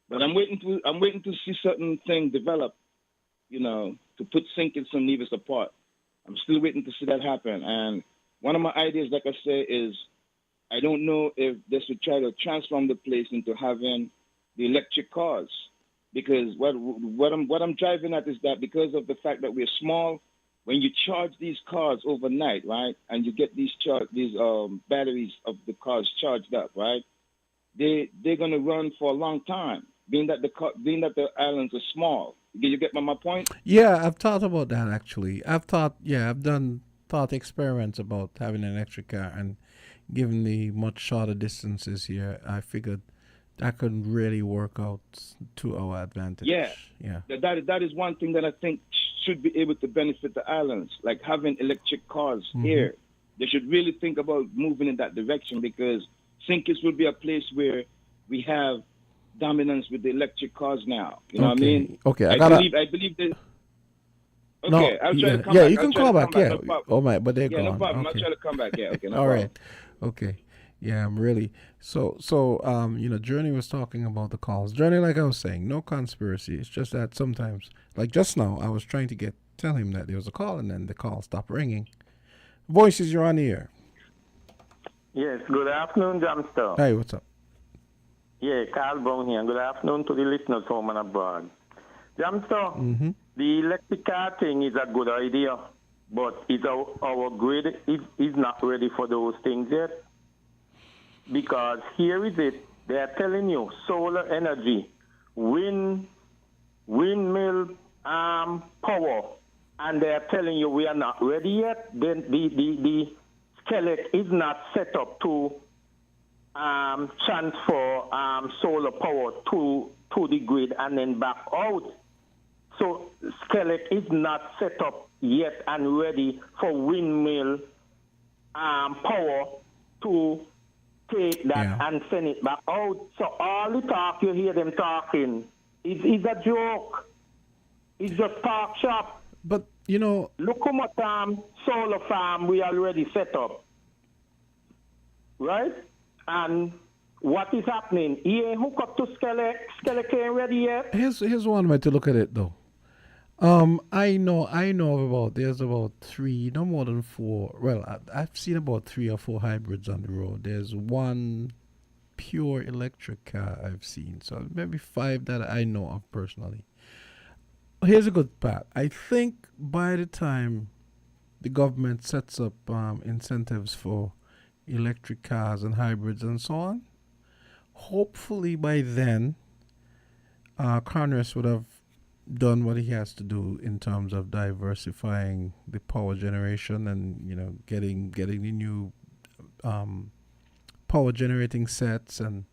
But I'm waiting to see certain thing develop, to put St. Kitts and Nevis apart. I'm still waiting to see that happen. And one of my ideas, like I say, is I don't know if this would try to transform the place into having the electric cars. Because what I'm driving at is that because of the fact that we're small, when you charge these cars overnight, right, and you get these batteries of the cars charged up, right, they're gonna run for a long time. Being that the islands are small, you get my point? Yeah, I've thought about that actually. I've done thought experiments about having an electric car, and given the much shorter distances here, I figured that could really work out to our advantage. Yeah. That is one thing that I think should be able to benefit the islands, like having electric cars here. They should really think about moving in that direction because St. Kitts will be a place where we have dominance with the electric cars now. You know what I mean? Okay, I believe that. Okay, No, I'll try to come yeah, back. you can call back. Yeah. Oh my, but they're gone. No problem. Okay. I'll try to come back. Yeah. Okay. No All problem. right. Okay. Yeah, I'm really so. Journey was talking about the calls. Journey, like I was saying, no conspiracy. It's just that sometimes, like just now, I was trying to tell him that there was a call, and then the call stopped ringing. Voices, you're on the air. Yes. Good afternoon, Jamster. Hey, what's up? Yeah, Carl Brown here. Good afternoon to the listeners home and abroad. Jamster, the electric car thing is a good idea, but our grid is not ready for those things yet. Because here is it, they are telling you solar energy, windmill power, and they are telling you we are not ready yet. Then the skeleton is not set up to transfer solar power to the grid and then back out. So skeleton is not set up yet and ready for windmill power to take that and send it back out. So all the talk you hear them talking is a joke. It's just talk shop. But look how much solar farm we already set up, right? And what is happening? He ain't hook up to skeleton ain't ready yet. Here's one way to look at it though. I know there's about 3, no more than 4. Well, I've seen about 3 or 4 hybrids on the road. There's one pure electric car I've seen, so maybe 5 that I know of personally. Here's a good part. I think by the time the government sets up incentives for electric cars and hybrids and so on, hopefully by then, Congress would have done what he has to do in terms of diversifying the power generation and getting the new power generating sets and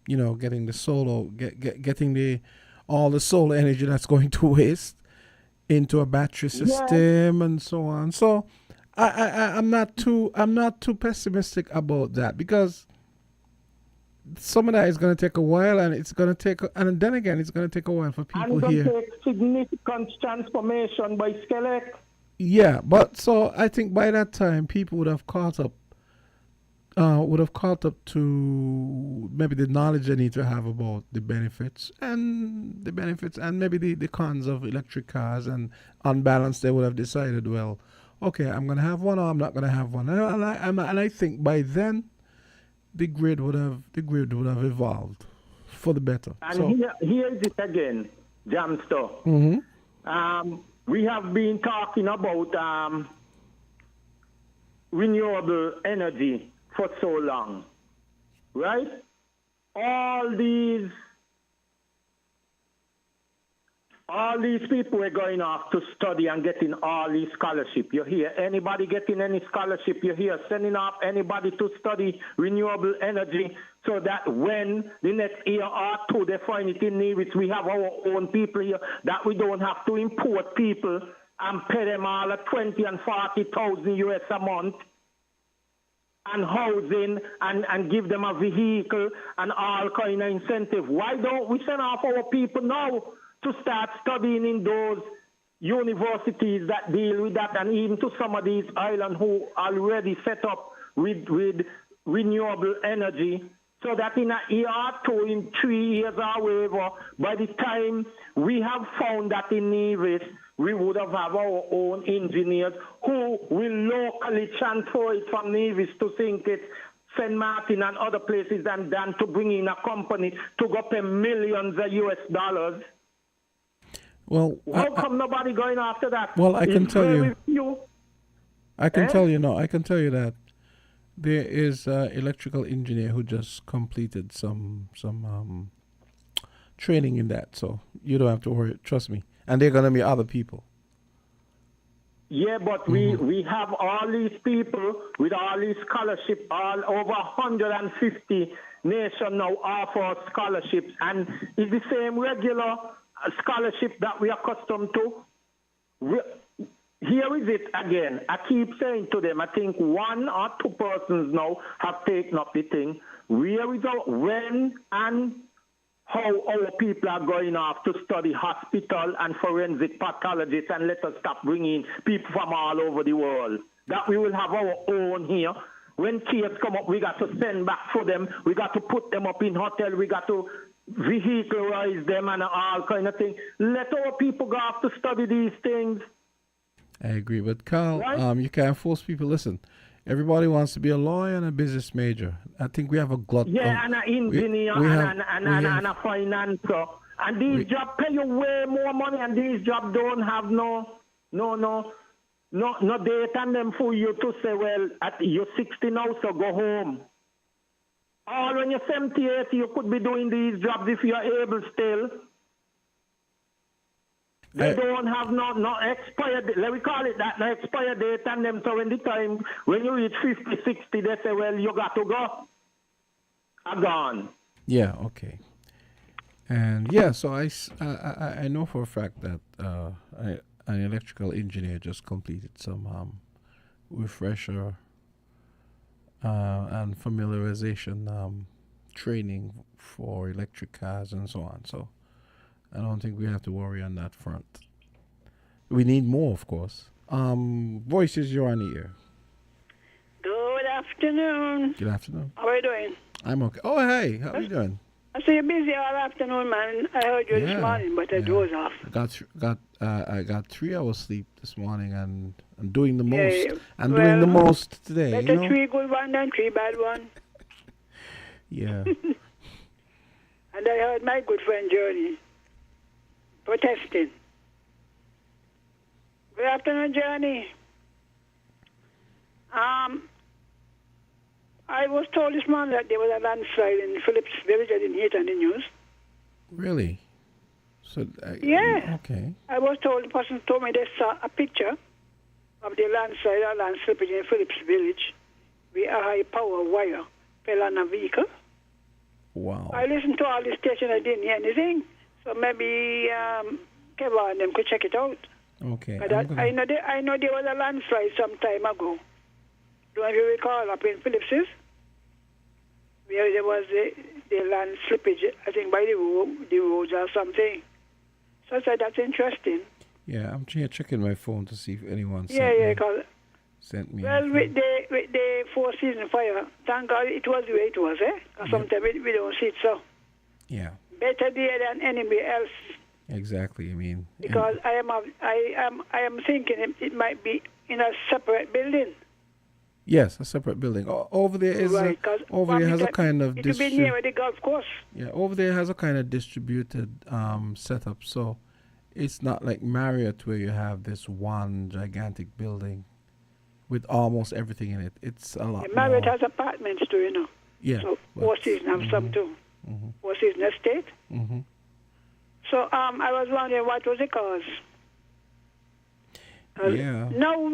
getting the solar getting all the solar energy that's going to waste into a battery system and so on. So I'm not too pessimistic about that because some of that is going to take a while, and and then again, it's going to take a while for people here. And it will take significant transformation by skeleton. Yeah, but so I think by that time, people would have caught up to maybe the knowledge they need to have about the benefits and maybe the cons of electric cars, and on balance, they would have decided, well, okay, I'm going to have one or I'm not going to have one, and I think by then, the grid would have evolved for the better. And here is it again, Jamster. We have been talking about renewable energy for so long, right? All these people are going off to study and getting all these scholarships. You hear anybody getting any scholarship? You hear sending off anybody to study renewable energy so that when the next year or two they find it in need, which we have our own people here, that we don't have to import people and pay them all at 20 and 40,000 US a month and housing and give them a vehicle and all kind of incentive. Why don't we send off our people now to start studying in those universities that deal with that, and even to some of these islands who already set up with renewable energy, so that in a year or two, in 3 years or whatever, by the time we have found that in Nevis, we would have our own engineers who will locally transfer it from Nevis to St. Kitts, St. Martin and other places, and then to bring in a company to go pay millions of US dollars. Well, how come nobody going after that? Well, I can It's tell very you. few. I can tell you. No, I can tell you that there is an electrical engineer who just completed some training in that, so you don't have to worry. Trust me. And there are gonna be other people. Yeah, but we have all these people with all these scholarships, all over 150 nations now offer scholarships, and it's the same regular scholarship that we are accustomed to. Here is it again. I keep saying to them, I think 1 or 2 persons now have taken up the thing. Where is when and how our people are going off to study hospital and forensic pathologists, and let us stop bringing people from all over the world. That we will have our own here. When kids come up, we got to send back for them. We got to put them up in hotel. We got to vehicleize them and all kind of thing. Let our people go off to study these things. I agree, but Carl, Right? you can't force people. Listen, everybody wants to be a lawyer and a business major. I think we have a glut. Yeah, and an engineer and a financer. And these jobs pay you way more money, and these jobs don't have no date on them for you to say, well, you're 60 now, so go home. Or when you're 78, you could be doing these jobs if you're able still. They don't have no expired, let me call it that, no expired date on them. So when the time, when you reach 50, 60, they say, well, you got to go. I'm gone. Yeah, okay. And yeah, so I know for a fact that an electrical engineer just completed some refresher and familiarization training for electric cars and so on. So I don't think we have to worry on that front. We need more, of course. Voices, you're on the air. Good afternoon. Good afternoon. How are you doing? I'm okay. Oh, hey, how are you doing? I see you're busy all afternoon, man. I heard you this morning, but I dozed off. I got 3 hours sleep this morning, and I'm doing the most. Yeah, I'm doing the most today. Better You know? 3 good ones than 3 bad ones. Yeah. And I heard my good friend Journey protesting. Good afternoon, Journey. I was told this morning that there was a landslide in Phillips Village. I didn't hear it on the news. Really? So Yeah. Okay. I was told, the person told me they saw a picture of the landslide or land slippage in Phillips Village where a high power wire fell on a vehicle. Wow. I listened to all the station, I didn't hear anything. So maybe Kevin and them could check it out. Okay. But I know there was a landslide some time ago. Don't you recall up in Phillips's? Where there was the land slippage, I think by the roads or something. So I said, that's interesting. Yeah, I'm here checking my phone to see if anyone sent me. Well, with the 4-season fire, thank God it was the way it was, eh? Because sometimes we don't see it so. Yeah. Better there than anywhere else. Exactly. I mean, Because I am thinking it might be in a separate building. yes, a separate building. Over there is Right, over there has a kind of it will be near the golf course. Yeah, over there has a kind of distributed setup. So it's not like Marriott where you have this one gigantic building with almost everything in it. It's a lot Marriott more. has apartments too, you know. Yeah. So Four Seasons have some too. Four Seasons Estate. Mm-hmm. So I was wondering what was the cause. Yeah. No,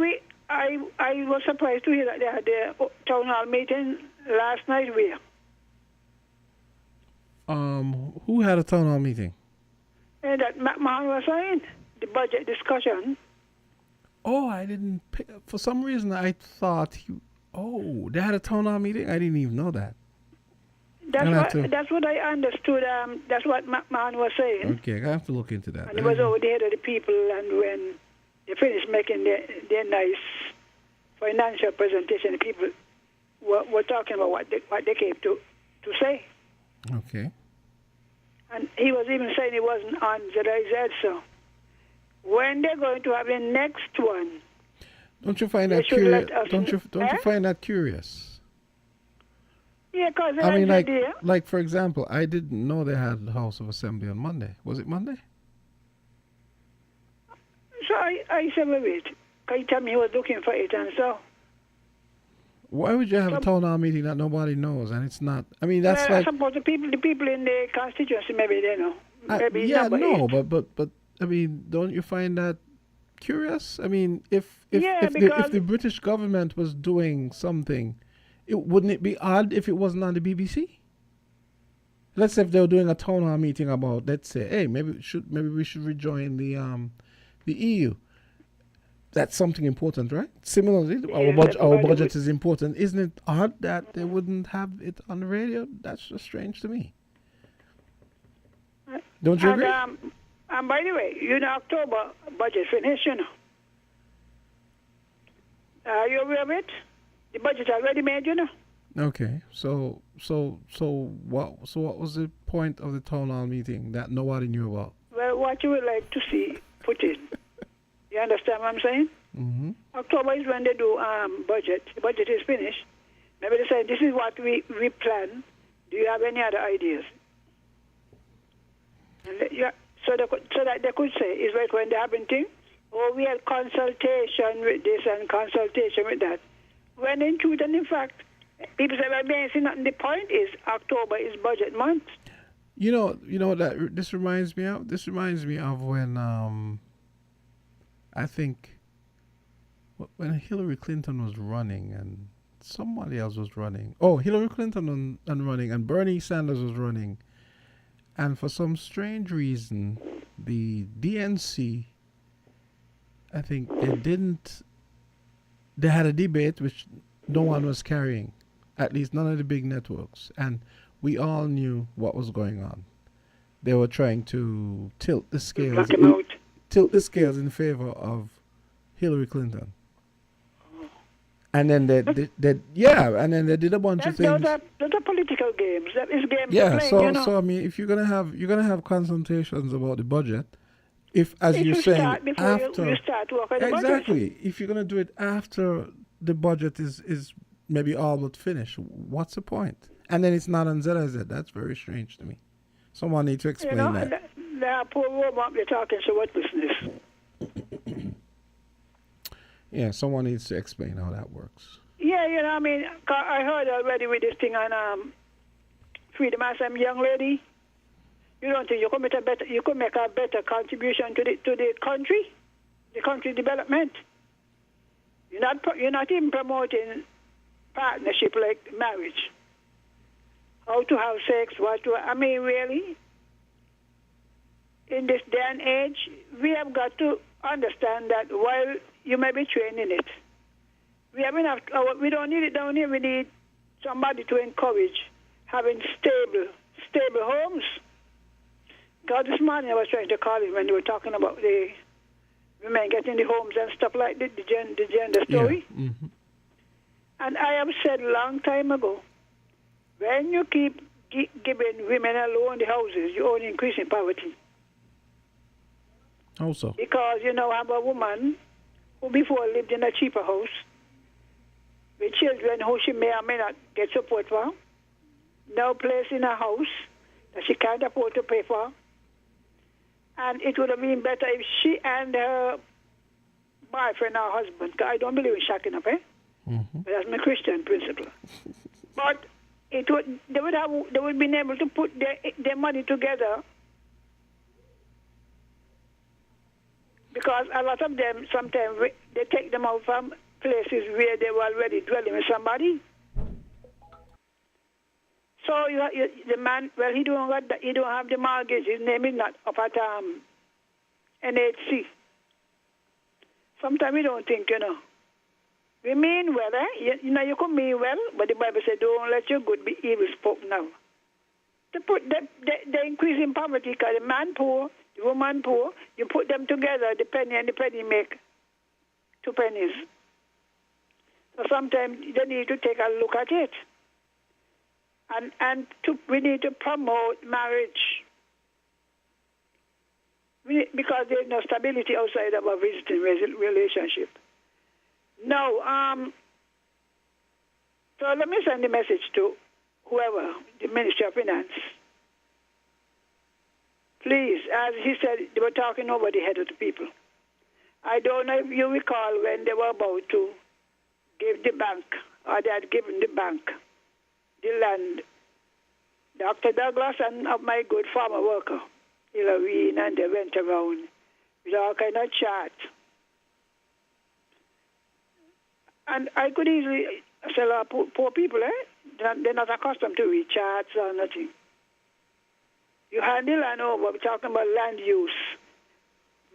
I was surprised to hear that they had their town hall meeting last night. Where? Who had a town hall meeting? And that McMahon was saying the budget discussion. Oh, I didn't. For some reason, I thought he. Oh, they had a town hall meeting. I didn't even know that. That's what I understood. That's what McMahon was saying. Okay, I have to look into that. And it was over the head of the people, and when they finished making their nice financial presentation, the people were talking about what they came to say. Okay. And he was even saying he wasn't on ZIZ, so when they're going to have the next one, don't you find that curious? Don't you find that curious? Yeah, because I mean, like for example, I didn't know they had the House of Assembly on Monday. Was it Monday? So I said, wait, can you tell me he was looking for it, and so. Why would you have a town hall meeting that nobody knows and it's not? I mean, that's I like. suppose the people in the constituency, maybe they know. Maybe yeah, no, eight. but I mean, don't you find that curious? I mean, if the British government was doing something, wouldn't it be odd if it wasn't on the BBC? Let's say if they were doing a town hall meeting about, let's say, hey, maybe we should rejoin the EU. That's something important, right? Similarly, our budget is important. Isn't it odd that they wouldn't have it on the radio? That's just strange to me. Don't you agree? And by the way, October budget finished, Are you aware of it? The budget already made, Okay, so what was the point of the town hall meeting that nobody knew about? Well, what you would like to see put in. You understand what I'm saying? Mm-hmm. October is when they do budget. The budget is finished. Maybe they say, this is what we plan. Do you have any other ideas? And so that they could say, it's like when they're having things, we had consultation with this and consultation with that. When in truth and in fact, people say, well, they see nothing. The point is, October is budget month. You know that this reminds me of? This reminds me of when I think when Hillary Clinton was running and somebody else was running. Oh, Hillary Clinton and running, and Bernie Sanders was running. And for some strange reason, the DNC, I think they had a debate which no one was carrying, at least none of the big networks. And we all knew what was going on. They were trying to tilt the scales in favor of Hillary Clinton. And then they did a bunch of things. Those are political games. That is games. Yeah, playing, so I mean, if you're gonna have consultations about the budget, if as you're saying after you start working the exactly, budget. if you're gonna do it after the budget is maybe all but finished, what's the point? And then it's not on ZIZ. That's very strange to me. Someone needs to explain that. They are poor woman. They're talking so what business? Yeah, someone needs to explain how that works. Yeah, I mean, I heard already with this thing on Freedom as a young lady. You don't think you could make a better contribution to the country development? You're not even promoting partnership like marriage. How to have sex, I mean, really? In this day and age, we have got to understand that while you may be trained in it, we don't need it down here. We need somebody to encourage having stable homes. God, this morning I was trying to call him when they were talking about the women getting the homes and stuff like that, the gender story. Yeah. Mm-hmm. And I have said a long time ago, when you keep giving women alone the houses, you're only increasing poverty. How so? Because, I have a woman who before lived in a cheaper house with children who she may or may not get support for, now placed in a house that she can't afford to pay for. And it would have been better if she and her boyfriend or husband. 'Cause I don't believe in shacking up, But that's my Christian principle. But they would be able to put their money together, because a lot of them sometimes they take them out from places where they were already dwelling with somebody. So the man, well, he don't have the mortgage. His name is not up at NHC. Sometimes we don't think, We mean well, you could mean well, but the Bible said, don't let your good be evil spoken now. To put the increase in poverty, because the man poor, the woman poor, you put them together, the penny and the penny make 2 pennies. So sometimes they need to take a look at it. And we need to promote marriage. Because there's no stability outside of a visiting relationship. No, so let me send a message to whoever, the Ministry of Finance. Please, as he said, they were talking over the head of the people. I don't know if you recall when they were about to give the bank, or they had given the bank the land. Dr. Douglas and my good farmer worker, Hillary, and they went around with all kind of chat. And I could easily say, poor people, they're not accustomed to read charts or nothing. You hand the land over, we're talking about land use.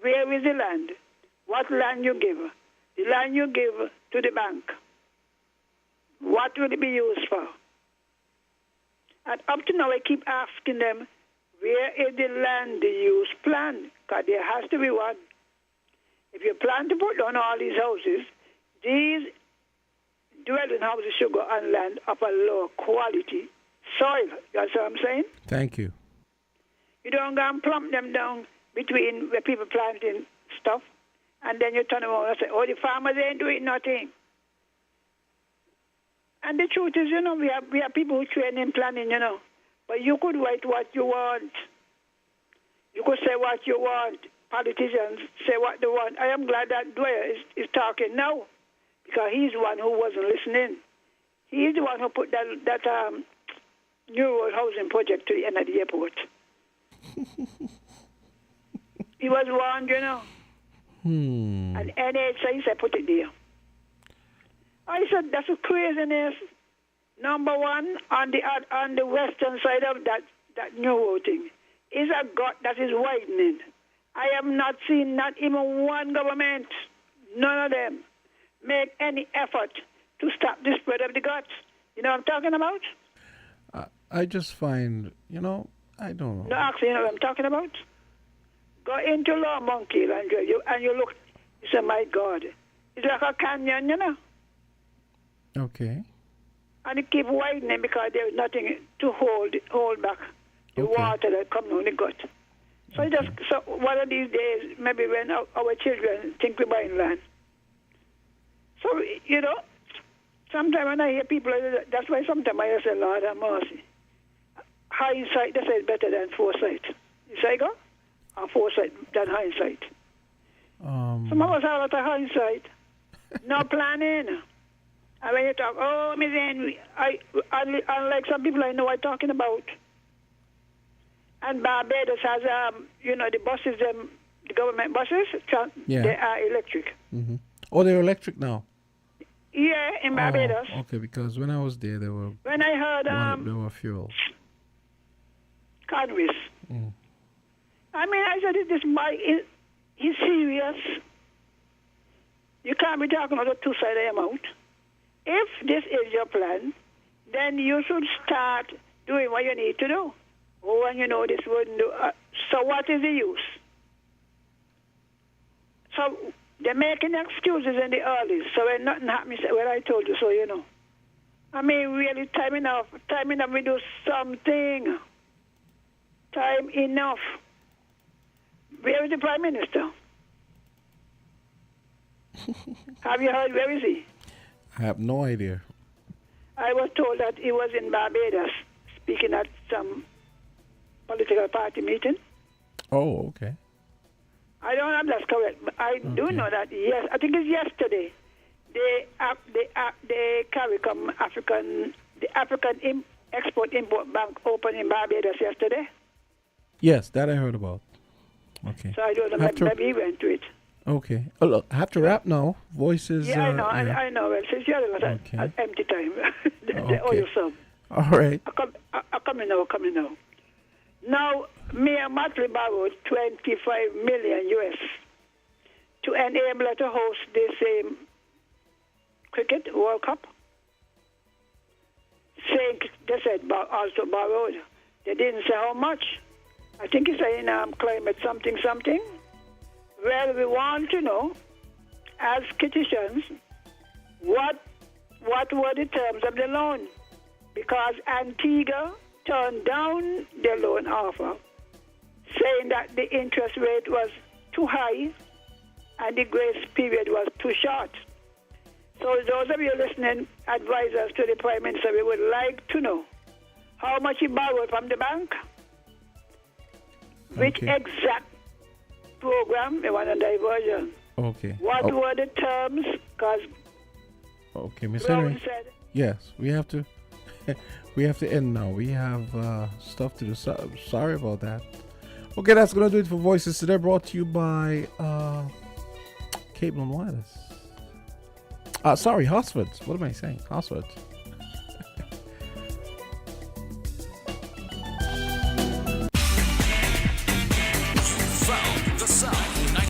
Where is the land? What land you give? The land you give to the bank. What will it be used for? And up to now, I keep asking them, where is the land use plan? Because there has to be one. If you plan to put down all these houses, these dwelling houses should go on land of a low quality soil. You understand what I'm saying? Thank you. You don't go and plump them down between where people planting stuff, and then you turn around and say, oh, the farmers ain't doing nothing. And the truth is, we have people who train in planning, But you could write what you want. You could say what you want. Politicians say what they want. I am glad that Dwyer is talking now, because he's the one who wasn't listening. He's the one who put that new road housing project to the end of the airport. He was warned, And NHS said put it there. I said that's a craziness. Number one, on the western side of that new road thing is a gut that is widening. I have not seen not even one government, none of them, make any effort to stop the spread of the guts. You know what I'm talking about? I just find, I don't know. No, actually, you know what I'm talking about? Go into Law Monkey and you look, you say, my God, it's like a canyon, Okay. And it keeps widening because there's nothing to hold back the water that comes on the gut. So so one of these days, maybe when our children think we're buying land. So, sometimes when I hear people, that's why sometimes I say, Lord have mercy. Hindsight, they say, better than foresight. You say, go? Or foresight than hindsight. Some of us have a lot of hindsight. No planning. And when you talk, Miss Henry, unlike some people I know I'm talking about. And Barbados has, the buses, the government buses, they are electric. Mm-hmm. Oh, they're electric now? Yeah, in Barbados. Okay, because when I was there, they were... When I heard... they were fuel. Congress. I mean, I said, this boy, he's serious. You can't be talking about a two-sided amount. If this is your plan, then you should start doing what you need to do. When you know this wouldn't do. So what is the use? So they're making excuses in the early. So when nothing happens, well, I told you so, I mean, really, time enough. We do something. Time enough. Where is the Prime Minister? Have you heard, where is he? I have no idea. I was told that he was in Barbados speaking at some political party meeting. Oh, okay. I don't know if that's correct, but I do know that, yes, I think it's yesterday. The CARICOM the African Export-Import Bank opened in Barbados yesterday. Yes, that I heard about. Okay. So I don't know, maybe he went to it. Okay. Oh, look, I have to wrap now. Voices. Yeah, I know. Yeah. I know. Well, since you're an empty time, the oil sum. All right. I coming now. Now, Mayor Matley borrowed $25 million US to enable her to host this cricket World Cup. Saying they said also borrowed. They didn't say how much. I think it's saying climate something. Well, we want to know, as citizens, what were the terms of the loan? Because Antigua turned down the loan offer, saying that the interest rate was too high and the grace period was too short. So those of you listening, advisors to the Prime Minister, we would like to know how much he borrowed from the bank, which exact program they want a diversion. Okay. What were the terms? Because Miss Henry. Said, yes, we have to. We have to end now. We have stuff to do. Sorry about that. Okay, that's gonna do it for Voices today. Brought to you by Cable and Wireless. Sorry, Hosford. What am I saying? Hosford.